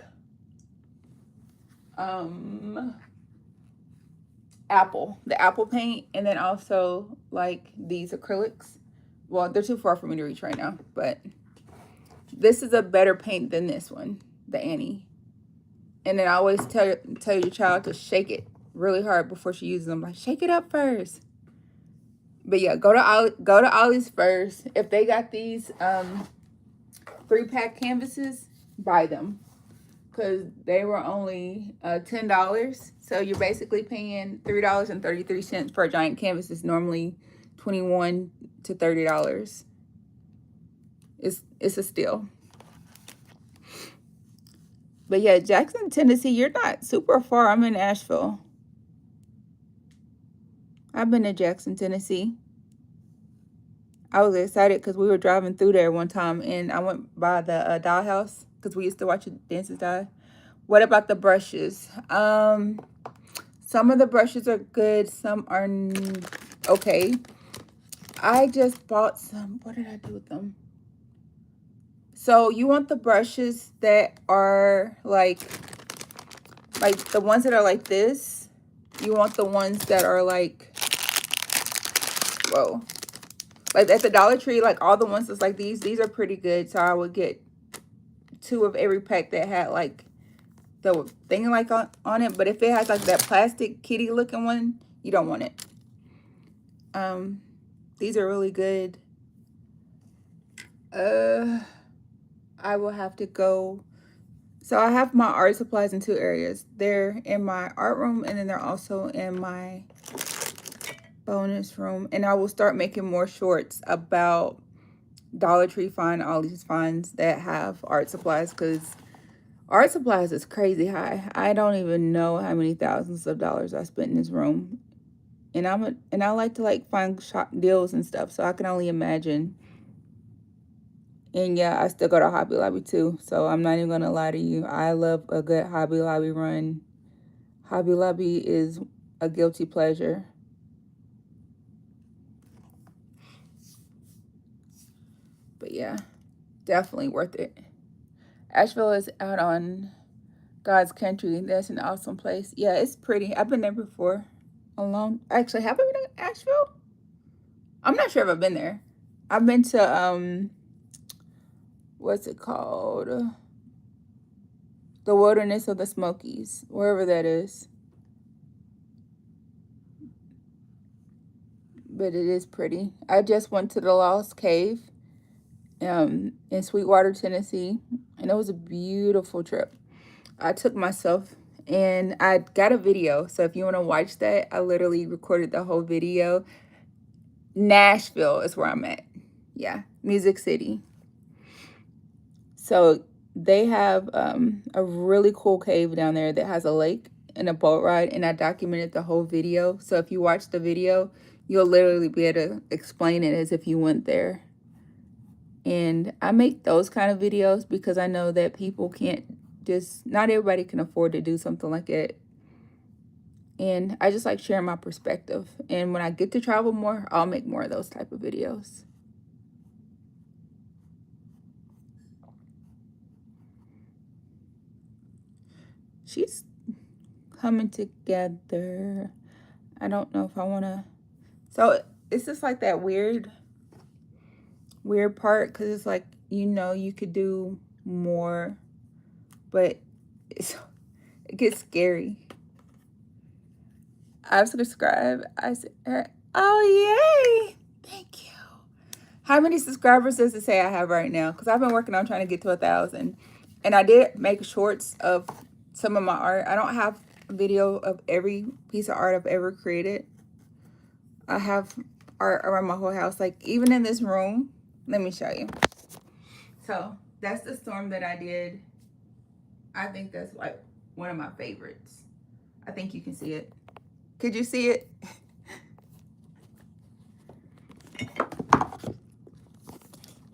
the apple paint, and then also like these acrylics. Well, they're too far for me to reach right now, but this is a better paint than this one, the Annie. And then I always tell your child to shake it really hard before she uses them. Like, shake it up first. But yeah, go to Ollie's first. If they got these 3-pack canvases, buy them, because they were only $10. So you're basically paying $3.33 for a giant canvas. It's normally $21 to $30. It's a steal. But yeah, Jackson, Tennessee, you're not super far. I'm in Asheville. I've been to Jackson, Tennessee. I was excited because we were driving through there one time, and I went by the dollhouse because we used to watch the dances die. What about the brushes? Some of the brushes are good. Some are okay. I just bought some. What did I do with them? So you want the brushes that are like the ones that are like this. You want the ones that are like, whoa, like at the Dollar Tree, like all the ones that's like these are pretty good. So I would get 2 of every pack that had like the thing like on it. But if it has like that plastic kitty looking one, you don't want it. These are really good. I will have to go. So I have my art supplies in 2 areas. They're in my art room, and then they're also in my bonus room. And I will start making more shorts about Dollar Tree find, all these finds that have art supplies, because art supplies is crazy high. I don't even know how many thousands of dollars I spent in this room. And I like to like find shop deals and stuff, so I can only imagine. And yeah, I still go to Hobby Lobby too, so I'm not even gonna lie to you. I love a good Hobby Lobby run. Hobby Lobby is a guilty pleasure. But yeah, definitely worth it. Asheville is out on God's country. That's an awesome place. Yeah, it's pretty. I've been there before. Actually, have I been to Asheville? I'm not sure if I've been there. I've been to what's it called? The Wilderness of the Smokies, wherever that is. But it is pretty. I just went to the Lost Cave in Sweetwater, Tennessee, and it was a beautiful trip. I took myself, and I got a video, so if you want to watch that, I literally recorded the whole video. Nashville is where I'm at. Yeah, Music City. So they have a really cool cave down there that has a lake and a boat ride, and I documented the whole video. So if you watch the video, you'll literally be able to explain it as if you went there. And I make those kind of videos because I know that people can't not everybody can afford to do something like it. And I just like sharing my perspective. And when I get to travel more, I'll make more of those type of videos. She's coming together. I don't know if I want to. So it's just like that weird part, because it's like, you could do more, but it gets scary. I've subscribed. I said, oh, yay. Thank you. How many subscribers does it say I have right now? Because I've been working on trying to get to 1,000. And I did make shorts of some of my art. I don't have a video of every piece of art I've ever created. I have art around my whole house. Like even in this room, let me show you. So that's the storm that I did. I think that's like one of my favorites. I think you can see it. Could you see it?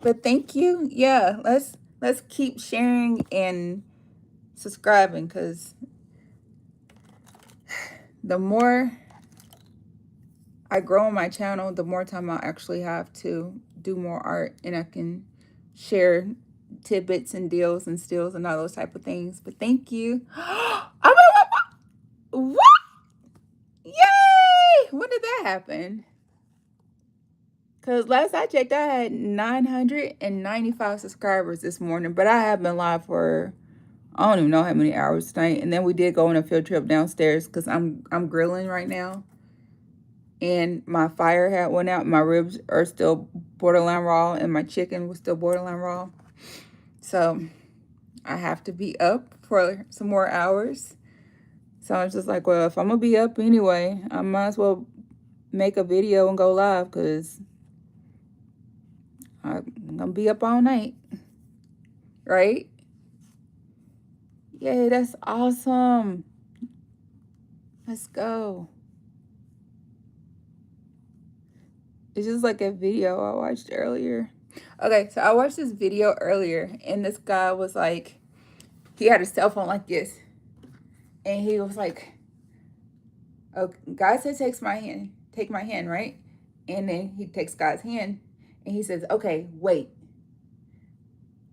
But thank you. Yeah, let's keep sharing and subscribing, because the more I grow on my channel, the more time I'll actually have to do more art, and I can share tidbits and deals and steals and all those type of things. But thank you. What? Yay! When did that happen? Because last I checked, I had 995 subscribers this morning, but I have been live for I don't even know how many hours tonight. And then we did go on a field trip downstairs because I'm grilling right now. And my fire hat went out. My ribs are still borderline raw, and my chicken was still borderline raw. So I have to be up for some more hours. So I was just like, well, if I'm going to be up anyway, I might as well make a video and go live, because I'm going to be up all night. Right? Yay, that's awesome. Let's go. It's just like a video I watched earlier. Okay, so I watched this video earlier, and this guy was like, he had a cell phone like this. And he was like, oh, God said, take my hand, right? And then he takes God's hand, and he says, okay, wait.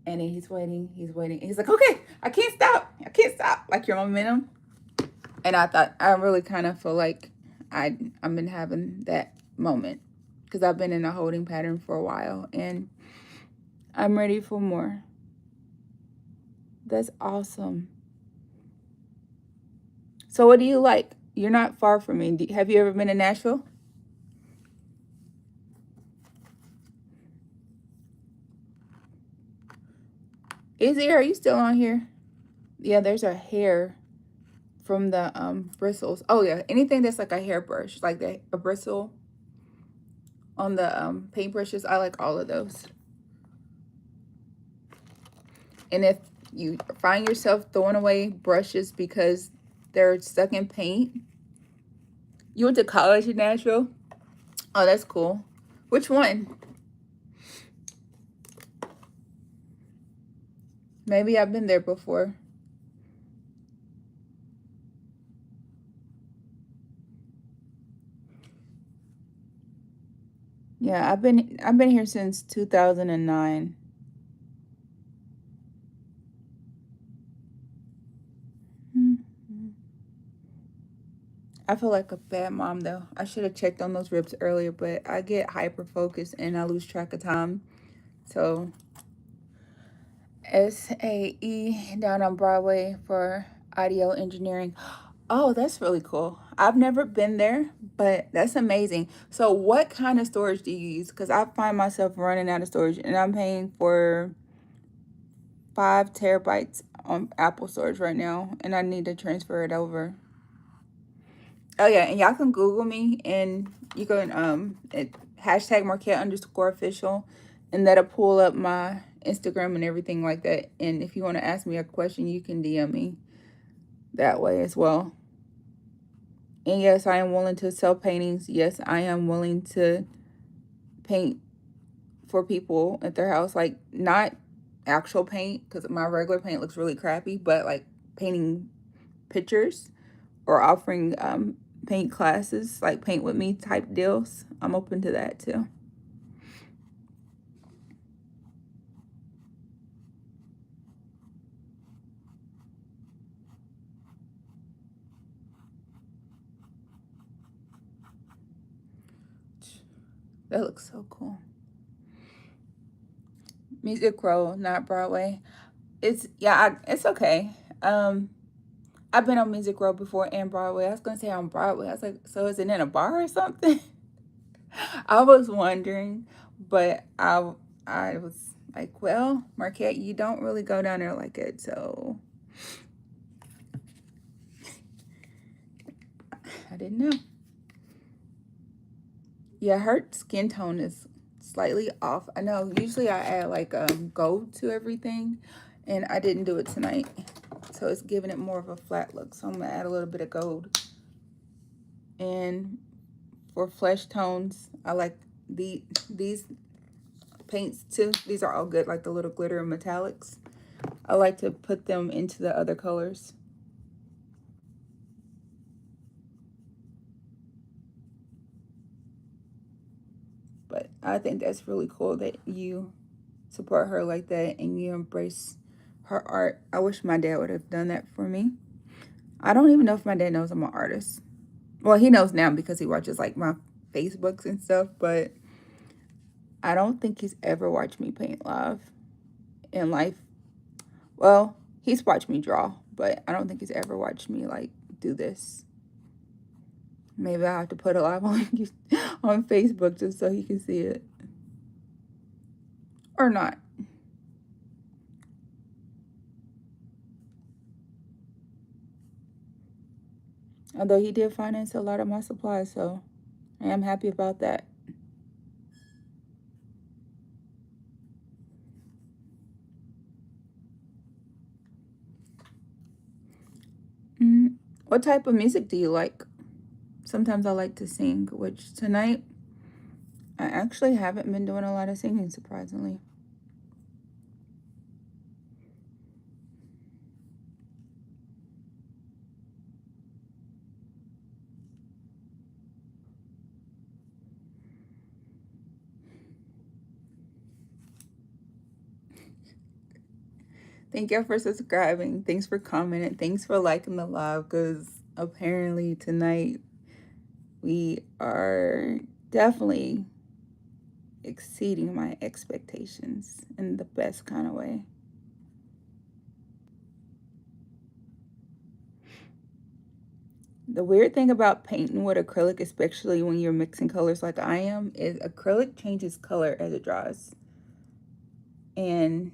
And then he's waiting. And he's like, okay, I can't stop. Like your momentum. And I really kind of feel like I've been having that moment, because I've been in a holding pattern for a while, and I'm ready for more. That's awesome. So what do you like? You're not far from me. Have you ever been to Nashville? Izzy, are you still on here? Yeah, there's a hair from the bristles. Oh yeah, anything that's like a hairbrush, like a bristle on the paintbrushes, I like all of those. And if you find yourself throwing away brushes because they're stuck in paint, you went to college in Nashville? Oh, that's cool. Which one? Maybe I've been there before. Yeah, I've been here since 2009. I feel like a bad mom though. I should have checked on those ribs earlier, but I get hyper focused and I lose track of time. So SAE down on Broadway for audio engineering. Oh, that's really cool. I've never been there, but that's amazing. So what kind of storage do you use? Because I find myself running out of storage, and I'm paying for 5 terabytes on Apple storage right now, and I need to transfer it over. Oh yeah, and y'all can Google me, and you can hashtag Markette_official, and that'll pull up my Instagram and everything like that. And if you want to ask me a question, you can DM me that way as well. And yes, I am willing to sell paintings. Yes, I am willing to paint for people at their house. Like, not actual paint, because my regular paint looks really crappy, but like painting pictures or offering paint classes, like paint with me type deals. I'm open to that too. That looks so cool. Music Row, not Broadway. It's okay. I've been on Music Row before and Broadway. I was gonna say on Broadway. I was like, so is it in a bar or something? I was wondering, but I was like, well, Markette, you don't really go down there like it, so I didn't know. Yeah, her skin tone is slightly off. I know usually I add like gold to everything, and I didn't do it tonight. So it's giving it more of a flat look. So I'm gonna add a little bit of gold. And for flesh tones, I like these paints too. These are all good, like the little glitter and metallics. I like to put them into the other colors. But I think that's really cool that you support her like that and you embrace her art. I wish my dad would have done that for me. I don't even know if my dad knows I'm an artist. Well, he knows now because he watches like my Facebooks and stuff, but I don't think he's ever watched me paint live in life. Well, he's watched me draw, but I don't think he's ever watched me like do this. Maybe I have to put it live on on Facebook just so he can see it. Or not. Although he did finance a lot of my supplies, so I am happy about that. What type of music do you like? Sometimes I like to sing, which tonight I actually haven't been doing a lot of singing, surprisingly. Thank you for subscribing. Thanks for commenting. Thanks for liking the live because apparently tonight we are definitely exceeding my expectations in the best kind of way. The weird thing about painting with acrylic, especially when you're mixing colors like I am, is acrylic changes color as it dries. And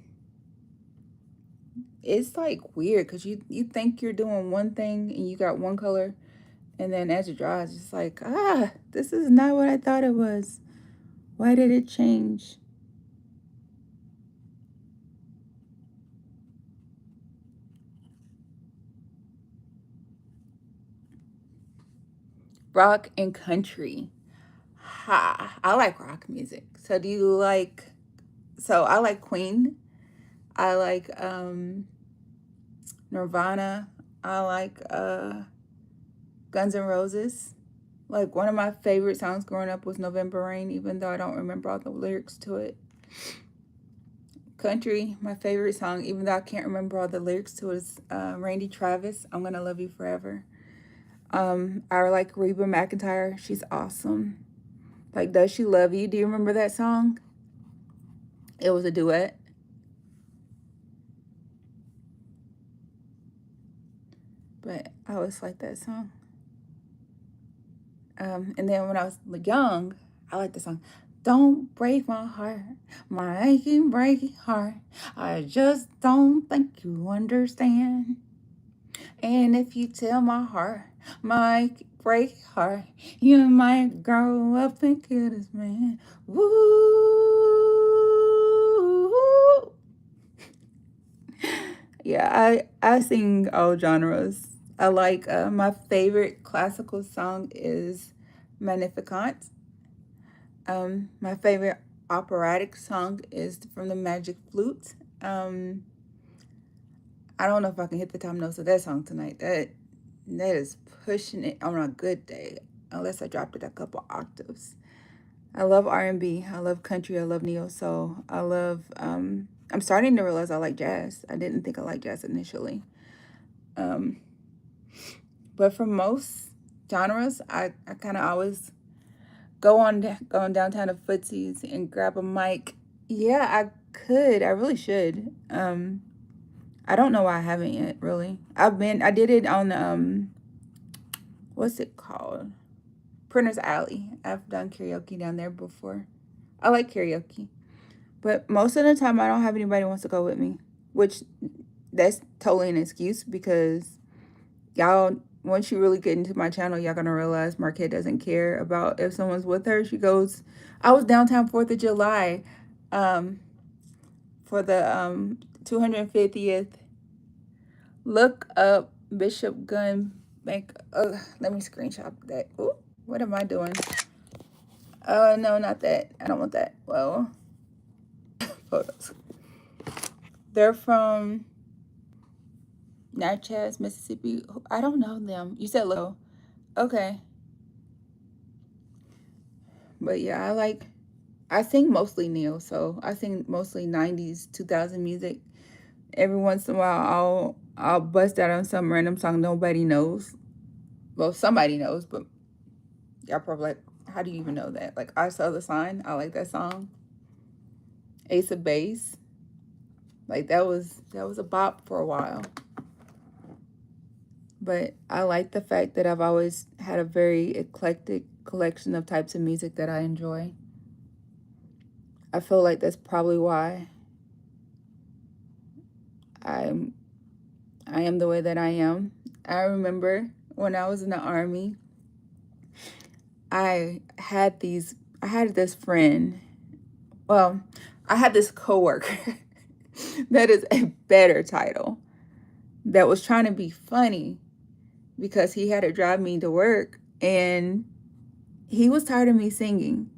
it's like weird because you think you're doing one thing and you got one color, and then as it dries, it's like, this is not what I thought it was. Why did it change? Rock and country. Ha, I like rock music. So do you like, so I like Queen. I like Nirvana. I like Guns N' Roses. Like one of my favorite songs growing up was November Rain, even though I don't remember all the lyrics to it. Country, my favorite song, even though I can't remember all the lyrics to it, is Randy Travis, I'm Gonna Love You Forever. I like Reba McEntire. She's awesome. Like, Does She Love You? Do you remember that song? It was a duet. But I always like that song. And then when I was young, I liked the song. Don't break my heart, my aching, breaking heart. I just don't think you understand. And if you tell my heart, my break heart, you might grow up and kill this man. Woo! Yeah, I sing all genres. I like my favorite classical song is Magnificat. My favorite operatic song is from the Magic Flute. I don't know if I can hit the top notes of that song tonight. That is pushing it on a good day, unless I dropped it a couple octaves. I love R&B. I love country. I love neo soul. I love. I'm starting to realize I like jazz. I didn't think I liked jazz initially. Um, but for most genres, I kind of always going downtown to Footsie's and grab a mic. Yeah, I could. I really should. I don't know why I haven't yet. Really, I did it on what's it called? Printer's Alley. I've done karaoke down there before. I like karaoke, but most of the time I don't have anybody who wants to go with me, which that's totally an excuse because y'all once you really get into my channel, y'all gonna realize Marquette doesn't care about if someone's with her. She goes, I was downtown 4th of July um, for the 250th. Look up Bishop Gun Bank. Let me screenshot that. Ooh, what am I doing? Oh, no, not that. I don't want that. Well, photos. They're from Natchez, Mississippi. I don't know them. You said look. Okay. But yeah, I sing mostly neo, so I sing mostly 90s, 2000 music. Every once in a while, I'll bust out on some random song nobody knows. Well, somebody knows, but y'all probably like, how do you even know that? Like, I Saw the Sign. I like that song. Ace of Base. Like, that was a bop for a while. But I like the fact that I've always had a very eclectic collection of types of music that I enjoy. I feel like that's probably why I am the way that I am. I remember when I was in the Army, I had this friend. Well, I had this coworker that is a better title that was trying to be funny because he had to drive me to work and he was tired of me singing.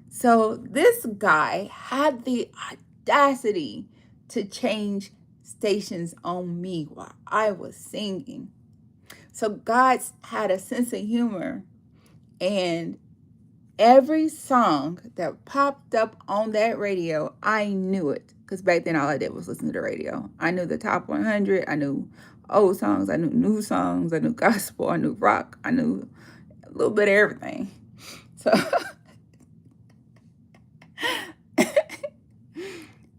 So this guy had the audacity to change stations on me while I was singing. So God had a sense of humor, and every song that popped up on that radio, I knew it. Because back then, all I did was listen to the radio. I knew the top 100. I knew old songs. I knew new songs. I knew gospel. I knew rock. I knew a little bit of everything. So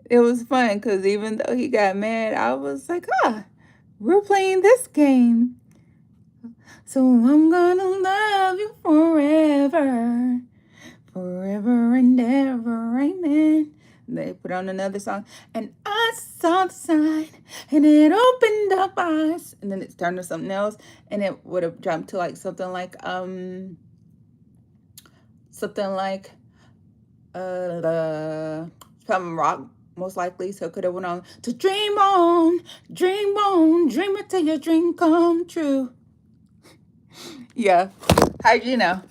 it was fun because even though he got mad, I was like, we're playing this game. So I'm gonna love you forever, forever and ever, amen. They put on another song, and I saw the sign, and it opened up eyes, and then it turned to something else, and it would have jumped to like something like some rock most likely. So it could have went on to dream on, dream on, dream it till your dream come true. Yeah, how'd you know?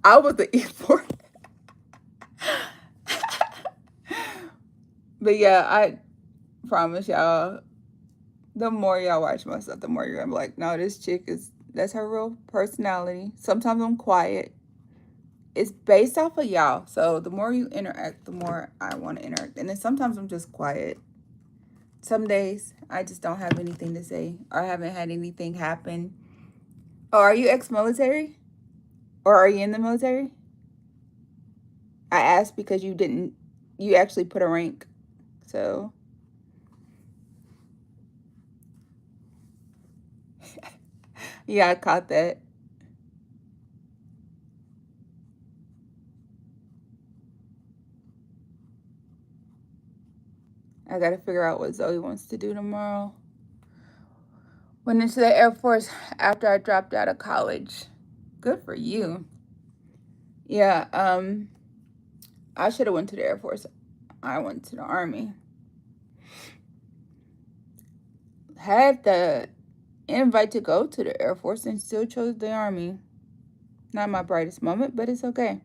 I was the E4. But yeah, I promise y'all, the more y'all watch my stuff, the more you're gonna be like, no, this chick that's her real personality. Sometimes I'm quiet. It's based off of y'all. So the more you interact, the more I want to interact. And then sometimes I'm just quiet. Some days I just don't have anything to say or I haven't had anything happen. Oh, are you ex-military? Or are you in the military? I asked because you actually put a rank. So, yeah, I caught that. I got to figure out what Zoe wants to do tomorrow. Went into the Air Force after I dropped out of college. Good for you. Yeah, I should have went to the Air Force. I went to the Army. Had the invite to go to the Air Force and still chose the Army. Not my brightest moment, but it's okay.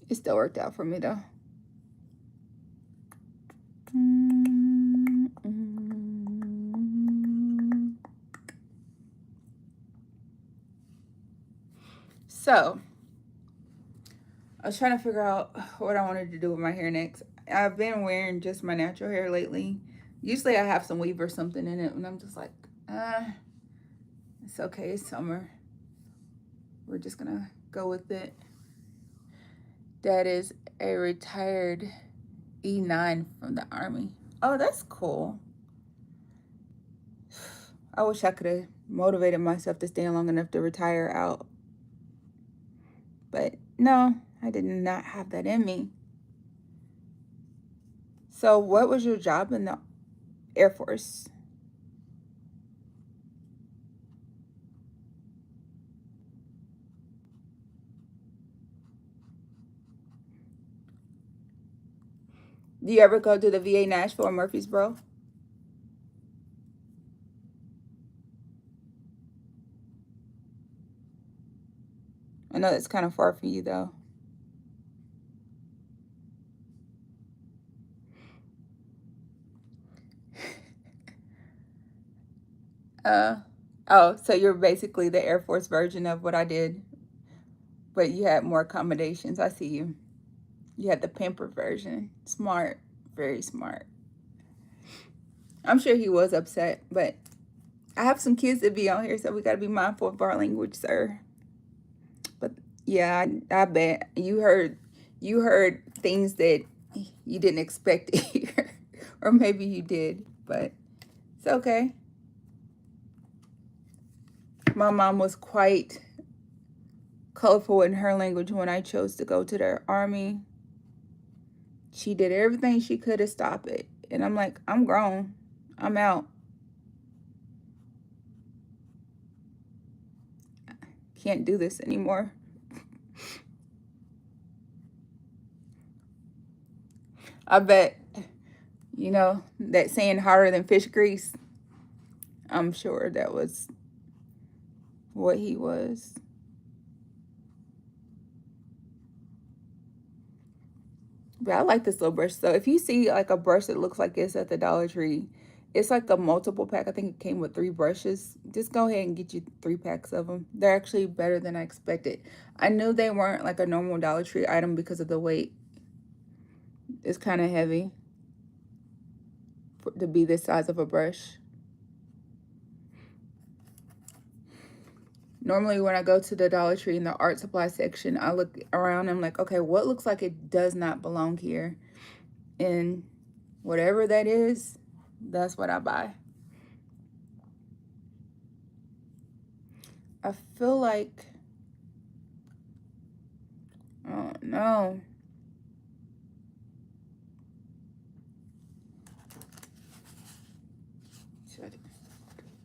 It still worked out for me though. So, I was trying to figure out what I wanted to do with my hair next. I've been wearing just my natural hair lately. Usually I have some weave or something in it, and I'm just like, it's okay, it's summer. We're just gonna go with it. That is a retired E9 from the Army. Oh, that's cool. I wish I could have motivated myself to stay long enough to retire out. But no, I did not have that in me. So what was your job in the Air Force? Do you ever go to the VA Nashville or Murfreesboro? I know that's kind of far for you though. Oh, so you're basically the Air Force version of what I did, but you had more accommodations. I see you. You had the pampered version. Smart, very smart. I'm sure he was upset, but I have some kids that be on here, so we got to be mindful of our language, sir. But yeah, I bet you heard things that you didn't expect to hear, or maybe you did, but it's okay. My mom was quite colorful in her language when I chose to go to the army. She did everything she could to stop it, and I'm like, I'm grown, I'm out. Can't do this anymore. I bet, you know, that saying hotter than fish grease, I'm sure that was what he was. But I like this little brush. So if you see like a brush that looks like this at the Dollar Tree, it's like a multiple pack. I think it came with 3 brushes. Just go ahead and get you 3 packs of them. They're actually better than I expected. I knew they weren't like a normal Dollar Tree item because of the weight. It's kind of heavy to be this size of a brush. Normally when I go to the Dollar Tree in the art supply section, I look around and I'm like, okay, what looks like it does not belong here? And whatever that is, that's what I buy. I feel like, oh no.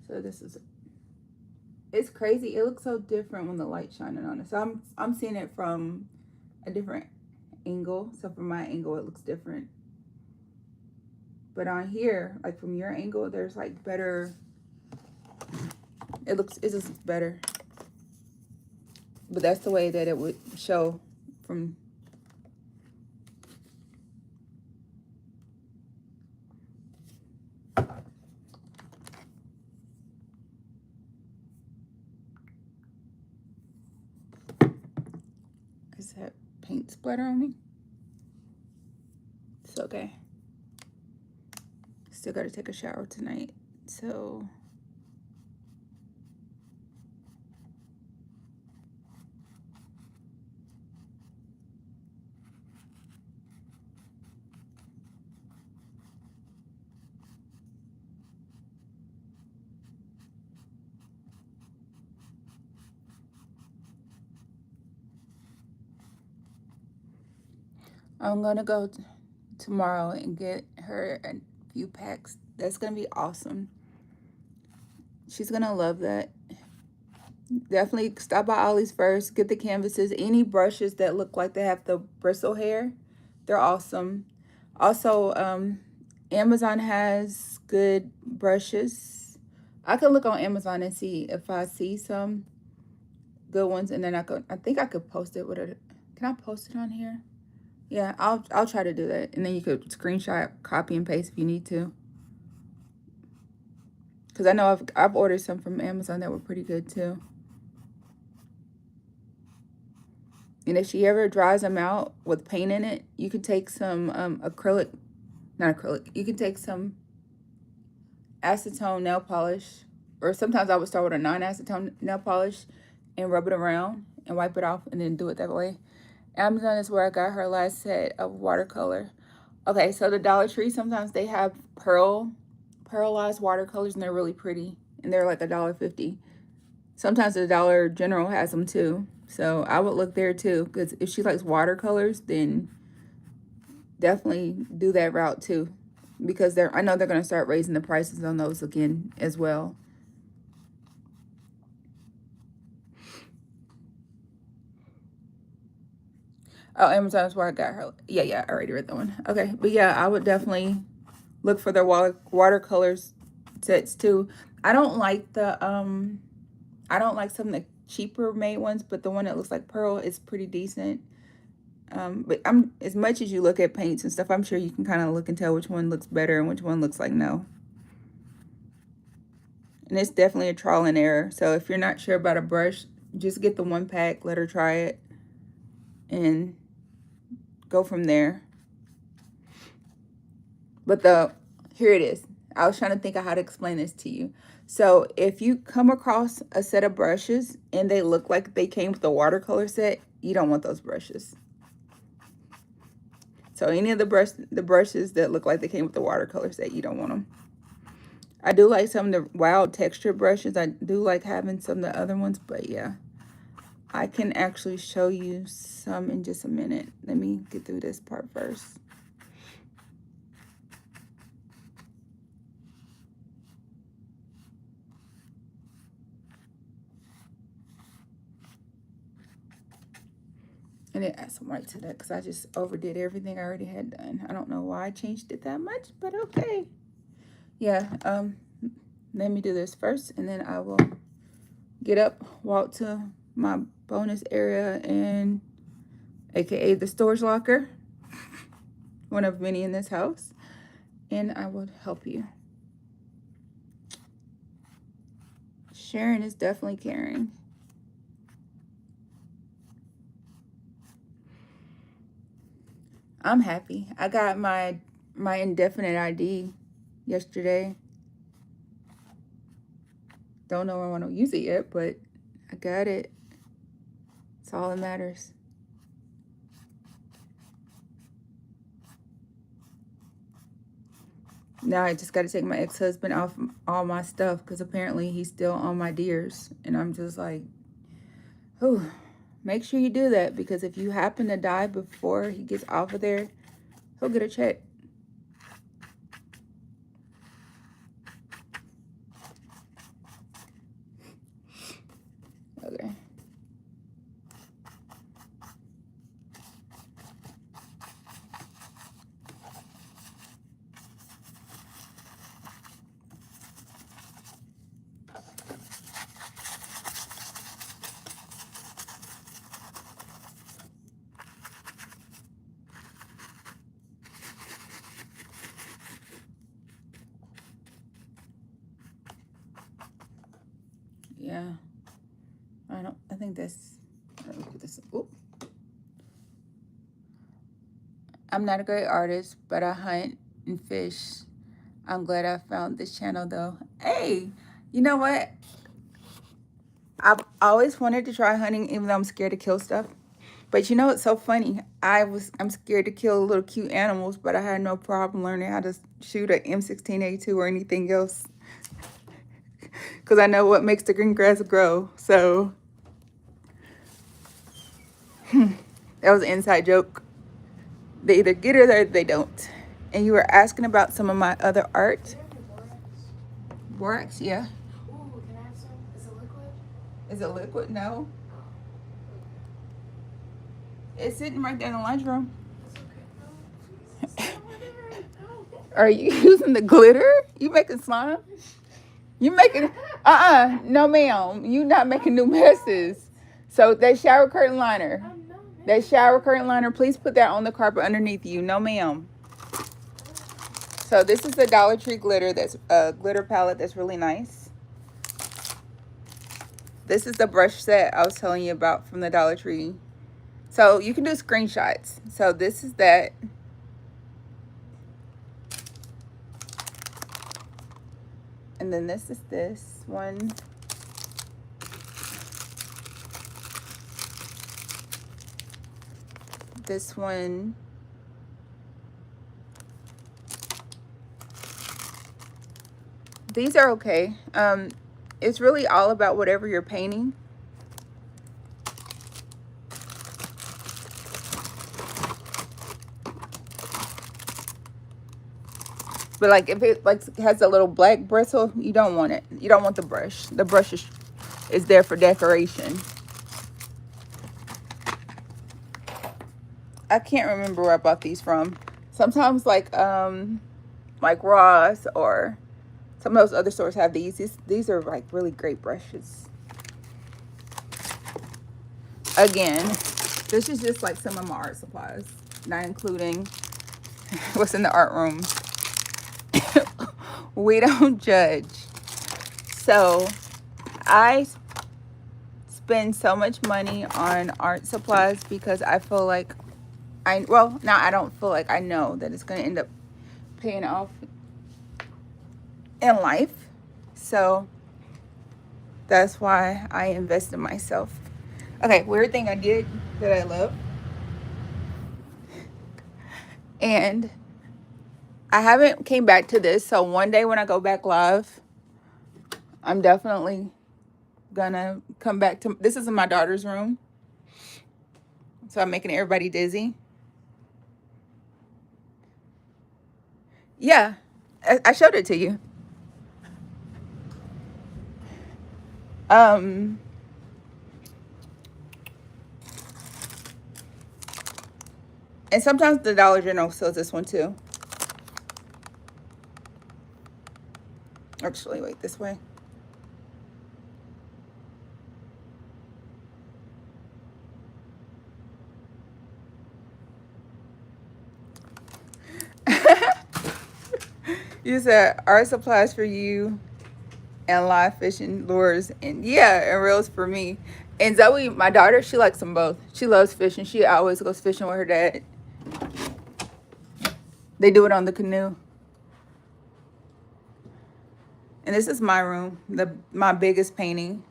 So this is, it's crazy. It looks so different when the light's shining on it. So I'm seeing it from a different angle. So from my angle, it looks different. But on here, like from your angle, there's like better, it just looks better. But that's the way that it would show from. Is that paint splatter on me? It's okay. Still got to take a shower tonight. So I'm gonna go tomorrow and get her a few packs. That's gonna be awesome. She's gonna love that. Definitely stop by Ollie's first. Get the canvases. Any brushes that look like they have the bristle hair, they're awesome. Also, Amazon has good brushes. I could look on Amazon and see if I see some good ones, and then I think I could post it with a. Can I post it on here? Yeah, I'll try to do that, and then you could screenshot, copy and paste if you need to. Cause I know I've ordered some from Amazon that were pretty good too. And if she ever dries them out with paint in it, you could take some acrylic, not acrylic. You can take some acetone nail polish, or sometimes I would start with a non-acetone nail polish and rub it around and wipe it off, and then do it that way. Amazon is where I got her last set of watercolor. Okay, so the Dollar Tree, sometimes they have pearlized watercolors, and they're really pretty, and they're like $1.50. Sometimes the Dollar General has them too. So I would look there too, because if she likes watercolors, then definitely do that route too. Because I know they're going to start raising the prices on those again as well. Oh, Amazon's where I got her. Yeah, I already read that one. Okay, but yeah, I would definitely look for their watercolors sets too. I don't like I don't like some of the cheaper made ones, but the one that looks like pearl is pretty decent. But as much as you look at paints and stuff, I'm sure you can kind of look and tell which one looks better and which one looks like no. And it's definitely a trial and error. So if you're not sure about a brush, just get the 1-pack, let her try it, and go from there. But here it is. I was trying to think of how to explain this to you. So if you come across a set of brushes and they look like they came with a watercolor set, you don't want those brushes. So any of the brushes that look like they came with the watercolor set, you don't want them. I do like some of the wild texture brushes. I do like having some of the other ones, but yeah. I can actually show you some in just a minute. Let me get through this part first. And it adds some white to that because I just overdid everything I already had done. I don't know why I changed it that much, but okay. Yeah, let me do this first, and then I will get up, walk to my bonus area, and aka the storage locker, one of many in this house, and I will help you. Sharing is definitely caring. I'm happy. I got my indefinite ID yesterday. Don't know if I want to use it yet, but I got it. It's all that matters. Now I just got to take my ex-husband off all my stuff because apparently he's still on my deers. And I'm just like, oh, make sure you do that because if you happen to die before he gets off of there, he'll get a check. Okay. Yeah. I think that's, look at this. Ooh. I'm not a great artist, but I hunt and fish. I'm glad I found this channel though. Hey, you know what? I've always wanted to try hunting even though I'm scared to kill stuff. But you know what's so funny? I'm scared to kill little cute animals, but I had no problem learning how to shoot an M16A2 or anything else. Because I know what makes the green grass grow. So that was an inside joke. They either get it or they don't. And you were asking about some of my other art. Borax, yeah. Ooh, can I have some? Is it liquid? Is it liquid? No. It's sitting right there in the lunchroom. It's okay. No. Are you using the glitter? You making slime? You making, no ma'am. You not making new messes. So that shower curtain liner. That shower curtain liner, please put that on the carpet underneath you. No ma'am. So this is the Dollar Tree glitter. That's a glitter palette that's really nice. This is the brush set I was telling you about from the Dollar Tree. So you can do screenshots. So this is that. And then this is this one. This one. These are okay. it's really all about whatever you're painting. But like if it like has a little black bristle, you don't want it. You don't want the brush. The brush is there for decoration. I can't remember where I bought these from. Sometimes like Ross or some of those other stores have these. These are like really great brushes. Again, this is just like some of my art supplies, not including what's in the art room. We don't judge. So I spend so much money on art supplies because I feel like I don't feel like, I know that it's going to end up paying off in life. So that's why I invest in myself. Okay, weird thing I did that I love. And I haven't came back to this. So one day when I go back live, I'm definitely gonna come back to, this is in my daughter's room. So I'm making everybody dizzy. Yeah, I showed it to you. And sometimes the Dollar General sells this one too. Actually, wait, this way. You said art supplies for you and live fishing lures, and yeah, and reels for me. And Zoe, my daughter, she likes them both. She loves fishing. She always goes fishing with her dad. They do it on the canoe. And this is my room, my biggest painting.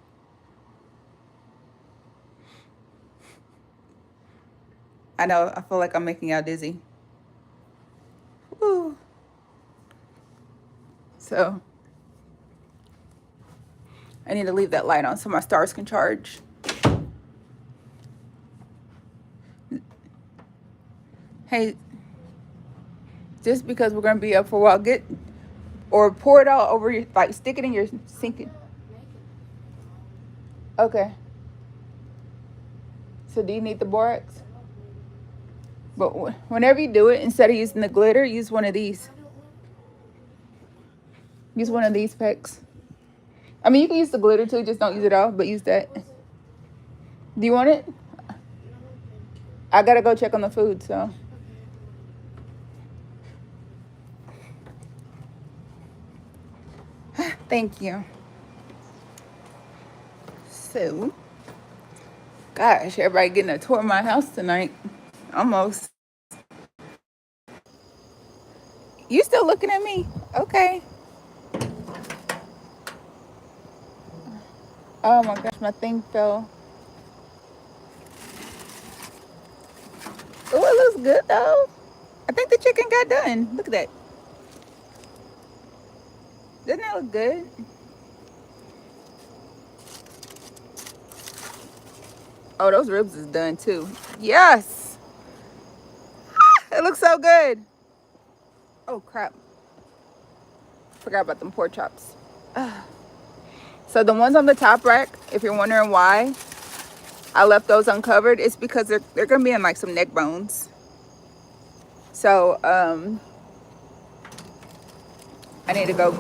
I know, I feel like I'm making y'all dizzy. Woo. So I need to leave that light on so my stars can charge. Hey, just because we're gonna be up for a while, or pour it all over your, like stick it in your sink. Okay. So do you need the borax? But whenever you do it, instead of using the glitter, use one of these. Use one of these packs. I mean, you can use the glitter too, just don't use it all, but use that. Do you want it? I gotta go check on the food, so. Thank you. So, gosh, everybody getting a tour of my house tonight. Almost. You still looking at me? Okay. Oh my gosh, my thing fell. Oh, it looks good though. I think the chicken got done. Look at that. Doesn't that look good? Oh, those ribs is done too. Yes. It looks so good. Oh crap. Forgot about them pork chops. So the ones on the top rack, if you're wondering why I left those uncovered, it's because they're gonna be in like some neck bones. So I need to go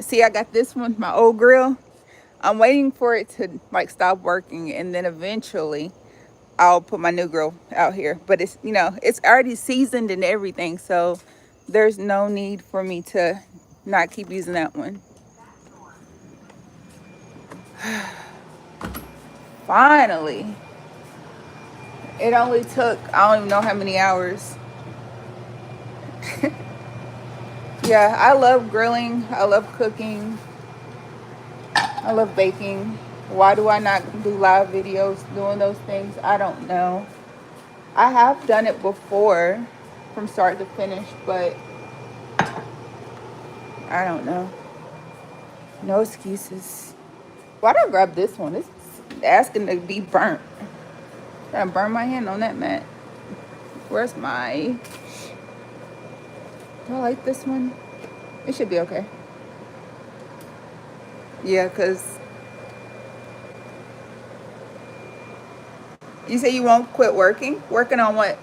see, I got this one, my old grill. I'm waiting for it to like stop working, and then eventually I'll put my new grill out here. But it's, it's already seasoned and everything, so there's no need for me to not keep using that one. Finally. It only took, I don't even know how many hours. Yeah, I love grilling. I love cooking. I love baking. Why do I not do live videos doing those things? I don't know. I have done it before from start to finish, but I don't know. No excuses. Why did I grab this one? It's asking to be burnt. Did I burn my hand on that mat? Where's my... Do I like this one? It should be okay. Yeah, because you say you won't quit working? Working on what?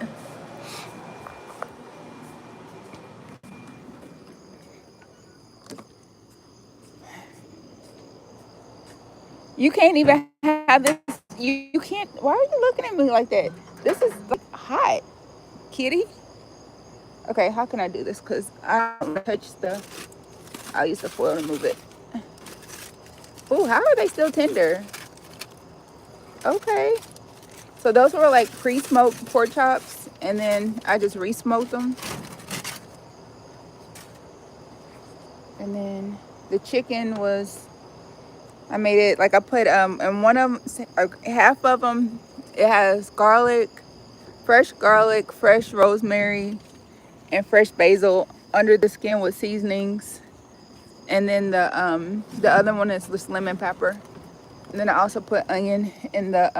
You can't even have this. You can't. Why are you looking at me like that? This is like hot, kitty. Okay, how can I do this? Because I don't touch stuff. I'll use the foil to move it. Ooh, how are they still tender? Okay. So those were like pre-smoked pork chops, and then I just re-smoked them. And then the chicken was, I made it like I put and one of them, half of them, it has garlic, fresh rosemary, and fresh basil under the skin with seasonings. And then the other one is just lemon pepper. And then I also put onion in the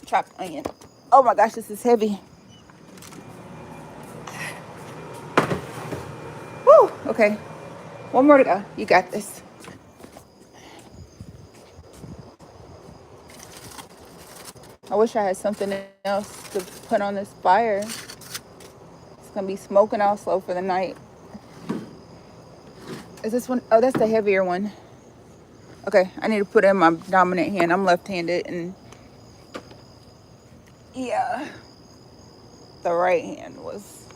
chopped onion. Oh my gosh, this is heavy. Woo, okay. One more to go. You got this. I wish I had something else to put on this fire. It's gonna be smoking all slow for the night. Is this one? Oh, that's the heavier one. Okay, I need to put it in my dominant hand. I'm left-handed, and yeah, the right hand was.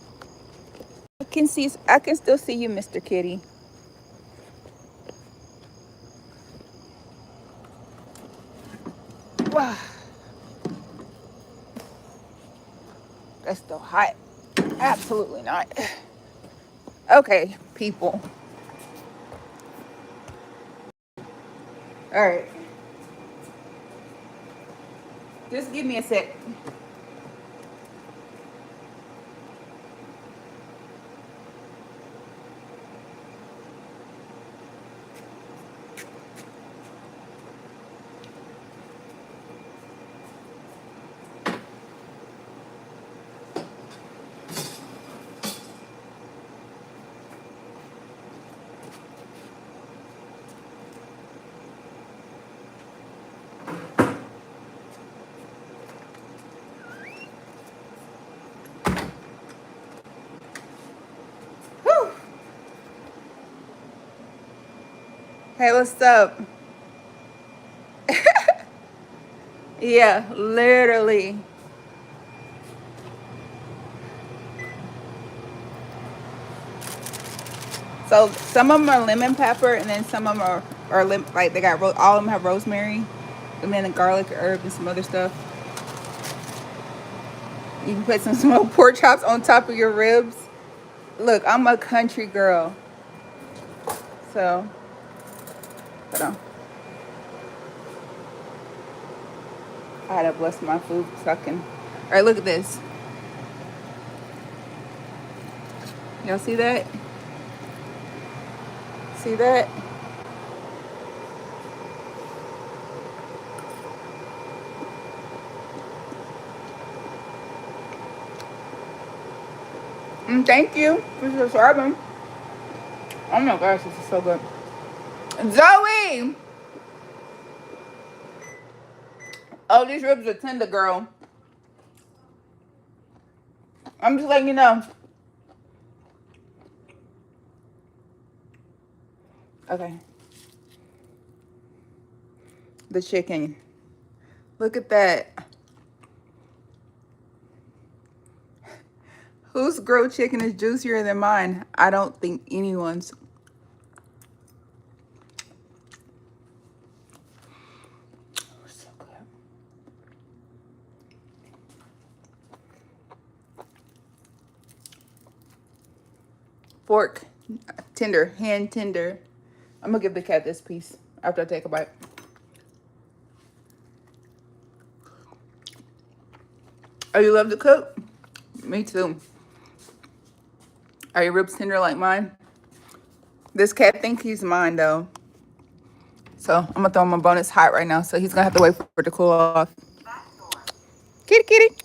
I can still see you, Mr. Kitty. Wow, that's still hot. Absolutely not. Okay, people. All right, just give me a sec. Whew. Hey, what's up? Yeah, literally. So some of them are lemon pepper, and then some of them like they got all of them have rosemary, and then the garlic, herb, and some other stuff. You can put some smoked pork chops on top of your ribs. Look, I'm a country girl, so hold on. I had to bless my food so I can. All right, look at this. Y'all see that? See that? Thank you for subscribing. Oh my gosh, this is so good. Zoe! Oh, these ribs are tender, girl. I'm just letting you know. Okay. The chicken. Look at that. Whose grilled chicken is juicier than mine? I don't think anyone's. So good. Fork. Tender. Hand tender. I'm going to give the cat this piece after I take a bite. Oh, you love to cook? Me too. Are your ribs tender like mine? This cat think he's mine though. So I'm gonna throw him a bone. It's hot right now, so he's gonna have to wait for it to cool off. Kitty, kitty.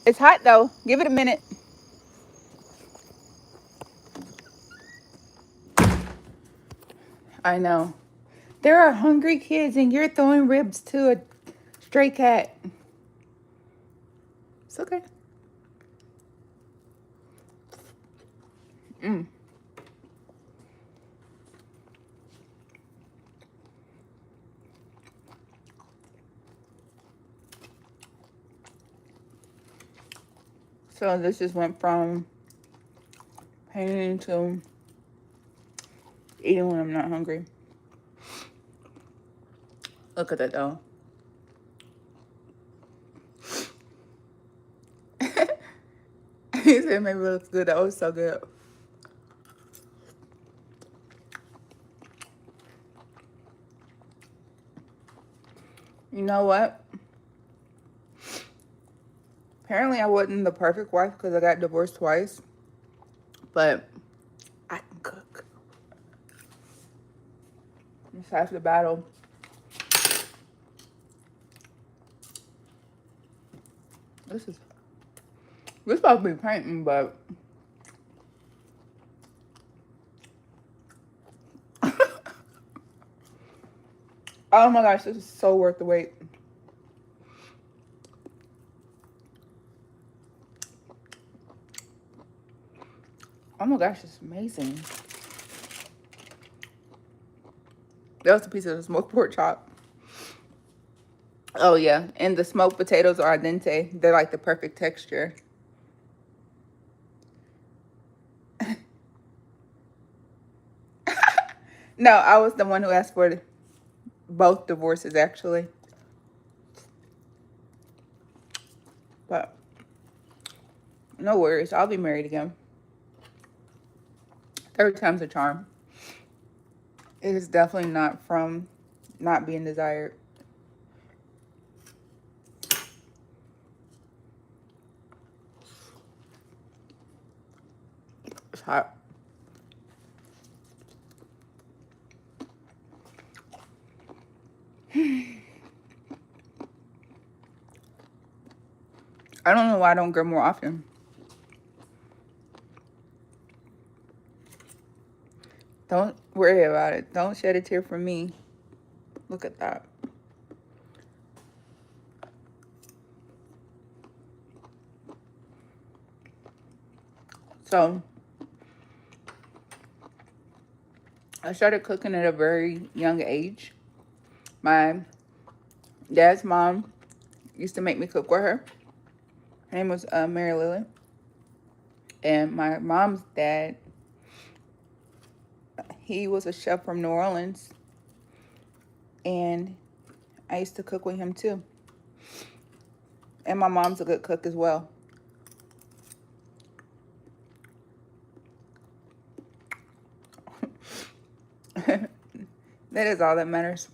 It's hot though. Give it a minute. I know. There are hungry kids, and you're throwing ribs to a stray cat. It's okay. Mm. So this just went from pain to eating when I'm not hungry. Look at that though. He said maybe it looks good. That was so good. You know what? Apparently I wasn't the perfect wife because I got divorced twice. But I can cook. It's half the battle. This supposed to be painting, but oh my gosh, this is so worth the wait. Oh my gosh, it's amazing. That was a piece of the smoked pork chop. Oh yeah, and the smoked potatoes are al dente. They're like the perfect texture. No, I was the one who asked for both divorces actually. But no worries, I'll be married again. Third time's a charm. It is definitely not from not being desired. It's hot. I don't know why I don't go more often. Don't worry about it. Don't shed a tear for me. Look at that. So, I started cooking at a very young age. My dad's mom used to make me cook with her. Her name was Mary Lily. And my mom's dad, he was a chef from New Orleans. And I used to cook with him too. And my mom's a good cook as well. That is all that matters.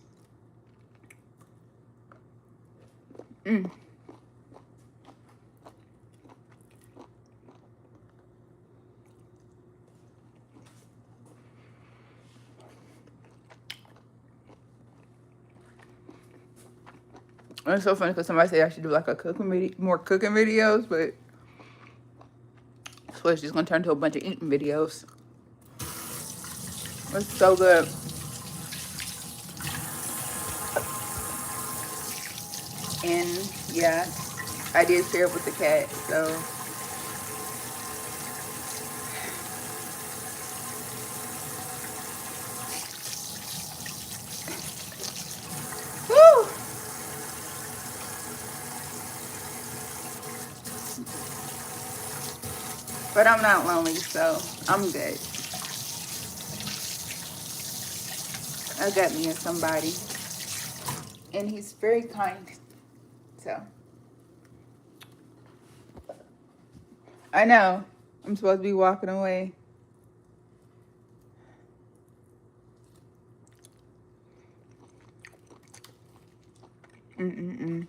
Mm. And it's so funny because somebody said I should do like a cooking video, more cooking videos, but so it's just gonna turn to a bunch of eating videos. It's so good. And yeah, I did share it with the cat, so woo! But I'm not lonely, so I'm good. I got me somebody, and he's very kind. So I know I'm supposed to be walking away. I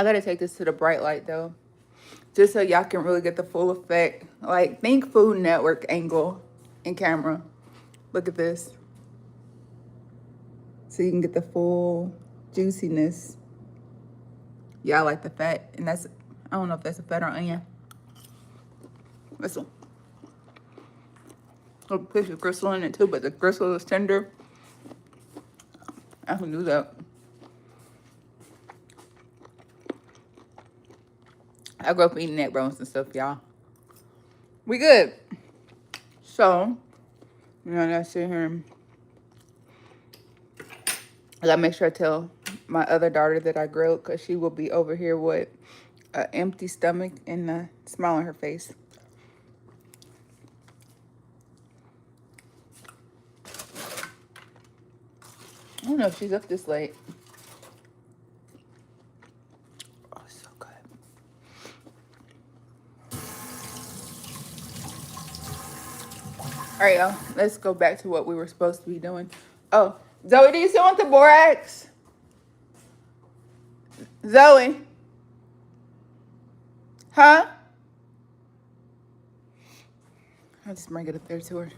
gotta take this to the bright light though, just so y'all can really get the full effect. Like, think Food Network angle in camera. Look at this. So you can get the full juiciness. Yeah, I like the fat. And that's, I don't know if that's a fat or onion. This one. A piece of gristle in it too, but the gristle is tender. I can do that. I grew up eating neck bones and stuff, y'all. We good. So, you know, I sit here. I gotta make sure I tell my other daughter that I grilled, because she will be over here with an empty stomach and a smile on her face. I don't know if she's up this late. Oh, it's so good. All right, y'all. Let's go back to what we were supposed to be doing. Oh, Zoe, do you still want the borax? Zoe? Huh? I'll just bring it up there to her.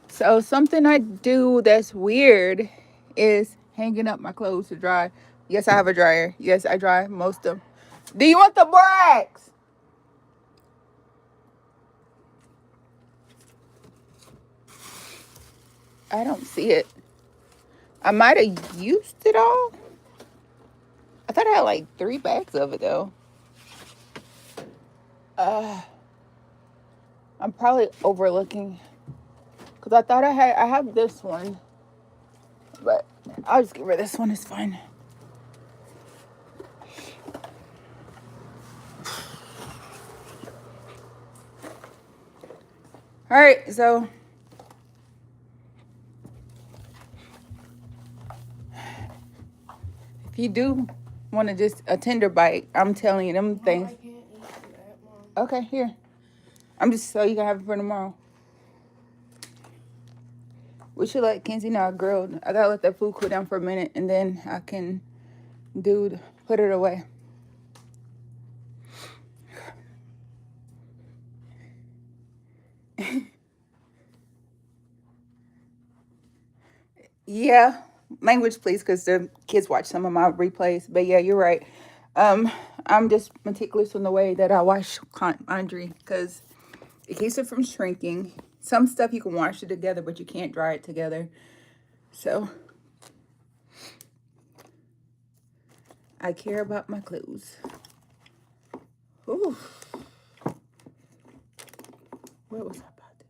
So something I do that's weird is hanging up my clothes to dry. Yes, I have a dryer. Yes, I dry most of them. Do you want the borax? I don't see it. I might have used it all. I thought I had like 3 bags of it though. I'm probably overlooking, because I thought I have this one, but I'll just get rid of this one. It's fine. All right, so if you do want to just a tender bite, I'm telling you them things. I can't eat that, Mom. Okay, here. I'm just so you can have it for tomorrow. We should let Kenzie know I grilled. I gotta let that food cool down for a minute, and then I can put it away. Yeah, language please, because the kids watch some of my replays. But yeah, you're right. I'm just meticulous in the way that I wash laundry, because it keeps it from shrinking. Some stuff you can wash it together, but you can't dry it together. So I care about my clothes. Ooh. What was I about?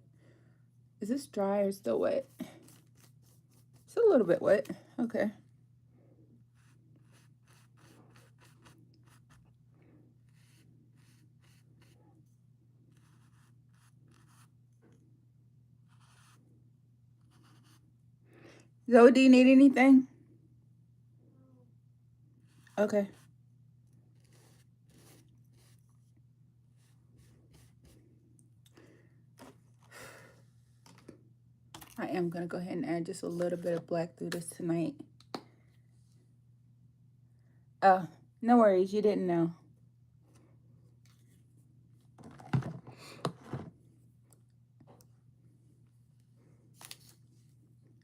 Is this dry or still wet? It's a little bit wet. Okay. Zoe, do you need anything? Okay. I am going to go ahead and add just a little bit of black through this tonight. Oh, no worries. You didn't know.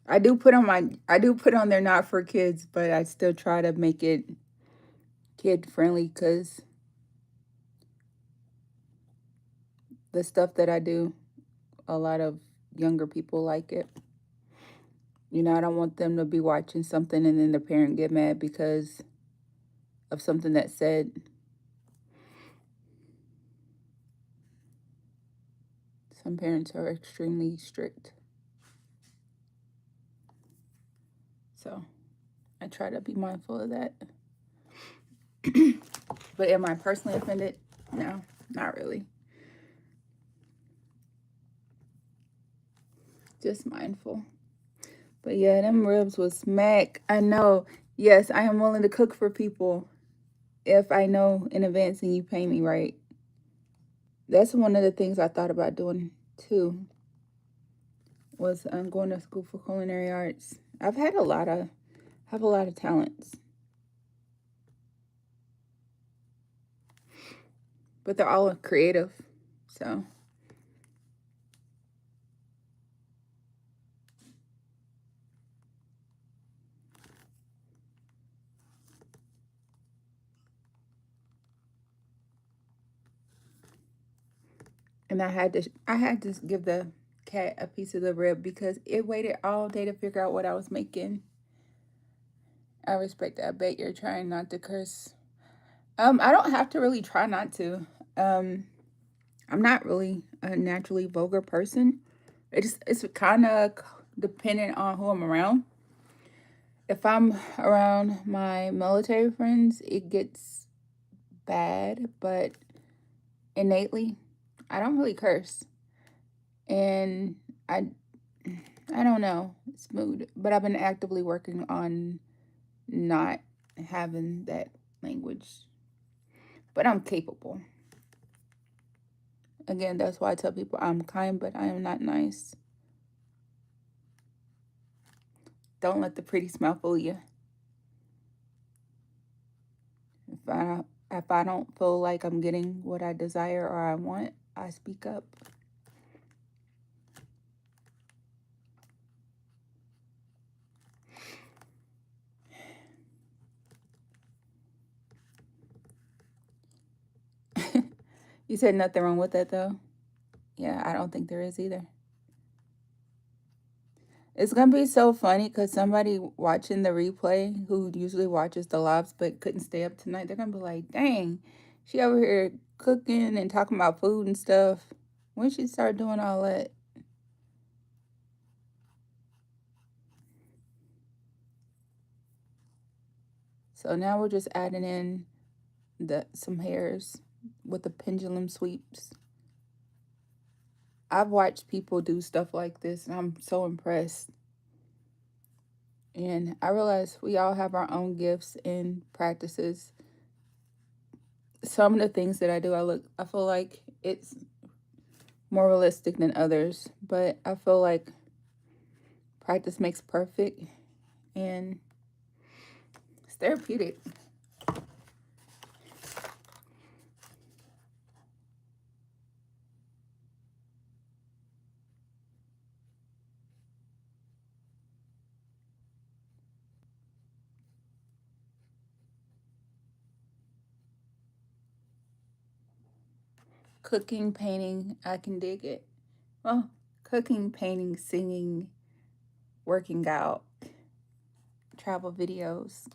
I do put on there not for kids, but I still try to make it kid friendly, because the stuff that I do, a lot of younger people like it. You know, I don't want them to be watching something and then the parent get mad because of something that's said. Some parents are extremely strict. So I try to be mindful of that. But am I personally offended? No, not really. Just mindful. But yeah, them ribs was smack. I know. Yes, I am willing to cook for people if I know in advance and you pay me right. That's one of the things I thought about doing too. Was going to school for culinary arts. I have a lot of talents. but they're all creative. So, and I had to give the cat a piece of the rib because it waited all day to figure out what I was making. I respect that. I bet you're trying not to curse. I don't have to really try not to. Um, I'm not really a naturally vulgar person. It's kind of dependent on who I'm around. If I'm around my military friends, it gets bad, but innately, I don't really curse. And I I don't know, it's mood, but I've been actively working on not having that language. But I'm capable. Again, that's why I tell people I'm kind, but I am not nice. Don't let the pretty smile fool you. If I don't feel like I'm getting what I desire or I want, I speak up. You said nothing wrong with that though. Yeah, I don't think there is either. It's gonna be so funny because somebody watching the replay who usually watches the lives but couldn't stay up tonight, they're gonna be like, "Dang, she over here cooking and talking about food and stuff. When she start doing all that?" So now we're just adding in the some hairs with the pendulum sweeps. I've watched people do stuff like this, and I'm so impressed. And I realize we all have our own gifts and practices. Some of the things that I do, I feel like it's more realistic than others, but I feel like practice makes perfect, and it's therapeutic. Cooking, painting, I can dig it. Well, cooking, painting, singing, working out, travel videos,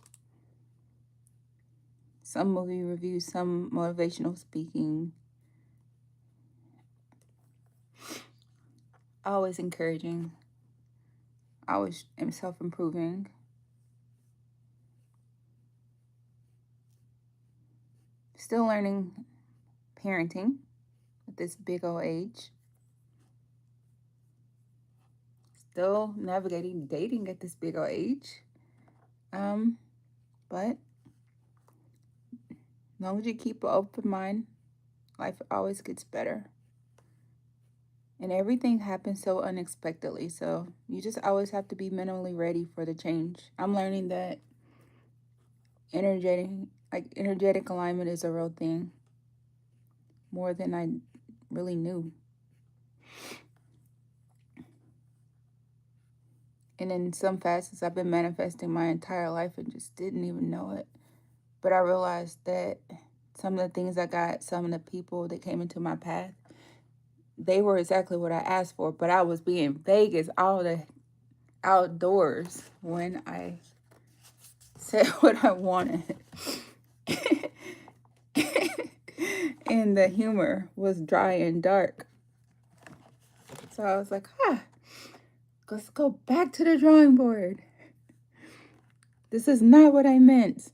some movie reviews, some motivational speaking, always encouraging, always am self improving. Still learning parenting at this big old age. Still navigating dating at this big old age. Um, but as long as you keep an open mind, life always gets better. And everything happens so unexpectedly. So you just always have to be mentally ready for the change. I'm learning that energetic energetic alignment is a real thing. More than I really knew. And in some facets I've been manifesting my entire life and just didn't even know it. But I realized that some of the things I got, some of the people that came into my path, they were exactly what I asked for, but I was being vague as all the outdoors when I said what I wanted. And the humor was dry and dark. So I was like, let's go back to the drawing board. This is not what I meant.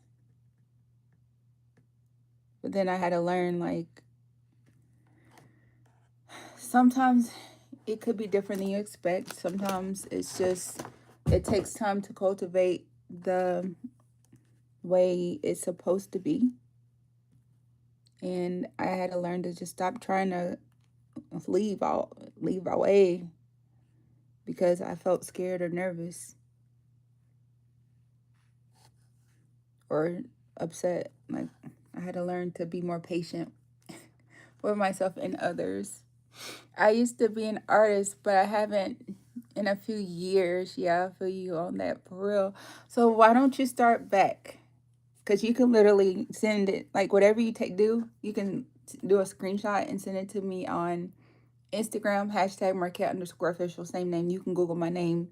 But then I had to learn, like, sometimes it could be different than you expect. Sometimes it takes time to cultivate the way it's supposed to be. And I had to learn to just stop trying to leave our way because I felt scared or nervous or upset. Like, I had to learn to be more patient with myself and others. I used to be an artist, but I haven't in a few years. Yeah, I feel you on that for real. So why don't you start back? Because you can literally send it, like whatever you do, you can do a screenshot and send it to me on Instagram, hashtag Markette_official, same name. You can Google my name.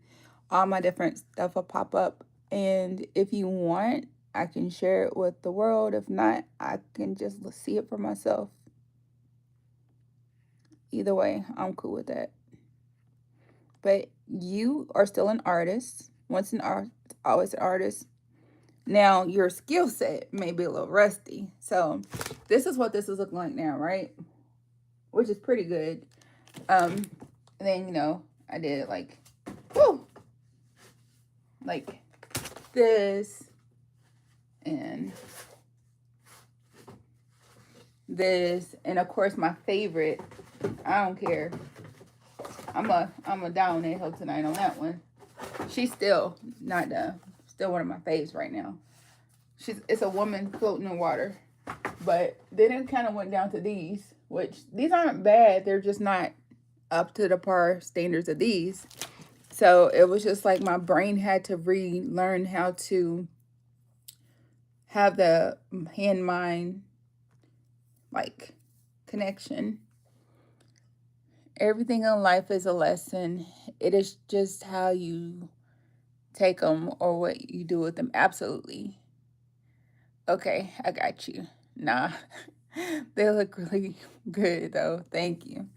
All my different stuff will pop up. And if you want, I can share it with the world. If not, I can just see it for myself. Either way, I'm cool with that. But you are still an artist. Once an artist, always an artist. Now, your skill set may be a little rusty. So, this is what this is looking like now, right? Which is pretty good. And then, I did like, whoo, like this and this. And of course, my favorite, I don't care. I'm a down on that hill tonight on that one. She's still not done. Still one of my faves right now. It's a woman floating in water. But then it kind of went down to these, which these aren't bad. They're just not up to the par standards of these. So it was just like my brain had to relearn how to have the hand-mind like connection. Everything in life is a lesson. It is just how you take them or what you do with them. Absolutely. Okay, I got you. Nah, they look really good though. Thank you.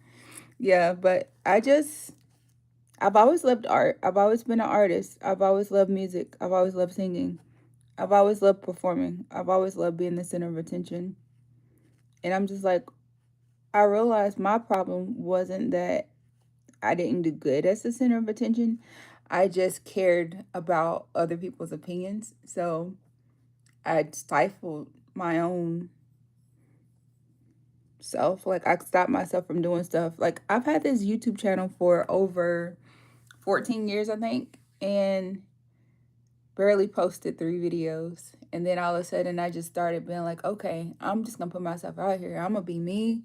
Yeah, but I've always loved art. I've always been an artist. I've always loved music. I've always loved singing. I've always loved performing. I've always loved being the center of attention. And I'm just like, I realized my problem wasn't that I didn't do good as the center of attention. I just cared about other people's opinions. So I stifled my own self. Like I stopped myself from doing stuff. Like I've had this YouTube channel for over 14 years, I think, and barely posted 3 videos. And then all of a sudden I just started being like, okay, I'm just gonna put myself out here. I'm gonna be me,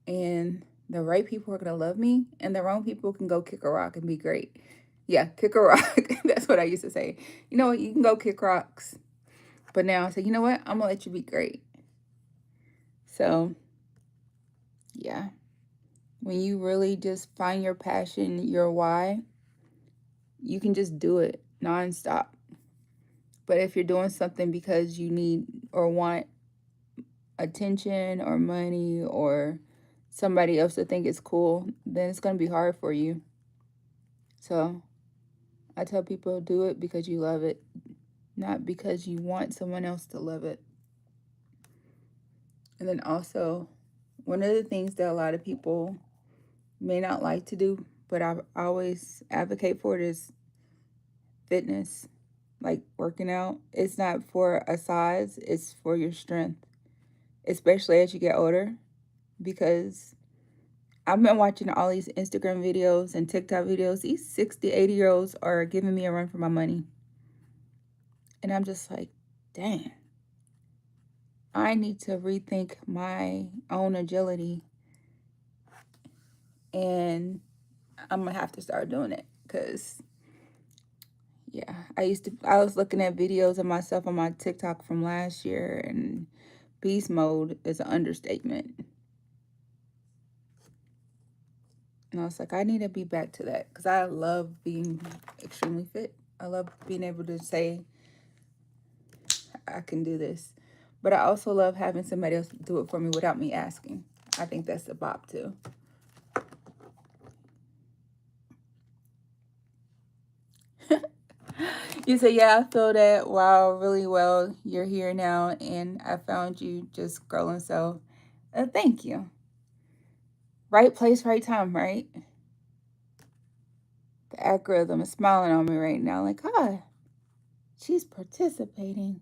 and the right people are gonna love me, and the wrong people can go kick a rock and be great. Yeah, kick a rock. That's what I used to say. You know what? You can go kick rocks. But now I say, you know what? I'm gonna let you be great. So, yeah. When you really just find your passion, your why, you can just do it nonstop. But if you're doing something because you need or want attention or money or somebody else to think it's cool, then it's going to be hard for you. So I tell people do it because you love it, not because you want someone else to love it. And then also, one of the things that a lot of people may not like to do, but I always advocate for it, is fitness, like working out. It's not for a size, it's for your strength, especially as you get older. Because I've been watching all these Instagram videos and TikTok videos. These 60, 80-year-olds are giving me a run for my money. And I'm just like, dang, I need to rethink my own agility. And I'm going to have to start doing it because, yeah, I was looking at videos of myself on my TikTok from last year, and beast mode is an understatement. And I was like, I need to be back to that because I love being extremely fit. I love being able to say, I can do this. But I also love having somebody else do it for me without me asking. I think that's a bop too. You say, yeah, I feel that. Wow, really well. You're here now, and I found you just scrolling. So, thank you. Right place, right time, right? The algorithm is smiling on me right now, like, she's participating.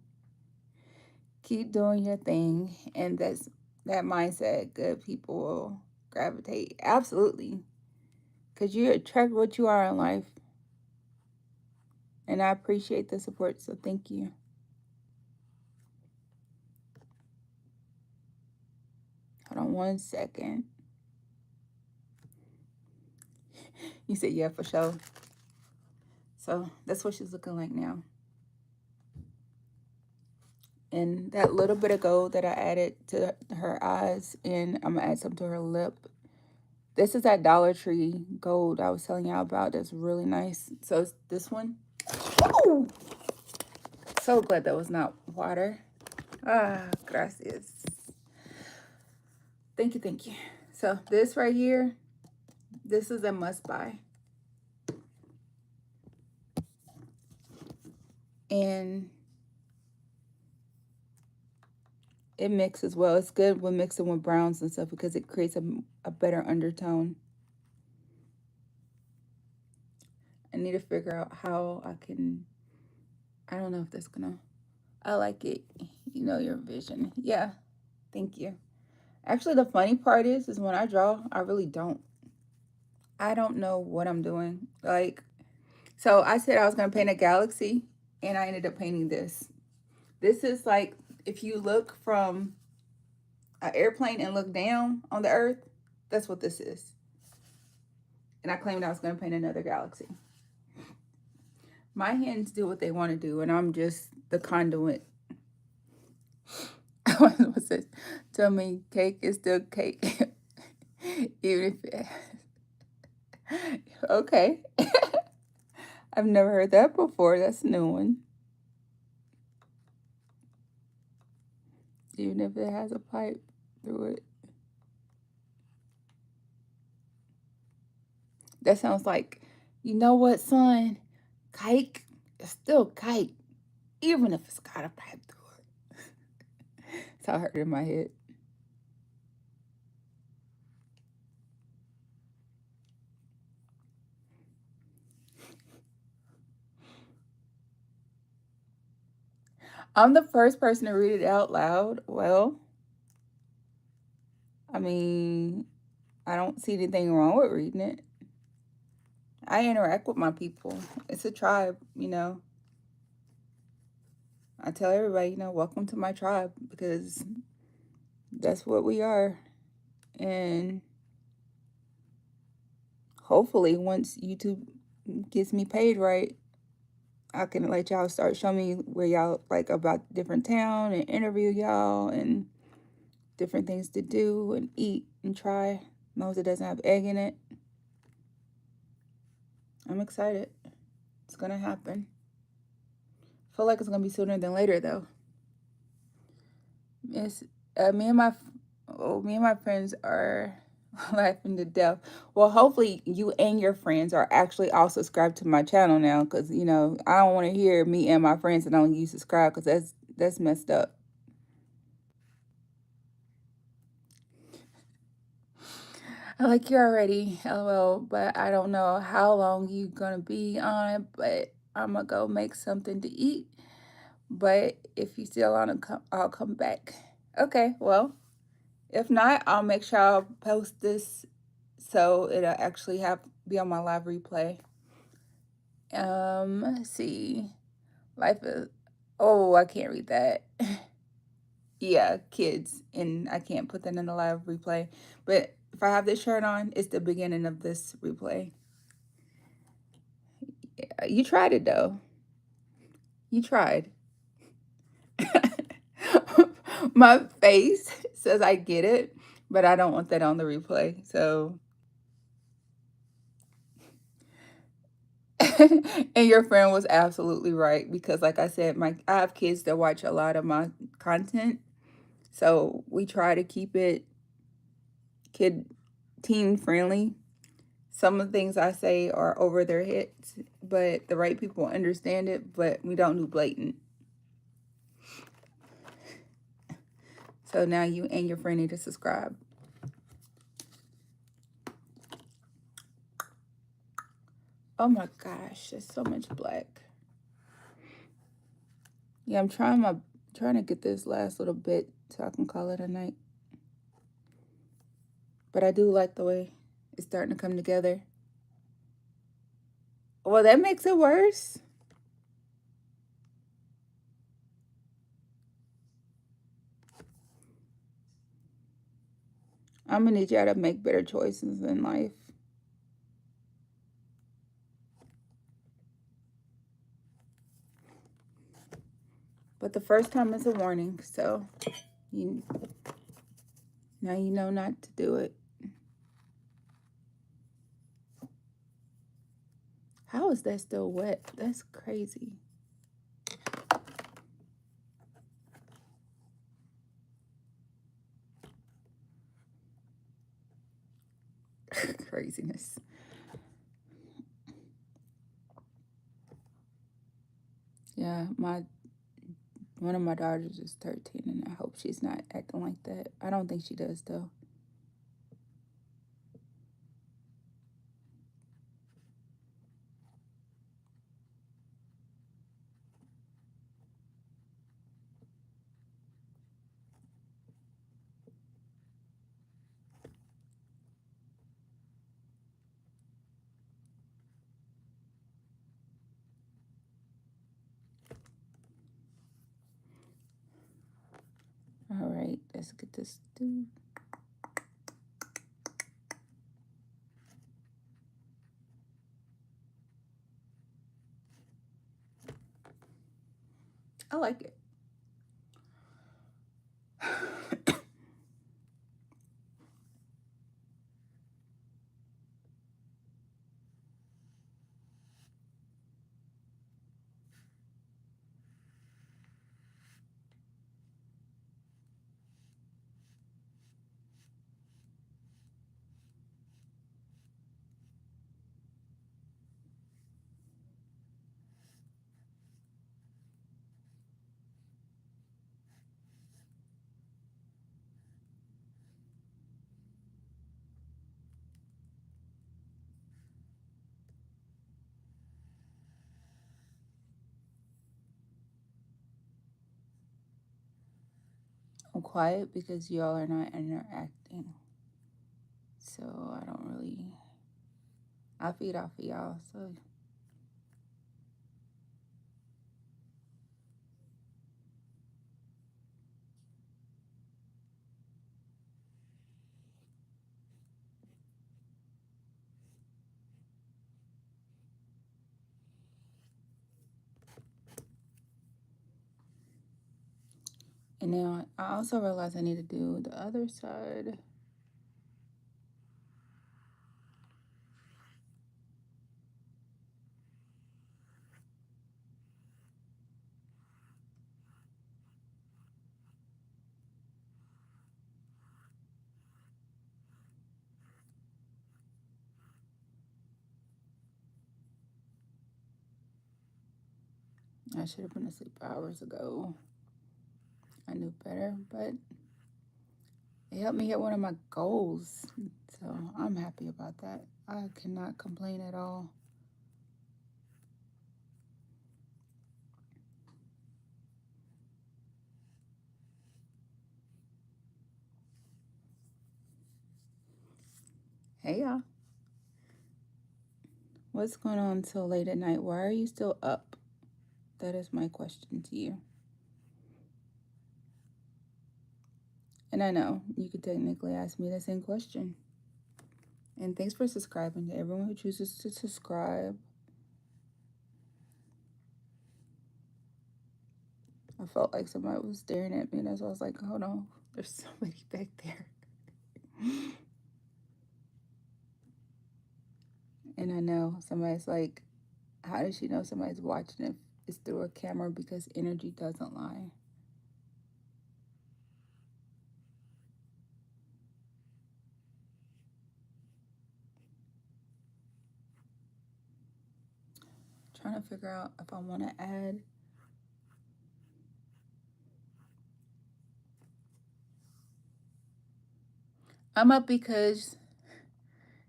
Keep doing your thing, and that mindset. Good people will gravitate. Absolutely, because you attract what you are in life. And I appreciate the support, so thank you. Hold on 1 second. You said, yeah, for sure. So that's what she's looking like now. And that little bit of gold that I added to her eyes, and I'm going to add some to her lip. This is that Dollar Tree gold I was telling y'all about. That's really nice. So it's this one. Oh! So glad that was not water. Ah, gracias. Thank you, thank you. So this right here, this is a must buy. And it mixes well. It's good when mixing with browns and stuff because it creates a better undertone. I need to figure out how I can, I don't know if that's gonna, I like it. You know your vision. Yeah, thank you. Actually, the funny part is when I draw, I really don't. I don't know what I'm doing. Like, so I said I was gonna paint a galaxy, and I ended up painting this. This is like, if you look from an airplane and look down on the earth, that's what this is. And I claimed I was going to paint another galaxy. My hands do what they want to do, and I'm just the conduit. What's this? Tell me cake is still cake. Even if it... Okay. I've never heard that before. That's a new one. Even if it has a pipe through it. That sounds like, you know what, son? Cake is still cake, even if it's got a pipe through it. That's how I heard it in my head. I'm the first person to read it out loud. Well, I mean, I don't see anything wrong with reading it. I interact with my people. It's a tribe, you know. I tell everybody, you know, welcome to my tribe, because that's what we are. And hopefully once YouTube gets me paid right, I can let y'all start showing me where y'all like about different town and interview y'all and different things to do and eat and try. As long as it doesn't have egg in it. I'm excited. It's gonna happen. Feel like it's gonna be sooner than later though. It's me and my friends are laughing to death. Well, hopefully you and your friends are actually all subscribed to my channel now, because you know I don't want to hear me and my friends that don't use subscribe, because that's messed up. I like you already, lol, but I don't know how long you gonna be on it, but I'm gonna go make something to eat. But if you still want to come, I'll come back. Okay, well, if not, I'll make sure I'll post this so it'll actually be on my live replay. Let's see. Life is, oh, I can't read that. Yeah, kids, and I can't put that in the live replay. But if I have this shirt on, it's the beginning of this replay. Yeah, you tried it though. You tried. My face says I get it, but I don't want that on the replay. So, and your friend was absolutely right, because like I said, I have kids that watch a lot of my content. So we try to keep it teen friendly. Some of the things I say are over their heads, but the right people understand it, but we don't do blatant. So now you and your friend need to subscribe. Oh my gosh, there's so much black. Yeah, I'm trying to get this last little bit so I can call it a night. But I do like the way it's starting to come together. Well, that makes it worse. I'm gonna need y'all to make better choices in life. But the first time is a warning, so you now you know not to do it. How is that still wet? That's crazy. Craziness. Yeah, one of my daughters is 13, and I hope she's not acting like that. I don't think she does though. All right, let's get this through. I like it. I'm quiet because y'all are not interacting. So I don't really. I feed off of y'all. So and now I also realize I need to do the other side. I should have been asleep hours ago. I knew better, but it helped me hit one of my goals. So I'm happy about that. I cannot complain at all. Hey y'all. What's going on till late at night? Why are you still up? That is my question to you. And I know you could technically ask me the same question. And thanks for subscribing to everyone who chooses to subscribe. I felt like somebody was staring at me, and that's why I was like, hold on, there's somebody back there. And I know somebody's like, how does she know somebody's watching if it's through a camera? Because energy doesn't lie. Trying to figure out if I want to add. I'm up because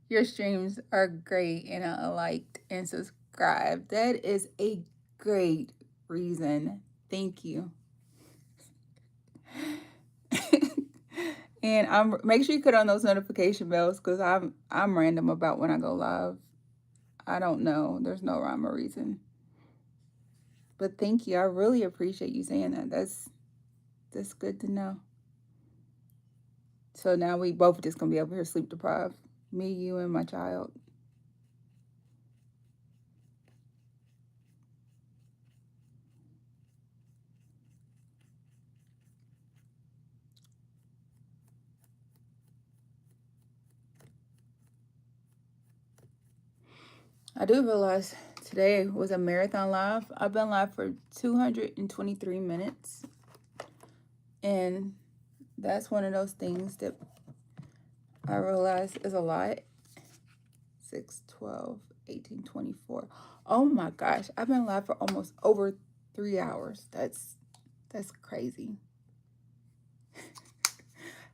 your streams are great and I liked and subscribed. That is a great reason. Thank you. And I'm make sure you put on those notification bells because I'm random about when I go live. I don't know. There's no rhyme or reason. But thank you. I really appreciate you saying that. That's good to know. So now we both just gonna be over here sleep deprived. Me, you, and my child. I do realize today was a marathon live. I've been live for 223 minutes. And that's one of those things that I realize is a lot. 6, 12, 18, 24. Oh my gosh. I've been live for almost over 3 hours. That's crazy.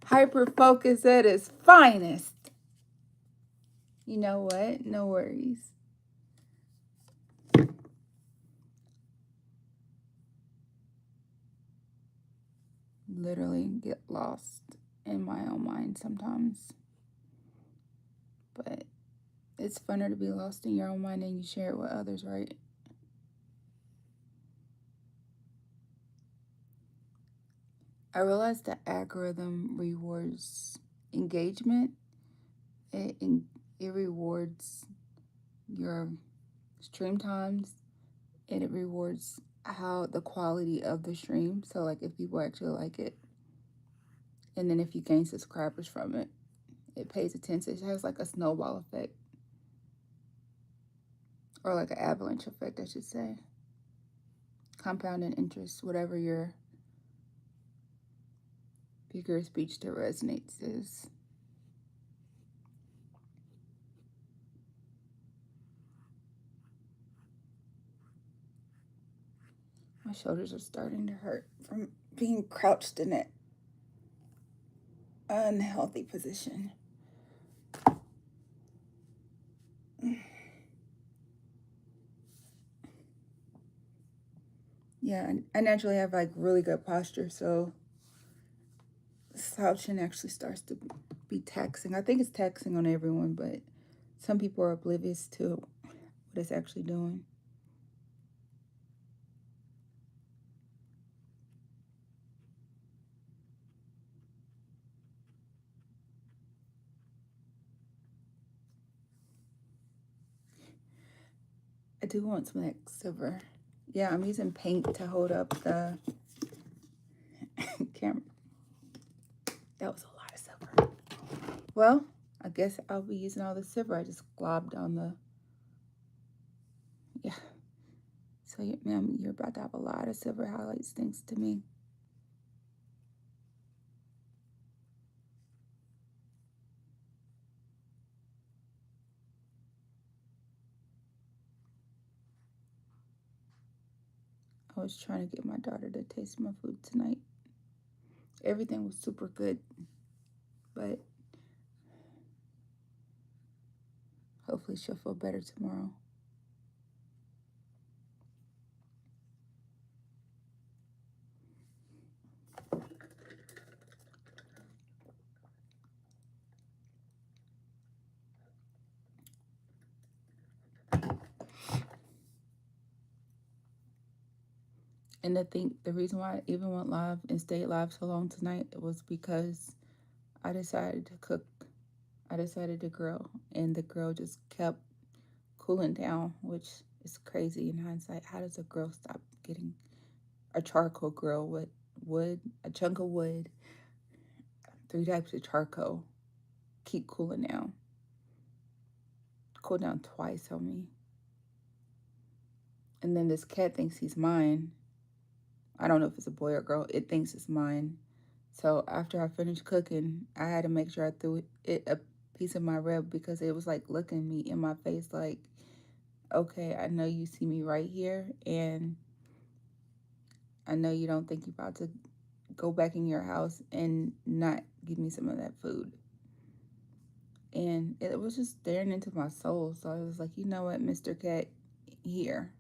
Hyper focus at its finest. You know what? No worries. Literally get lost in my own mind sometimes. But it's funner to be lost in your own mind and you share it with others, right? I realized the algorithm rewards engagement. It, it rewards your stream times and it rewards how the quality of the stream. So like if people actually like it, and then if you gain subscribers from it, it pays attention. It has like a snowball effect, or like an avalanche effect, I should say. Compounding interest, whatever your figure of speech that resonates is. My shoulders are starting to hurt from being crouched in that unhealthy position. Yeah, I naturally have like really good posture, so slouching actually starts to be taxing. I think it's taxing on everyone, but some people are oblivious to what it's actually doing. I do want some of that silver. Yeah, I'm using paint to hold up the camera. That was a lot of silver. Well, I guess I'll be using all the silver I just globbed on the. Yeah. So, ma'am, you're about to have a lot of silver highlights thanks to me. I was trying to get my daughter to taste my food tonight. Everything was super good, but hopefully she'll feel better tomorrow. And the reason why I even went live and stayed live so long tonight was because I decided to cook. I decided to grill, and the grill just kept cooling down, which is crazy in hindsight. How does a grill stop getting a charcoal grill with wood, a chunk of wood, 3 types of charcoal, keep cooling down? Cool down twice on me. And then this cat thinks he's mine. I don't know if it's a boy or girl. It thinks it's mine. So after I finished cooking, I had to make sure I threw it a piece of my rib because it was like looking me in my face like, okay, I know you see me right here, and I know you don't think you're about to go back in your house and not give me some of that food. And it was just staring into my soul. So I was like, you know what, Mr. Cat, here.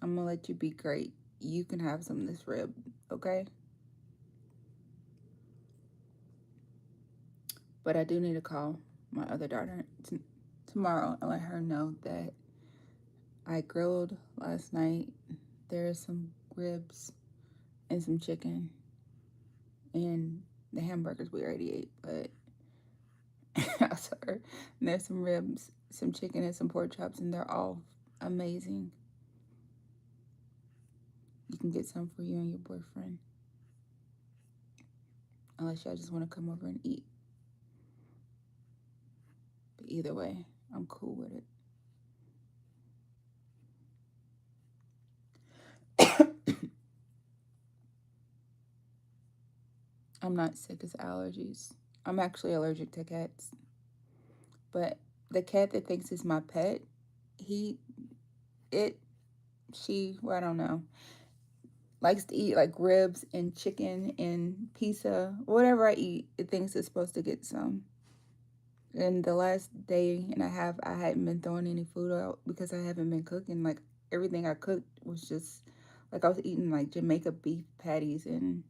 I'm going to let you be great. You can have some of this rib, okay? But I do need to call my other daughter tomorrow and let her know that I grilled last night. There's some ribs and some chicken. And The hamburgers we already ate, but I saw her. And there's some ribs, some chicken, and some pork chops, and they're all amazing. You can get some for you and your boyfriend, unless y'all just want to come over and eat. But either way, I'm cool with it. I'm not sick as allergies. I'm actually allergic to cats. But the cat that thinks is my pet, he, it, she, well, I don't know, likes to eat like ribs and chicken and pizza. Whatever I eat, it thinks it's supposed to get some. And the last day and a half, I hadn't been throwing any food out because I haven't been cooking. Like everything I cooked was just like I was eating like Jamaica beef patties and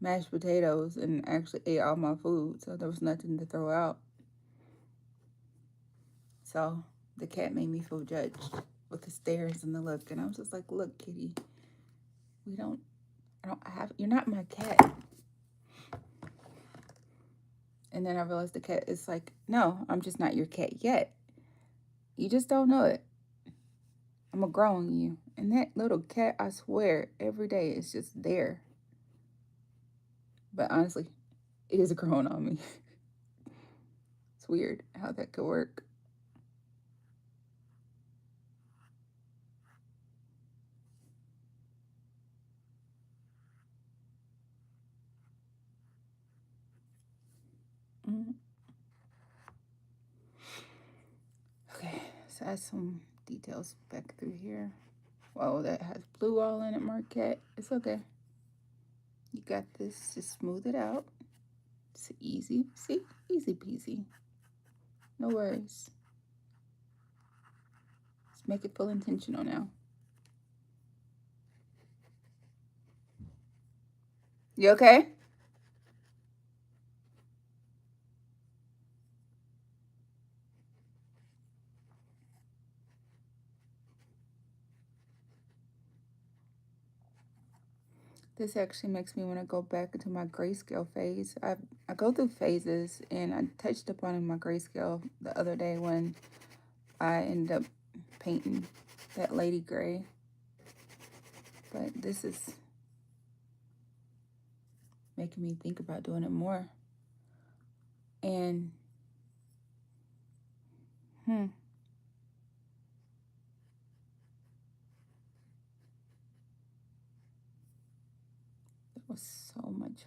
mashed potatoes and actually ate all my food. So there was nothing to throw out. So the cat made me feel judged with the stares and the look. And I was just like, look, kitty, we don't, I don't have, you're not my cat. And then I realized the cat is like, no, I'm just not your cat yet. You just don't know it. I'm going to grow on you. And that little cat, I swear, every day is just there. But honestly, it is growing on me. It's weird how that could work. Mm. Okay, so I have some details back through here. Whoa, that has blue all in it, Markette. It's okay. You got this. Just smooth it out. It's easy. See? Easy peasy. No worries. Let's make it feel intentional now. You okay? This actually makes me want to go back into my grayscale phase. I go through phases, and I touched upon my grayscale the other day when I ended up painting that lady gray. But this is making me think about doing it more. And it was so much.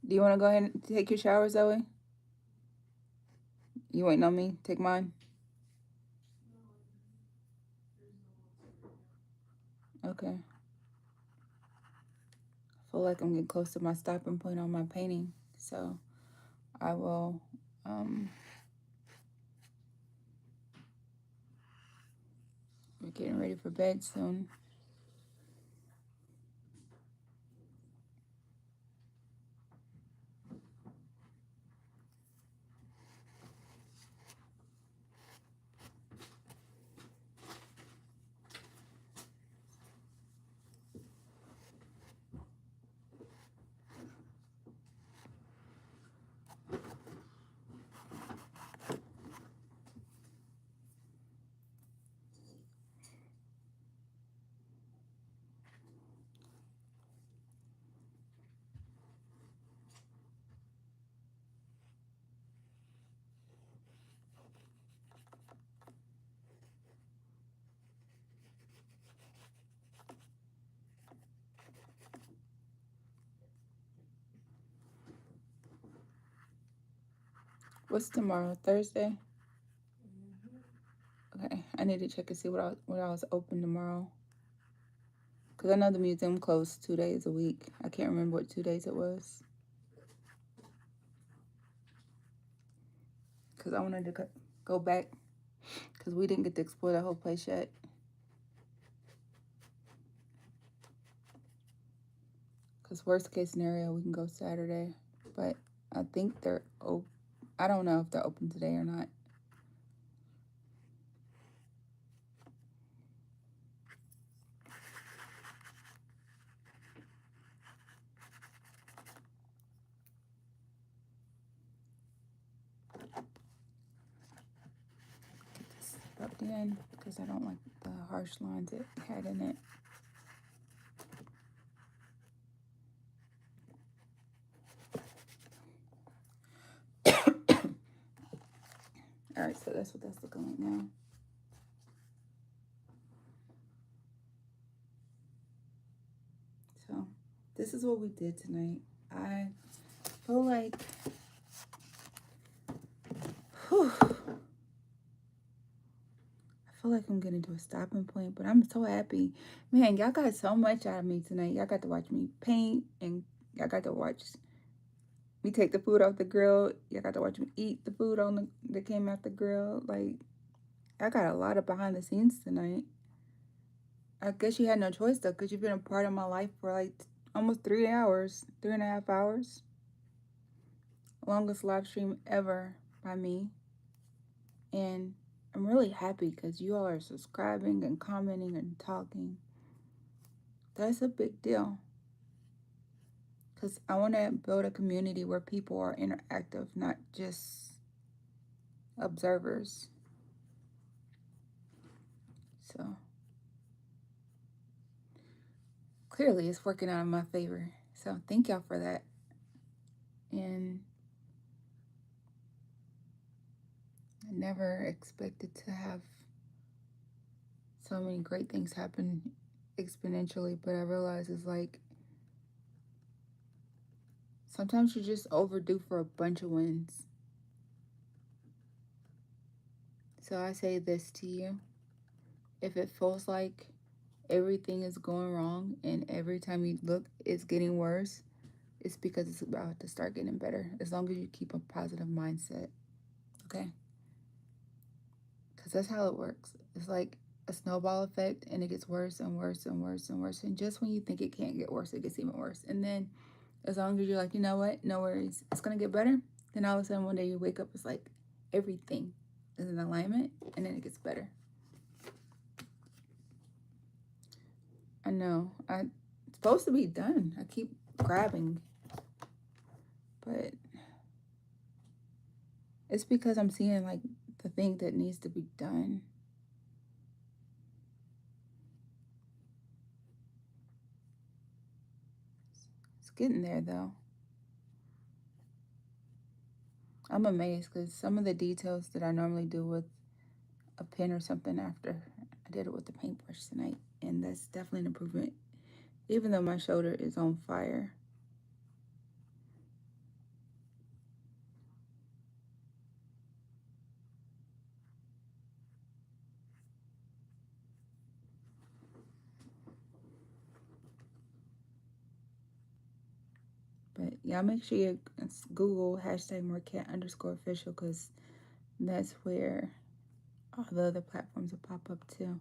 Do you want to go ahead and take your shower, Zoe? You waiting on me? Take mine? Okay. I feel like I'm getting close to my stopping point on my painting. So I will we're getting ready for bed soon. What's tomorrow? Thursday? Okay. I need to check and see what I was open tomorrow. Because I know the museum closed 2 days a week. I can't remember what 2 days it was. Because I wanted to go back. Because we didn't get to explore the whole place yet. Because worst case scenario, we can go Saturday. But I think they're open. I don't know if they're open today or not. Get this rubbed in because I don't like the harsh lines it had in it. All right, so that's what that's looking like now. So this is what we did tonight. I feel like, whew, I feel like I'm getting to a stopping point, but I'm so happy. Man, y'all got so much out of me tonight. Y'all got to watch me paint, and y'all got to watch me take the food off the grill. Y'all got to watch me eat the food that came out the grill. Like, I got a lot of behind the scenes tonight. I guess you had no choice though, because you've been a part of my life for like almost 3 hours, 3.5 hours. Longest live stream ever by me. And I'm really happy because you all are subscribing and commenting and talking. That's a big deal. Because I want to build a community where people are interactive, not just observers. So clearly it's working out in my favor. So thank y'all for that. And I never expected to have so many great things happen exponentially, but I realize it's like sometimes you're just overdue for a bunch of wins. So I say this to you. If it feels like everything is going wrong and every time you look it's getting worse, it's because it's about to start getting better. As long as you keep a positive mindset. Okay? Because that's how it works. It's like a snowball effect and it gets worse and worse and worse and worse. And just when you think it can't get worse, it gets even worse. And then as long as you're like, you know what? No worries. It's going to get better. Then all of a sudden one day you wake up, it's like everything is in alignment and then it gets better. I know. It's supposed to be done. I keep grabbing. But it's because I'm seeing like the thing that needs to be done. It's getting there though. I'm amazed because some of the details that I normally do with a pen or something after, I did it with the paintbrush tonight. And that's definitely an improvement. Even though my shoulder is on fire. But y'all make sure you Google #Markette_official because that's where all the other platforms will pop up too.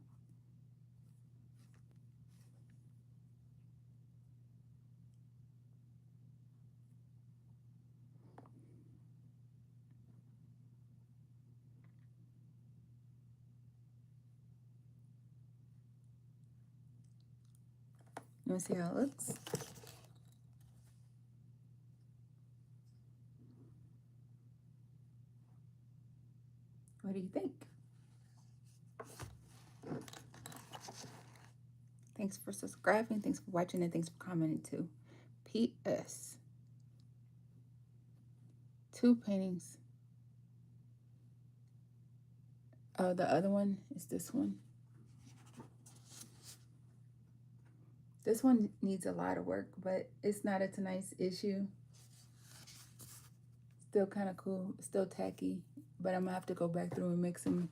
You want to see how it looks? What do you think? Thanks for subscribing. Thanks for watching. And thanks for commenting too. P.S. 2 paintings. Oh, the other one is this one. This one needs a lot of work, but it's not a tonight's issue. Still kind of cool. Still tacky. But I'm going to have to go back through and make some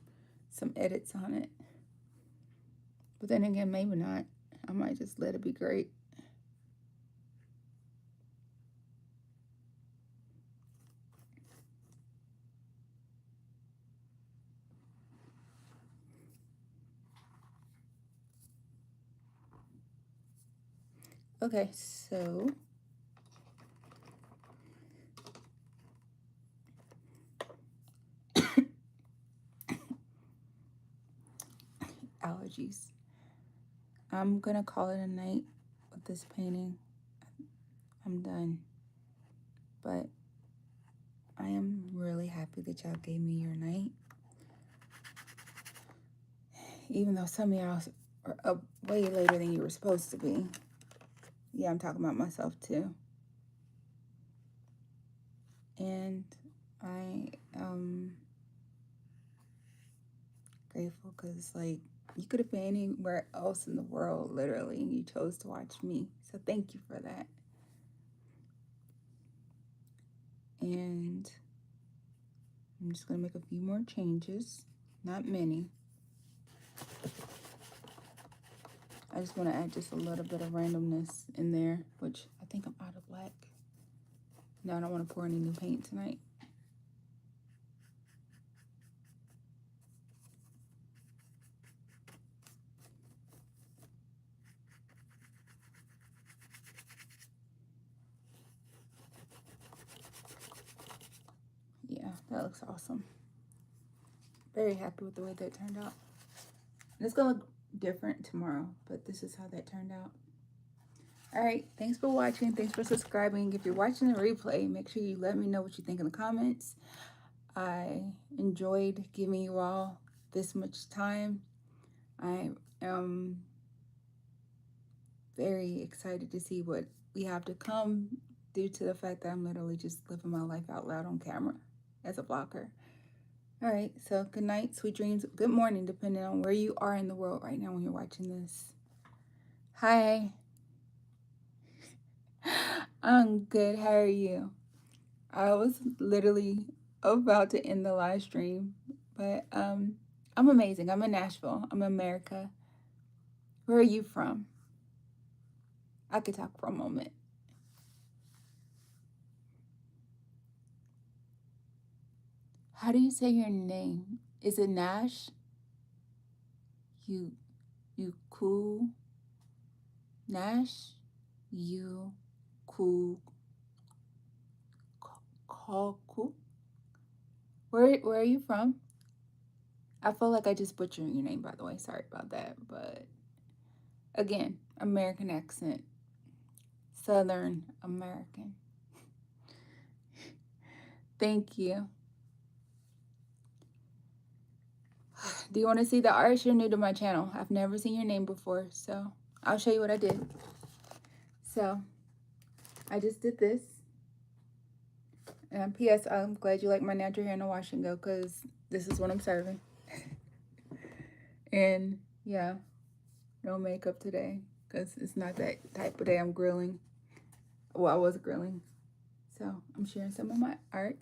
edits on it. But then again, maybe not. I might just let it be great. Okay, so emojis. I'm gonna call it a night with this painting. I'm done. But I am really happy that y'all gave me your night. Even though some of y'all are up way later than you were supposed to be. Yeah, I'm talking about myself too. And I am grateful because, like, you could have been anywhere else in the world, literally, and you chose to watch me. So thank you for that. And I'm just going to make a few more changes. Not many. I just want to add just a little bit of randomness in there, which I think I'm out of black. No, I don't want to pour any new paint tonight. Yeah, that looks awesome. Very happy with the way that turned out. And it's going to look different tomorrow, but this is how that turned out. All right, thanks for watching. Thanks for subscribing. If you're watching the replay, make sure you let me know what you think in the comments. I enjoyed giving you all this much time. I am very excited to see what we have to come due to the fact that I'm literally just living my life out loud on camera as a vlogger. All right, so good night, sweet dreams, good morning, depending on where you are in the world right now when you're watching this. Hi. I'm good. How are you? I was literally about to end the live stream, but I'm amazing. I'm in Nashville. I'm in America. Where are you from? I could talk for a moment. How do you say your name? Is it Nash? You cool? Nash? You cool? Call cool? Where are you from? I feel like I just butchered your name, by the way. Sorry about that. But again, American accent. Southern American. Thank you. Do you want to see the art? You're new to my channel. I've never seen your name before, so I'll show you what I did. So I just did this. And P.S. I'm glad you like my natural hair in the wash and go, because this is what I'm serving. And yeah, no makeup today because it's not that type of day I'm grilling. Well, I was grilling. So I'm sharing some of my art.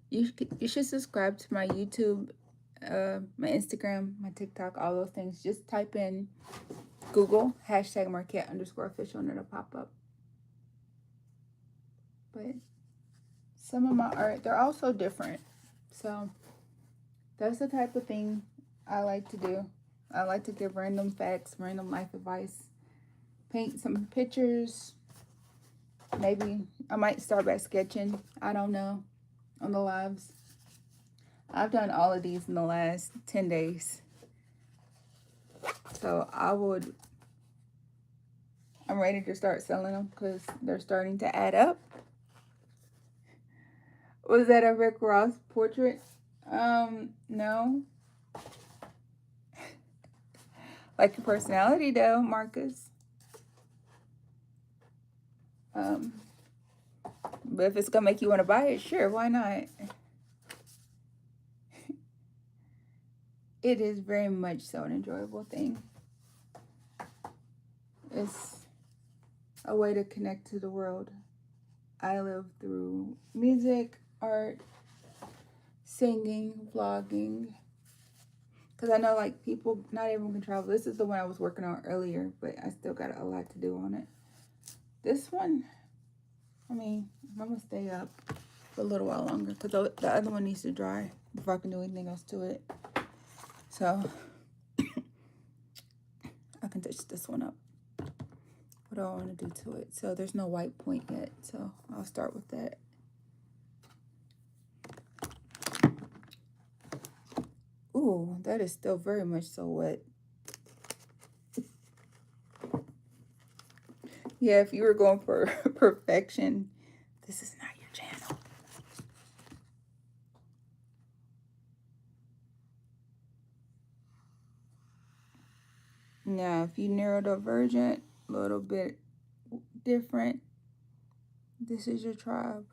You should subscribe to my YouTube, my Instagram, my TikTok, all those things. Just type in Google #Markette_official and it'll pop up. But some of my art, they're also different. So that's the type of thing I like to do. I like to give random facts, random life advice, paint some pictures. Maybe I might start back sketching. I don't know, on the lives. I've done all of these in the last 10 days. So I'm ready to start selling them because they're starting to add up. Was that a Rick Ross portrait? No. Like your personality though, Marcus. But if it's gonna make you want to buy it, sure, why not? It is very much so an enjoyable thing. It's a way to connect to the world. I live through music, art, singing, vlogging. Because I know, like, people, not everyone can travel. This is the one I was working on earlier, but I still got a lot to do on it. This one, I mean, I'm going to stay up for a little while longer because the other one needs to dry before I can do anything else to it. So, I can touch this one up. What do I want to do to it? So, there's no white point yet, so I'll start with that. Ooh, that is still very much so wet. Yeah, if you were going for perfection, this is not your channel. Now, if you neurodivergent, a little bit different, this is your tribe.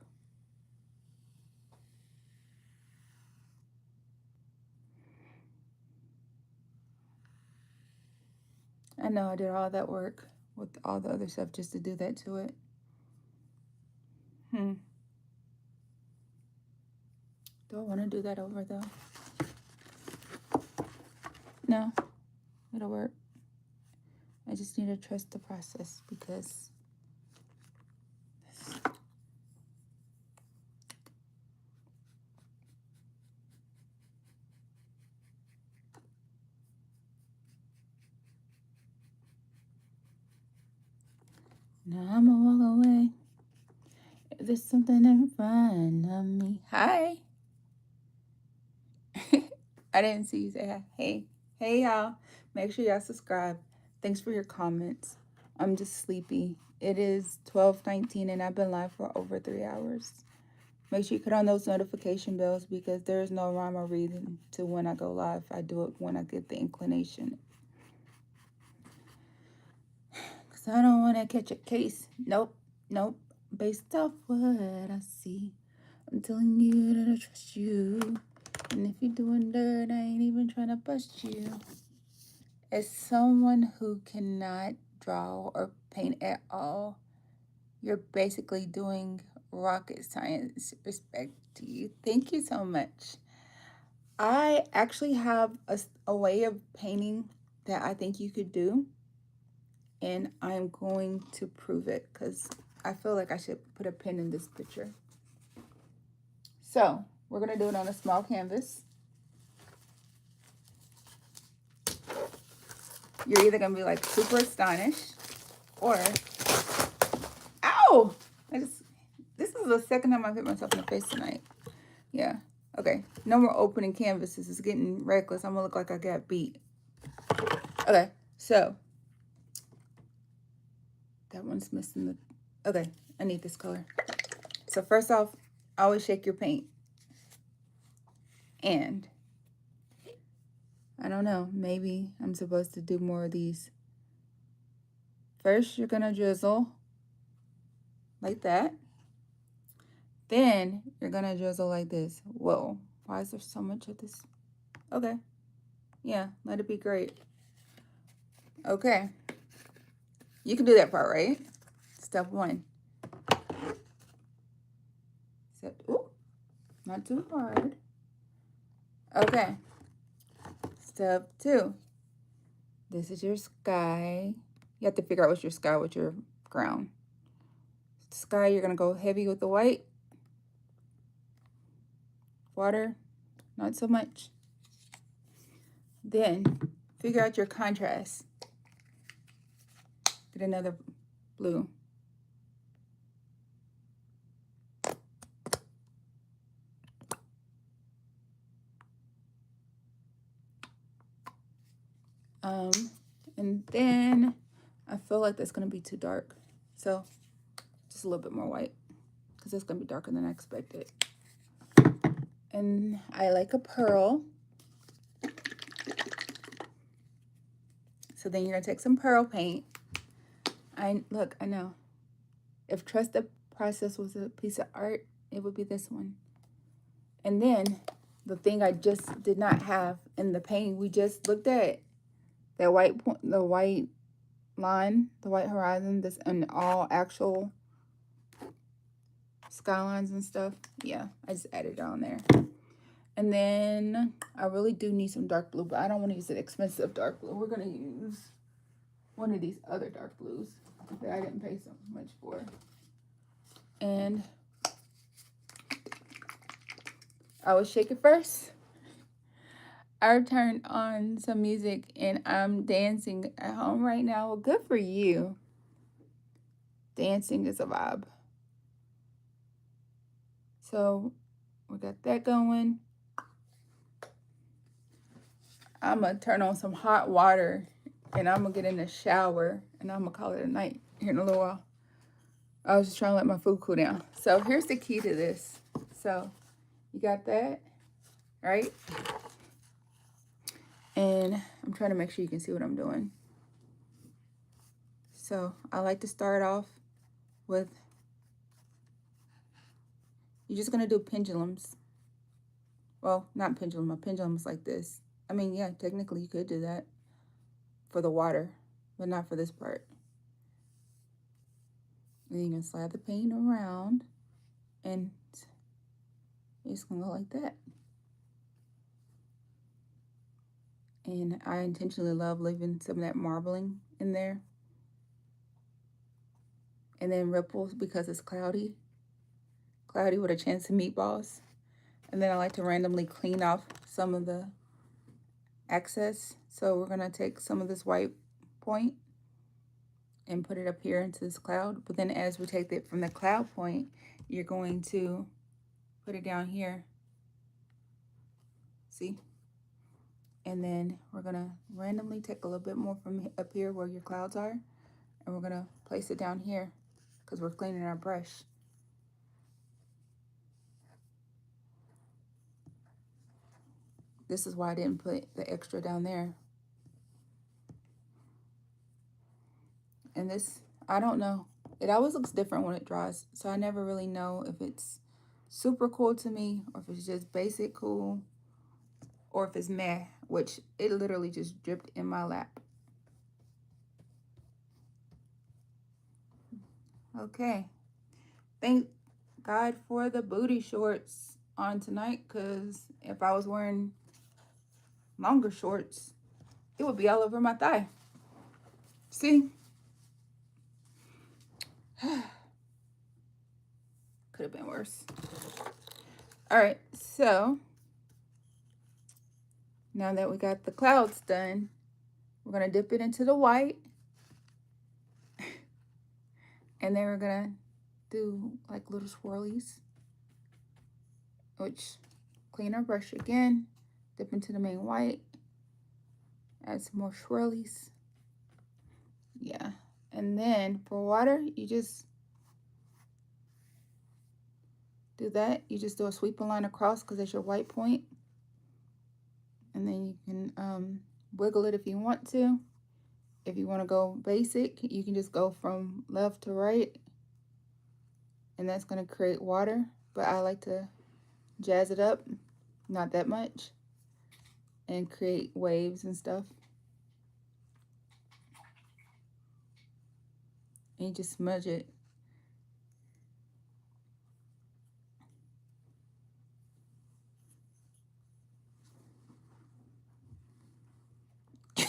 I know I did all that work with all the other stuff just to do that to it. Do I want to do that over though? No, it'll work. I just need to trust the process because now I'm gonna walk away. There's something in front of me. Hi. I didn't see you say hi. Hey. Hey, y'all. Make sure y'all subscribe. Thanks for your comments. I'm just sleepy. It is 12:19 and I've been live for over 3 hours. Make sure you put on those notification bells because there is no rhyme or reason to when I go live. I do it when I get the inclination. Because I don't want to catch a case. Nope. Based off what I see, I'm telling you that I trust you. And if you're doing dirt, I ain't even trying to bust you. As someone who cannot draw or paint at all, you're basically doing rocket science. Respect to you. Thank you so much. I actually have a way of painting that I think you could do. And I'm going to prove it because I feel like I should put a pin in this picture. So we're going to do it on a small canvas. You're either going to be like super astonished or, ow! This is the second time I've hit myself in the face tonight. Yeah. Okay. No more opening canvases. It's getting reckless. I'm going to look like I got beat. Okay. So that one's missing the, okay. I need this color. So first off, always shake your paint. And I don't know, maybe I'm supposed to do more of these. First, you're gonna drizzle like that. Then you're gonna drizzle like this. Whoa, why is there so much of this? Okay, yeah, let it be great. Okay, you can do that part, right? Step one. Ooh, not too hard. Okay, step two. This is your sky. You have to figure out what's your sky, what's your ground. Sky, you're gonna go heavy with the white. Water, not so much. Then figure out your contrast. Get another blue. And then I feel like that's gonna be too dark. So just a little bit more white because it's gonna be darker than I expected. And I like a pearl. So then you're gonna take some pearl paint. I know. If Trust the Process was a piece of art, it would be this one. And then the thing I just did not have in the painting we just looked at, that white point, the white line, the white horizon, this and all actual skylines and stuff. Yeah, I just added it on there. And then I really do need some dark blue, but I don't want to use an expensive dark blue. We're gonna use one of these other dark blues that I didn't pay so much for. And I will shake it first. I turned on some music and I'm dancing at home right now. Well, good for you. Dancing is a vibe. So we got that going. I'm gonna turn on some hot water and I'm gonna get in the shower and And I'm gonna call it a night here in a little while. I was just trying to let my food cool down. So here's the key to this. So you got that, right? And I'm trying to make sure you can see what I'm doing. So I like to start off with, you're just gonna do pendulums. Well, not pendulum, a pendulum is like this. I mean, yeah, technically you could do that for the water, but not for this part. And you can slide the paint around and it's gonna go like that. And I intentionally love leaving some of that marbling in there. And then ripples because it's cloudy. Cloudy with a chance of meatballs. And then I like to randomly clean off some of the excess. So we're gonna take some of this white point and put it up here into this cloud. But then as we take it from the cloud point, you're going to put it down here. See? And then we're gonna randomly take a little bit more from up here where your clouds are, and we're gonna place it down here because we're cleaning our brush. This is why I didn't put the extra down there. And this, I don't know. It always looks different when it dries, so I never really know if it's super cool to me or if it's just basic cool or if it's meh, which it literally just dripped in my lap. Okay. Thank God for the booty shorts on tonight, because if I was wearing longer shorts, it would be all over my thigh. See? Could have been worse. All right, so now that we got the clouds done, we're gonna dip it into the white. And then we're gonna do like little swirlies, which clean our brush again, dip into the main white, add some more swirlies. Yeah, and then for water, you just do that. You just do a sweeping line across because that's your white point. And then you can wiggle it if you want to. If you want to go basic, you can just go from left to right. And that's going to create water. But I like to jazz it up, not that much, and create waves and stuff. And you just smudge it.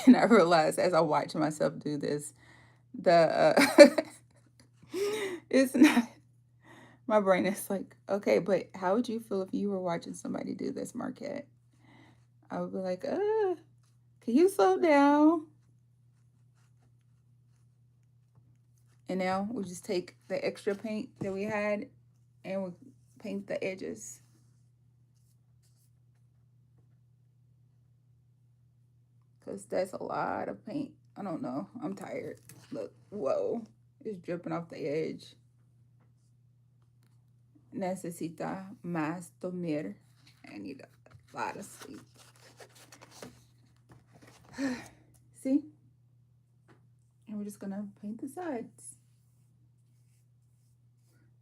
And I realized as I watch myself do this, it's not, my brain is like, okay, but how would you feel if you were watching somebody do this, Markette? I would be like, can you slow down? And now we just take the extra paint that we had and we paint the edges. Because that's a lot of paint. I don't know. I'm tired. Look, whoa. It's dripping off the edge. Necesita más dormir. I need a lot of sleep. See? And we're just going to paint the sides.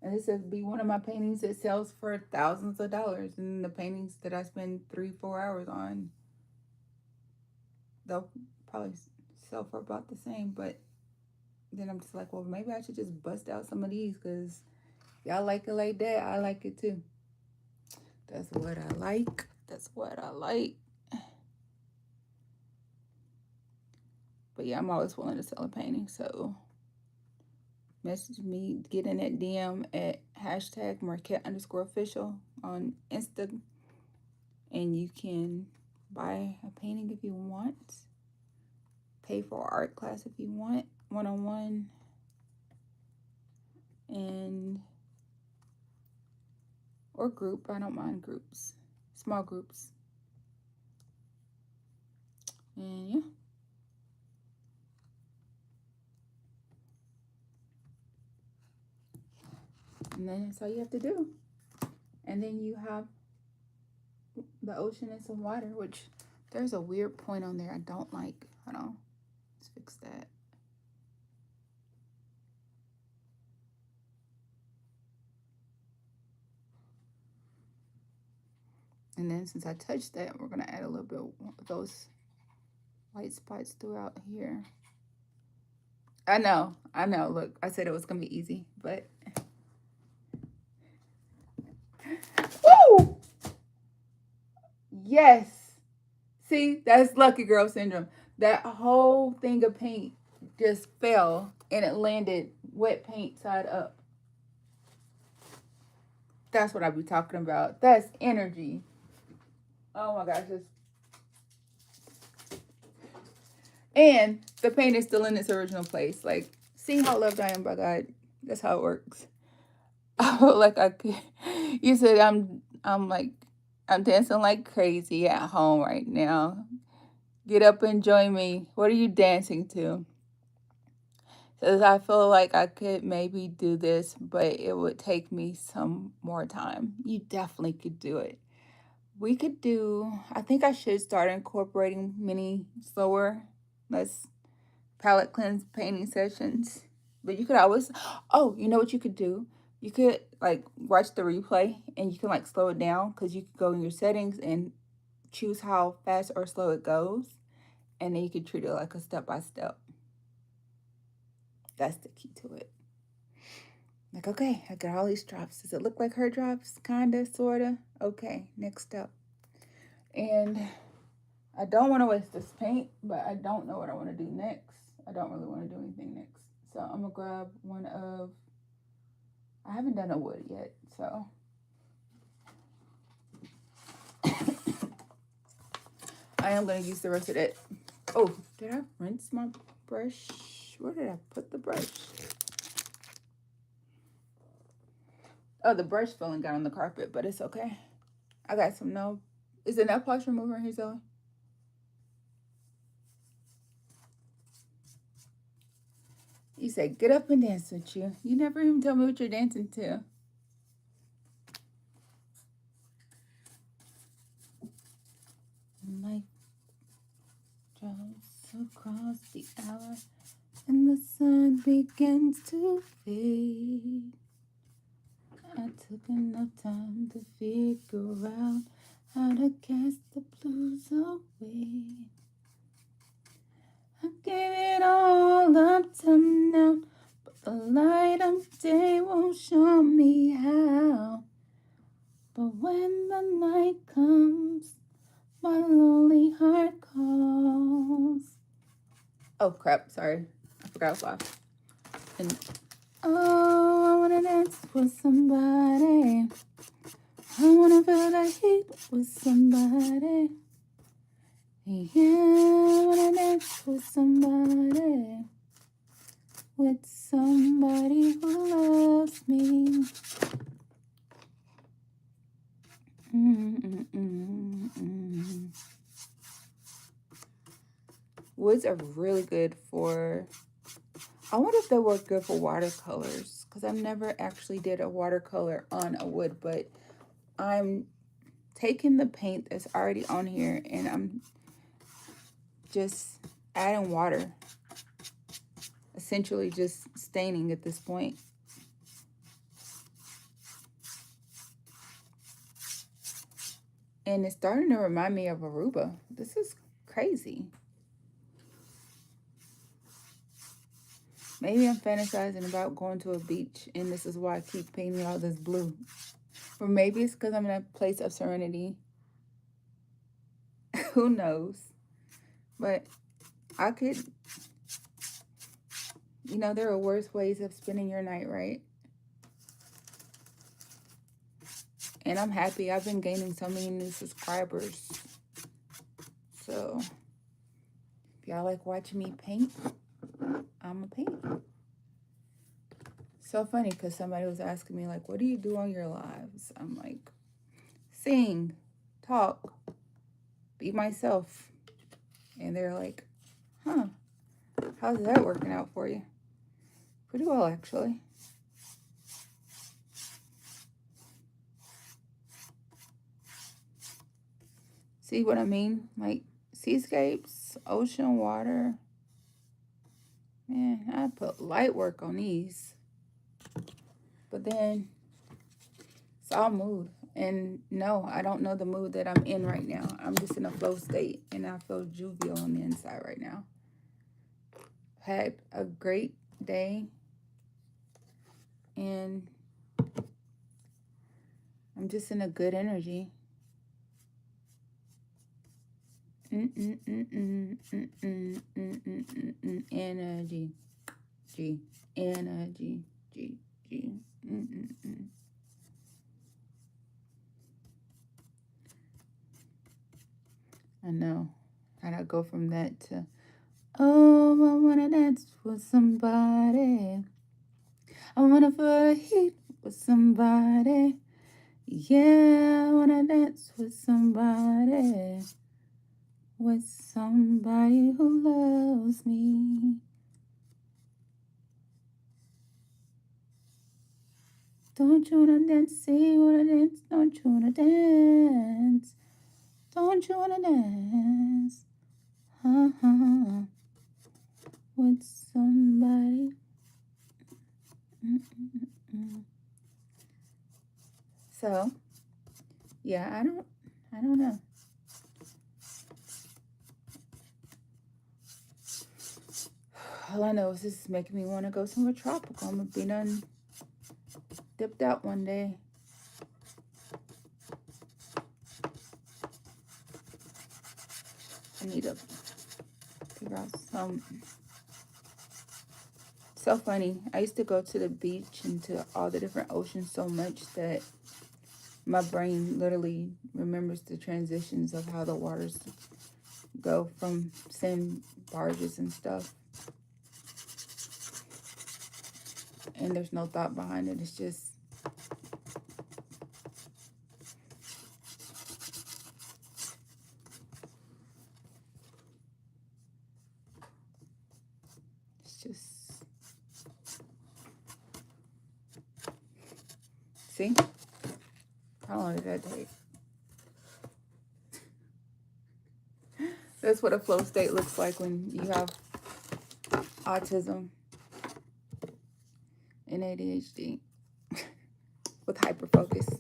And this would be one of my paintings that sells for thousands of dollars. And the paintings that I spend 3-4 hours on, they'll probably sell for about the same. But then I'm just like, well, maybe I should just bust out some of these, because y'all like it like that. I like it too. That's what I like. That's what I like. But yeah, I'm always willing to sell a painting. So message me, get in that DM at #Markette_official on Insta. And you can buy a painting if you want. Pay for art class if you want, one-on-one. And or group. I don't mind groups. Small groups. And yeah. And then that's all you have to do. And then you have the ocean and some water, which there's a weird point on there I don't like. Hold on. Let's fix that. And then since I touched that, we're going to add a little bit of those white spots throughout here. I know. Look, I said it was going to be easy, but... Woo! Yes. See, that's lucky girl syndrome. That whole thing of paint just fell and it landed wet paint side up. That's what I be talking about. That's energy. Oh my gosh. And the paint is still in its original place. Like, see how loved I am by God? That's how it works. I feel like I could. You said I'm dancing like crazy at home right now. Get up and join me. What are you dancing to? Says I feel like I could maybe do this, but it would take me some more time. You definitely could do it. We could do, I think I should start incorporating mini slower, less palette cleanse painting sessions. But you could always, oh, you know what you could do? You could like watch the replay and you can like slow it down because you could go in your settings and choose how fast or slow it goes. And then you could treat it like a step-by-step. That's the key to it. Like, okay, I got all these drops. Does it look like her drops? Kinda, sorta. Okay, next up. And I don't want to waste this paint, but I don't know what I want to do next. I don't really want to do anything next. So I'm going to grab one of, I haven't done a wood yet, so. I am going to use the rest of it. Oh, did I rinse my brush? Where did I put the brush? Oh, the brush fell and got on the carpet, but it's okay. I got some nail. Is the nail polish remover in here, Zoe? You said, get up and dance with you. You never even tell me what you're dancing to. Life drives across the hour and the sun begins to fade. I took enough time to figure out how to cast the blues away. I gave it all up till now, but the light of day won't show me how. But when the night comes, my lonely heart calls. Oh crap, sorry. I forgot to laugh. And oh, I wanna dance with somebody. I wanna feel the heat with somebody. Yeah, I wanna dance with somebody. With somebody who loves me. Woods are really good for, I wonder if they work good for watercolors, because I've never actually did a watercolor on a wood, but I'm taking the paint that's already on here and I'm just adding water, essentially just staining at this point. And it's starting to remind me of Aruba. This is crazy. Maybe I'm fantasizing about going to a beach and this is why I keep painting all this blue. Or maybe it's because I'm in a place of serenity. Who knows? But I could, you know, there are worse ways of spending your night, right? And I'm happy. I've been gaining so many new subscribers. So, if y'all like watching me paint, I'm a paint. So funny because somebody was asking me, like, what do you do on your lives? I'm like, sing, talk, be myself. And they're like, huh, how's that working out for you? Pretty well, actually. See what I mean? Like seascapes, ocean, water. Man, I put light work on these. But then it's all mood. And no, I don't know the mood that I'm in right now. I'm just in a flow state and I feel jovial on the inside right now. Had a great day and I'm just in a good energy. Energy. G. Energy. G. G. I know. How'd I go from that to, oh, I wanna dance with somebody. I wanna feel the heat with somebody. Yeah, I wanna dance with somebody. With somebody who loves me. Don't you wanna dance? Say you wanna dance? Don't you wanna dance? Don't you wanna dance? With somebody. So, yeah, I don't know. All I know is this is making me want to go somewhere tropical. I'm gonna be done dipped out one day. I need to figure out some. So funny. I used to go to the beach and to all the different oceans so much that my brain literally remembers the transitions of how the waters go from sand barges and stuff. And there's no thought behind it. It's just see? How long did that take? That's what a flow state looks like when you have autism and ADHD with hyperfocus.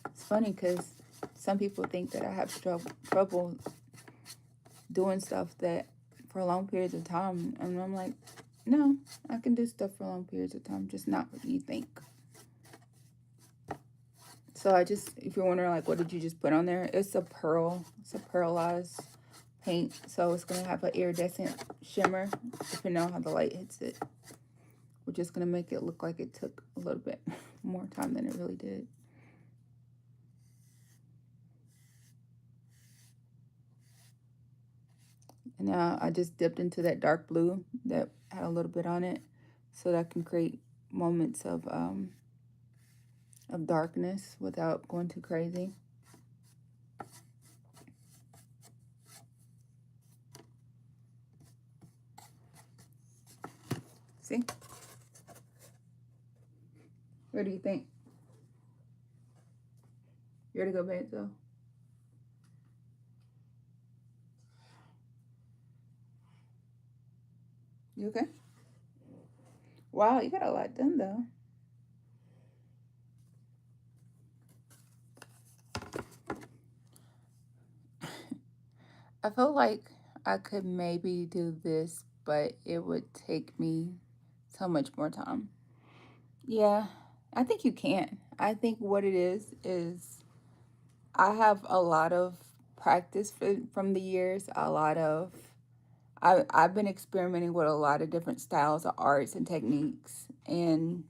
It's funny because some people think that I have trouble doing stuff that for long periods of time. And I'm like, no, I can do stuff for long periods of time, just not what you think. So I just, if you're wondering, like, what did you just put on there? It's a pearl. It's a pearlized paint. So it's going to have an iridescent shimmer, depending on how the light hits it. We're just going to make it look like it took a little bit more time than it really did. And now I just dipped into that dark blue that had a little bit on it so that I can create moments of darkness without going too crazy. See? Where do you think? You ready to go bed, though? You okay? Wow, you got a lot done, though. I feel like I could maybe do this, but it would take me so much more time. Yeah, I think you can. I think what it is I have a lot of practice from the years, I've been experimenting with a lot of different styles of arts and techniques, and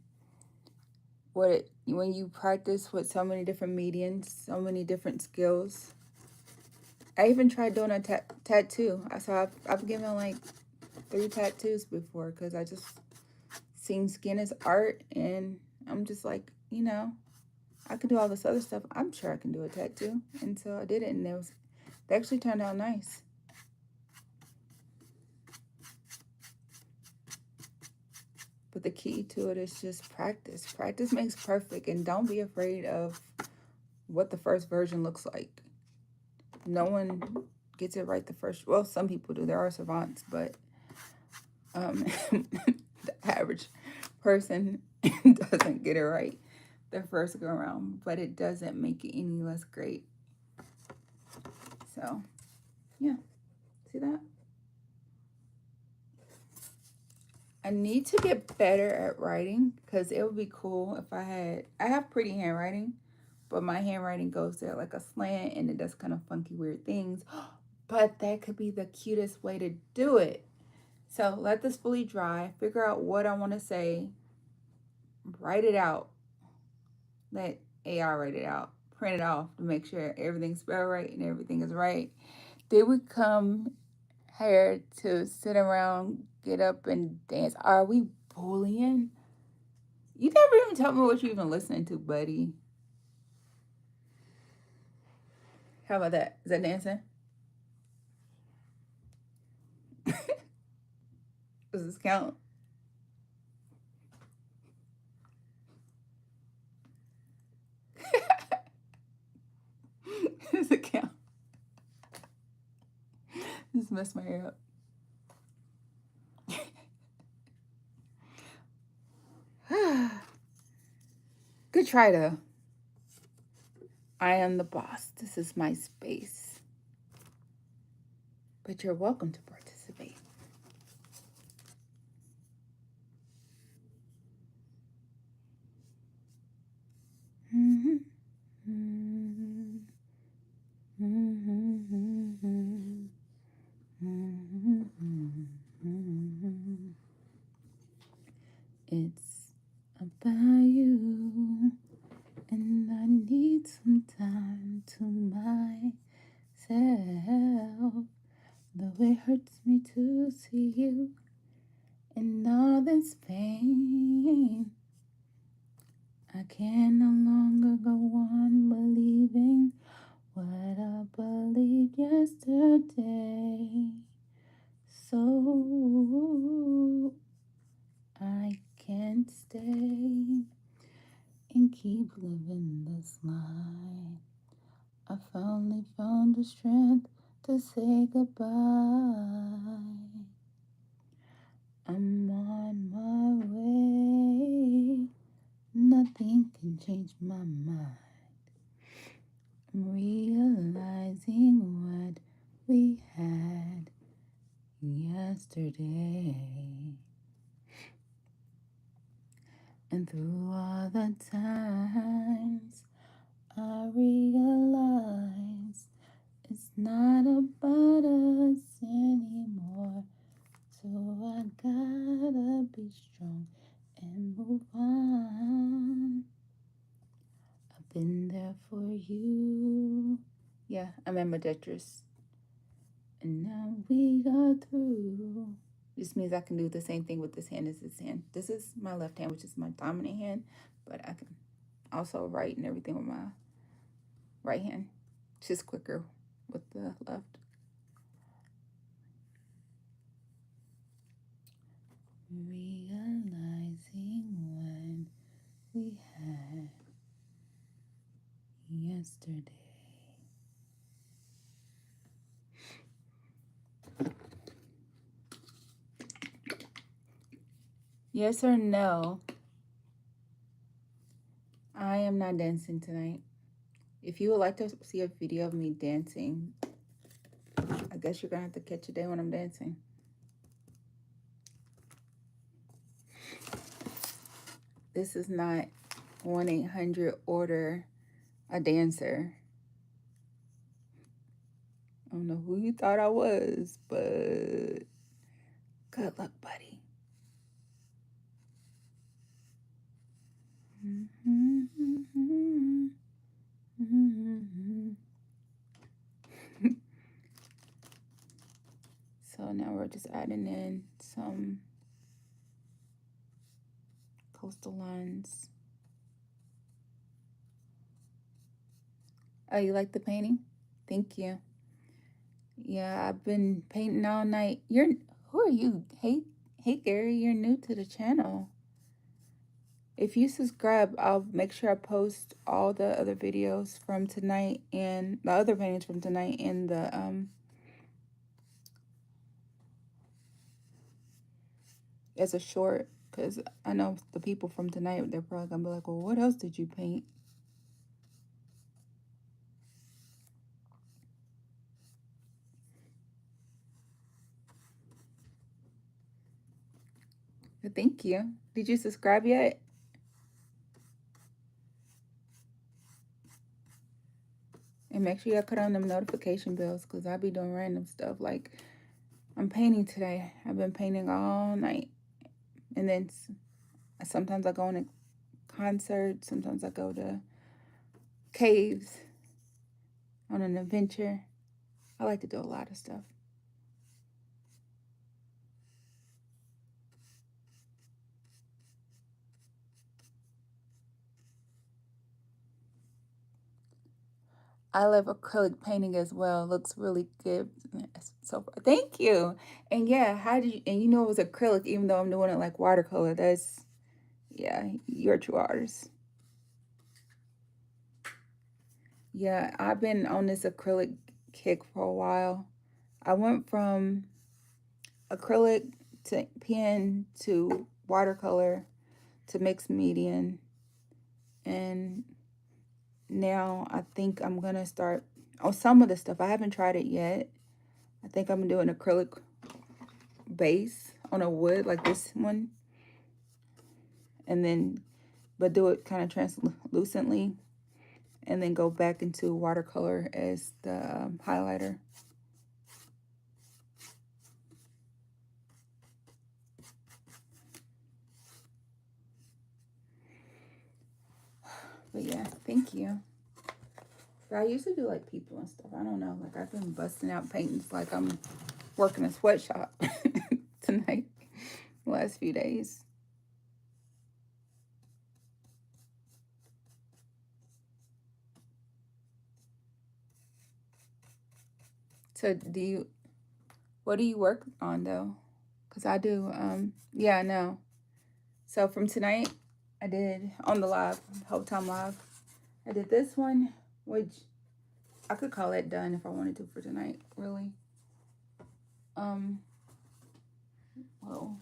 when you practice with so many different mediums, so many different skills. I even tried doing a tattoo. I've given like 3 tattoos before because I just seen skin as art, and I'm just like, I can do all this other stuff. I'm sure I can do a tattoo, and so I did it, and they actually turned out nice. But the key to it is just practice. Practice makes perfect, and don't be afraid of what the first version looks like. No one gets it right the first. Well, some people do. There are savants, but the average person doesn't get it right the first go around. But it doesn't make it any less great. So, yeah, see that? I need to get better at writing because it would be cool if I have pretty handwriting, but my handwriting goes there like a slant and it does kind of funky, weird things. But that could be the cutest way to do it. So let this fully dry, figure out what I want to say, write it out, let AI write it out, print it off to make sure everything's spelled right and everything is right. Then we come here to sit around, get up and dance. Are we bullying? You never even tell me what you're even listening to, buddy. How about that? Is that dancing? Does this count? Does it count? Just messed my hair up. Good try though. I am the boss. This is my space. But you're welcome to participate. Mm-hmm. Mm-hmm. Mm-hmm. Mm-hmm. It's about you, and I need some time to myself. Though it hurts me to see you in all this pain, I can no longer go on believing what I believed yesterday. So I can't stay and keep living this lie. I finally found the strength to say goodbye. I'm on my way. Nothing can change my mind. I'm realizing what we had yesterday. And through all the times, I realize it's not about us anymore. So I gotta be strong and move on. I've been there for you. Yeah, I'm ambidextrous. And now we are through. This means I can do the same thing with this hand as this hand. This is my left hand, which is my dominant hand, but I can also write and everything with my right hand. It's just quicker with the left. Realizing what we had yesterday. Yes or no? I am not dancing tonight. If you would like to see a video of me dancing, I guess you're gonna have to catch a day when I'm dancing. This is not 1-800 order a dancer. I don't know who you thought I was, but good luck, buddy. So now we're just adding in some coastal lines. Oh, you like the painting? Thank you. Yeah, I've been painting all night. Who are you? Hey, Gary, you're new to the channel. If you subscribe, I'll make sure I post all the other videos from tonight and the other paintings from tonight and the as a short, because I know the people from tonight, they're probably gonna be like, well, what else did you paint? But thank you. Did you subscribe yet? And make sure you cut on them notification bells, because I'll be doing random stuff. Like, I'm painting today. I've been painting all night. And then sometimes I go on a concert. Sometimes I go to caves on an adventure. I like to do a lot of stuff. I love acrylic painting as well. It looks really good. So thank you. And yeah, how did you? And you know it was acrylic, even though I'm doing it like watercolor. That's yeah, you're a true artist. Yeah, I've been on this acrylic kick for a while. I went from acrylic to pen to watercolor to mixed medium, and now I think I'm gonna start on some of the stuff. I haven't tried it yet. I think I'm gonna do an acrylic base on a wood like this one, and then but do it kind of translucently, and then go back into watercolor as the highlighter. But yeah, thank you. But I usually do like people and stuff. I don't know. Like I've been busting out paintings like I'm working a sweatshop tonight, the last few days. So what do you work on though? Because I do, yeah, I know. So from tonight, I did on the live, whole time live, I did this one, which I could call it done if I wanted to for tonight, really. Um, well,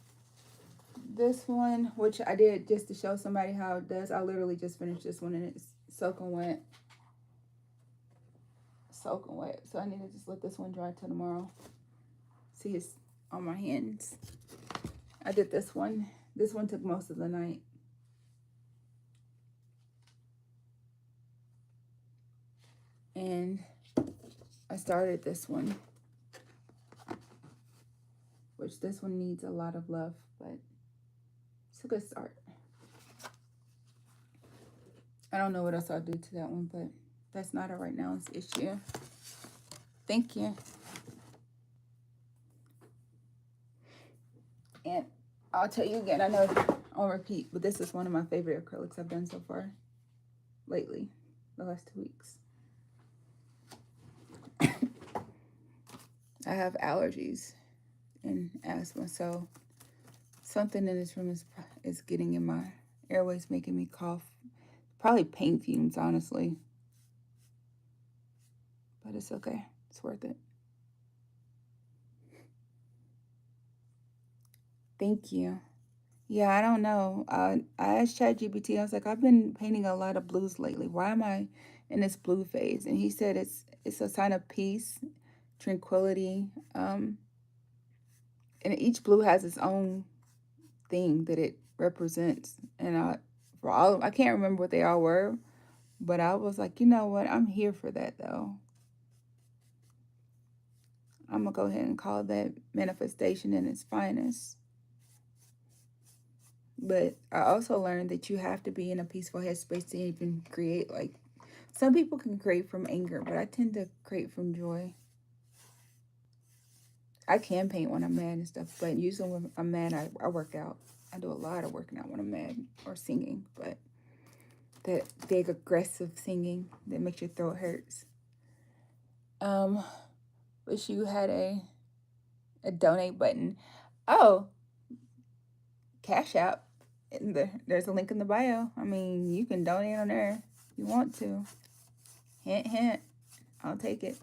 this one, which I did just to show somebody how it does. I literally just finished this one and it's soaking wet. Soaking wet. So I need to just let this one dry till tomorrow. See, it's on my hands. I did this one. This one took most of the night. And I started this one, which this one needs a lot of love, but it's a good start. I don't know what else I'll do to that one, but that's not a right now issue. Thank you. And I'll tell you again, I know I'll repeat, but this is one of my favorite acrylics I've done so far lately, the last 2 weeks. I have allergies and asthma, so something in this room is getting in my airways, making me cough. Probably paint fumes, honestly. But it's okay. It's worth it. Thank you. Yeah, I don't know. I asked ChatGPT, I was like, I've been painting a lot of blues lately. Why am I in this blue phase? And he said it's a sign of peace, tranquility. And each blue has its own thing that it represents. And for all I can't remember what they all were, but I was like, you know what? I'm here for that though. I'm gonna go ahead and call that manifestation in its finest. But I also learned that you have to be in a peaceful headspace to even create. Like, some people can create from anger, but I tend to create from joy. I can paint when I'm mad and stuff, but usually when I'm mad, I work out. I do a lot of working out when I'm mad or singing, but that big aggressive singing that makes your throat hurts. Wish you had a donate button. Oh, Cash App. There's a link in the bio. I mean, you can donate on there if you want to. Hint, hint. I'll take it.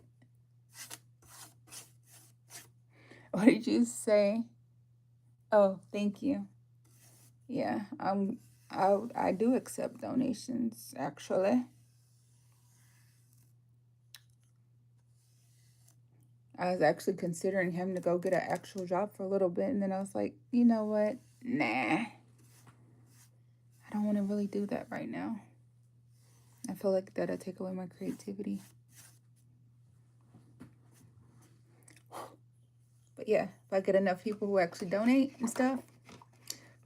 What did you say? Oh, thank you. Yeah, I do accept donations, actually. I was actually considering him to go get an actual job for a little bit, and then I was like, you know what? Nah. I don't want to really do that right now. I feel like that'll take away my creativity. But yeah, if I get enough people who actually donate and stuff,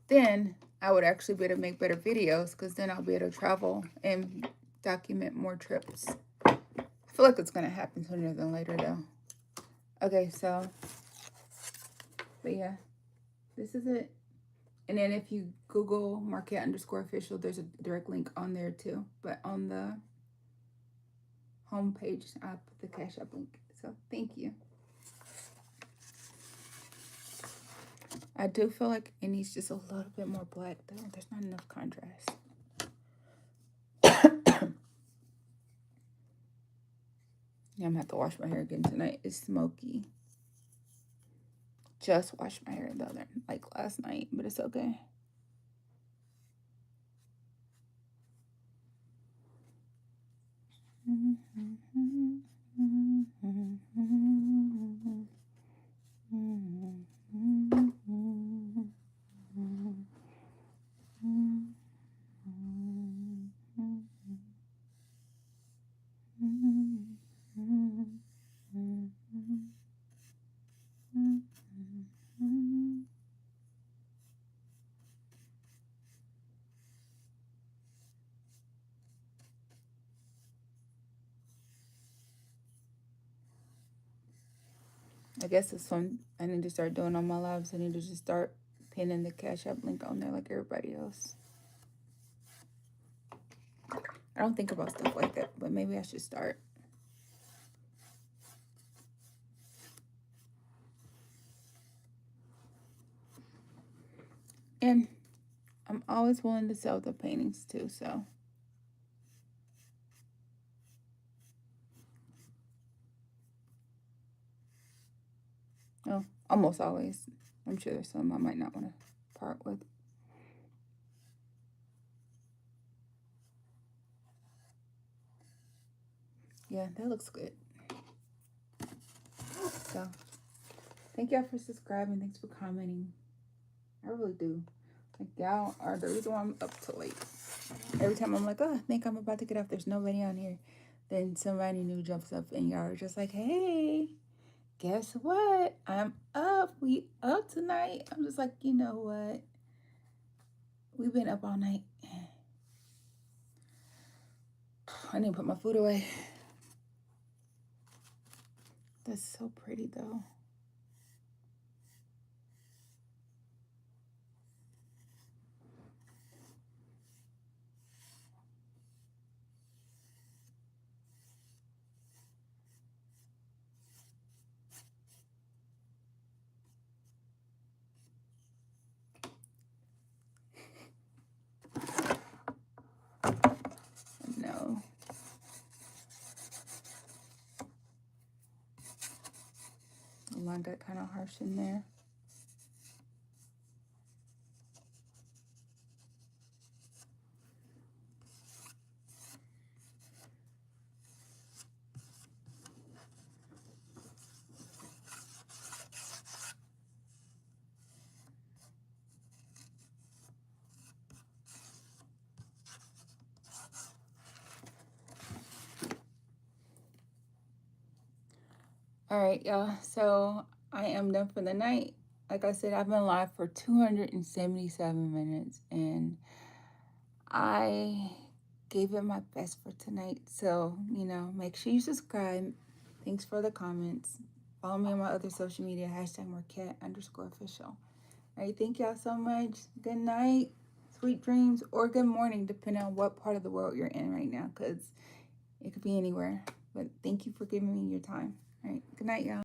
then I would actually be able to make better videos, because then I'll be able to travel and document more trips. I feel like it's going to happen sooner than later, though. Okay, so, but yeah, this is it. And then if you Google Markette_official, there's a direct link on there too. But on the home page, I'll put the Cash App link. So thank you. I do feel like it needs just a little bit more black though. There's not enough contrast. Yeah, I'm gonna have to wash my hair again tonight. It's smoky. Just washed my hair last night, but it's okay. I guess it's something I need to start doing on my lives. I need to just start pinning the Cash App link on there like everybody else. I don't think about stuff like that, but maybe I should start. And I'm always willing to sell the paintings too, so. Oh, almost always. I'm sure there's some I might not want to part with. Yeah, that looks good. So, thank y'all for subscribing. Thanks for commenting. I really do. Like, y'all are the reason why I'm up till late. Every time I'm like, oh, I think I'm about to get off. There's nobody on here. Then somebody new jumps up and y'all are just like, hey, guess what? I'm up. We up tonight. I'm just like, you know what? We've been up all night. I need to put my food away. That's so pretty, though. No. The line got kind of harsh in there. All right, y'all. So I am done for the night. Like I said, I've been live for 277 minutes, and I gave it my best for tonight. So, make sure you subscribe. Thanks for the comments. Follow me on my other social media, #Markette_official. All right, thank y'all so much. Good night, sweet dreams, or good morning, depending on what part of the world you're in right now, because it could be anywhere. But thank you for giving me your time. All right, good night, y'all.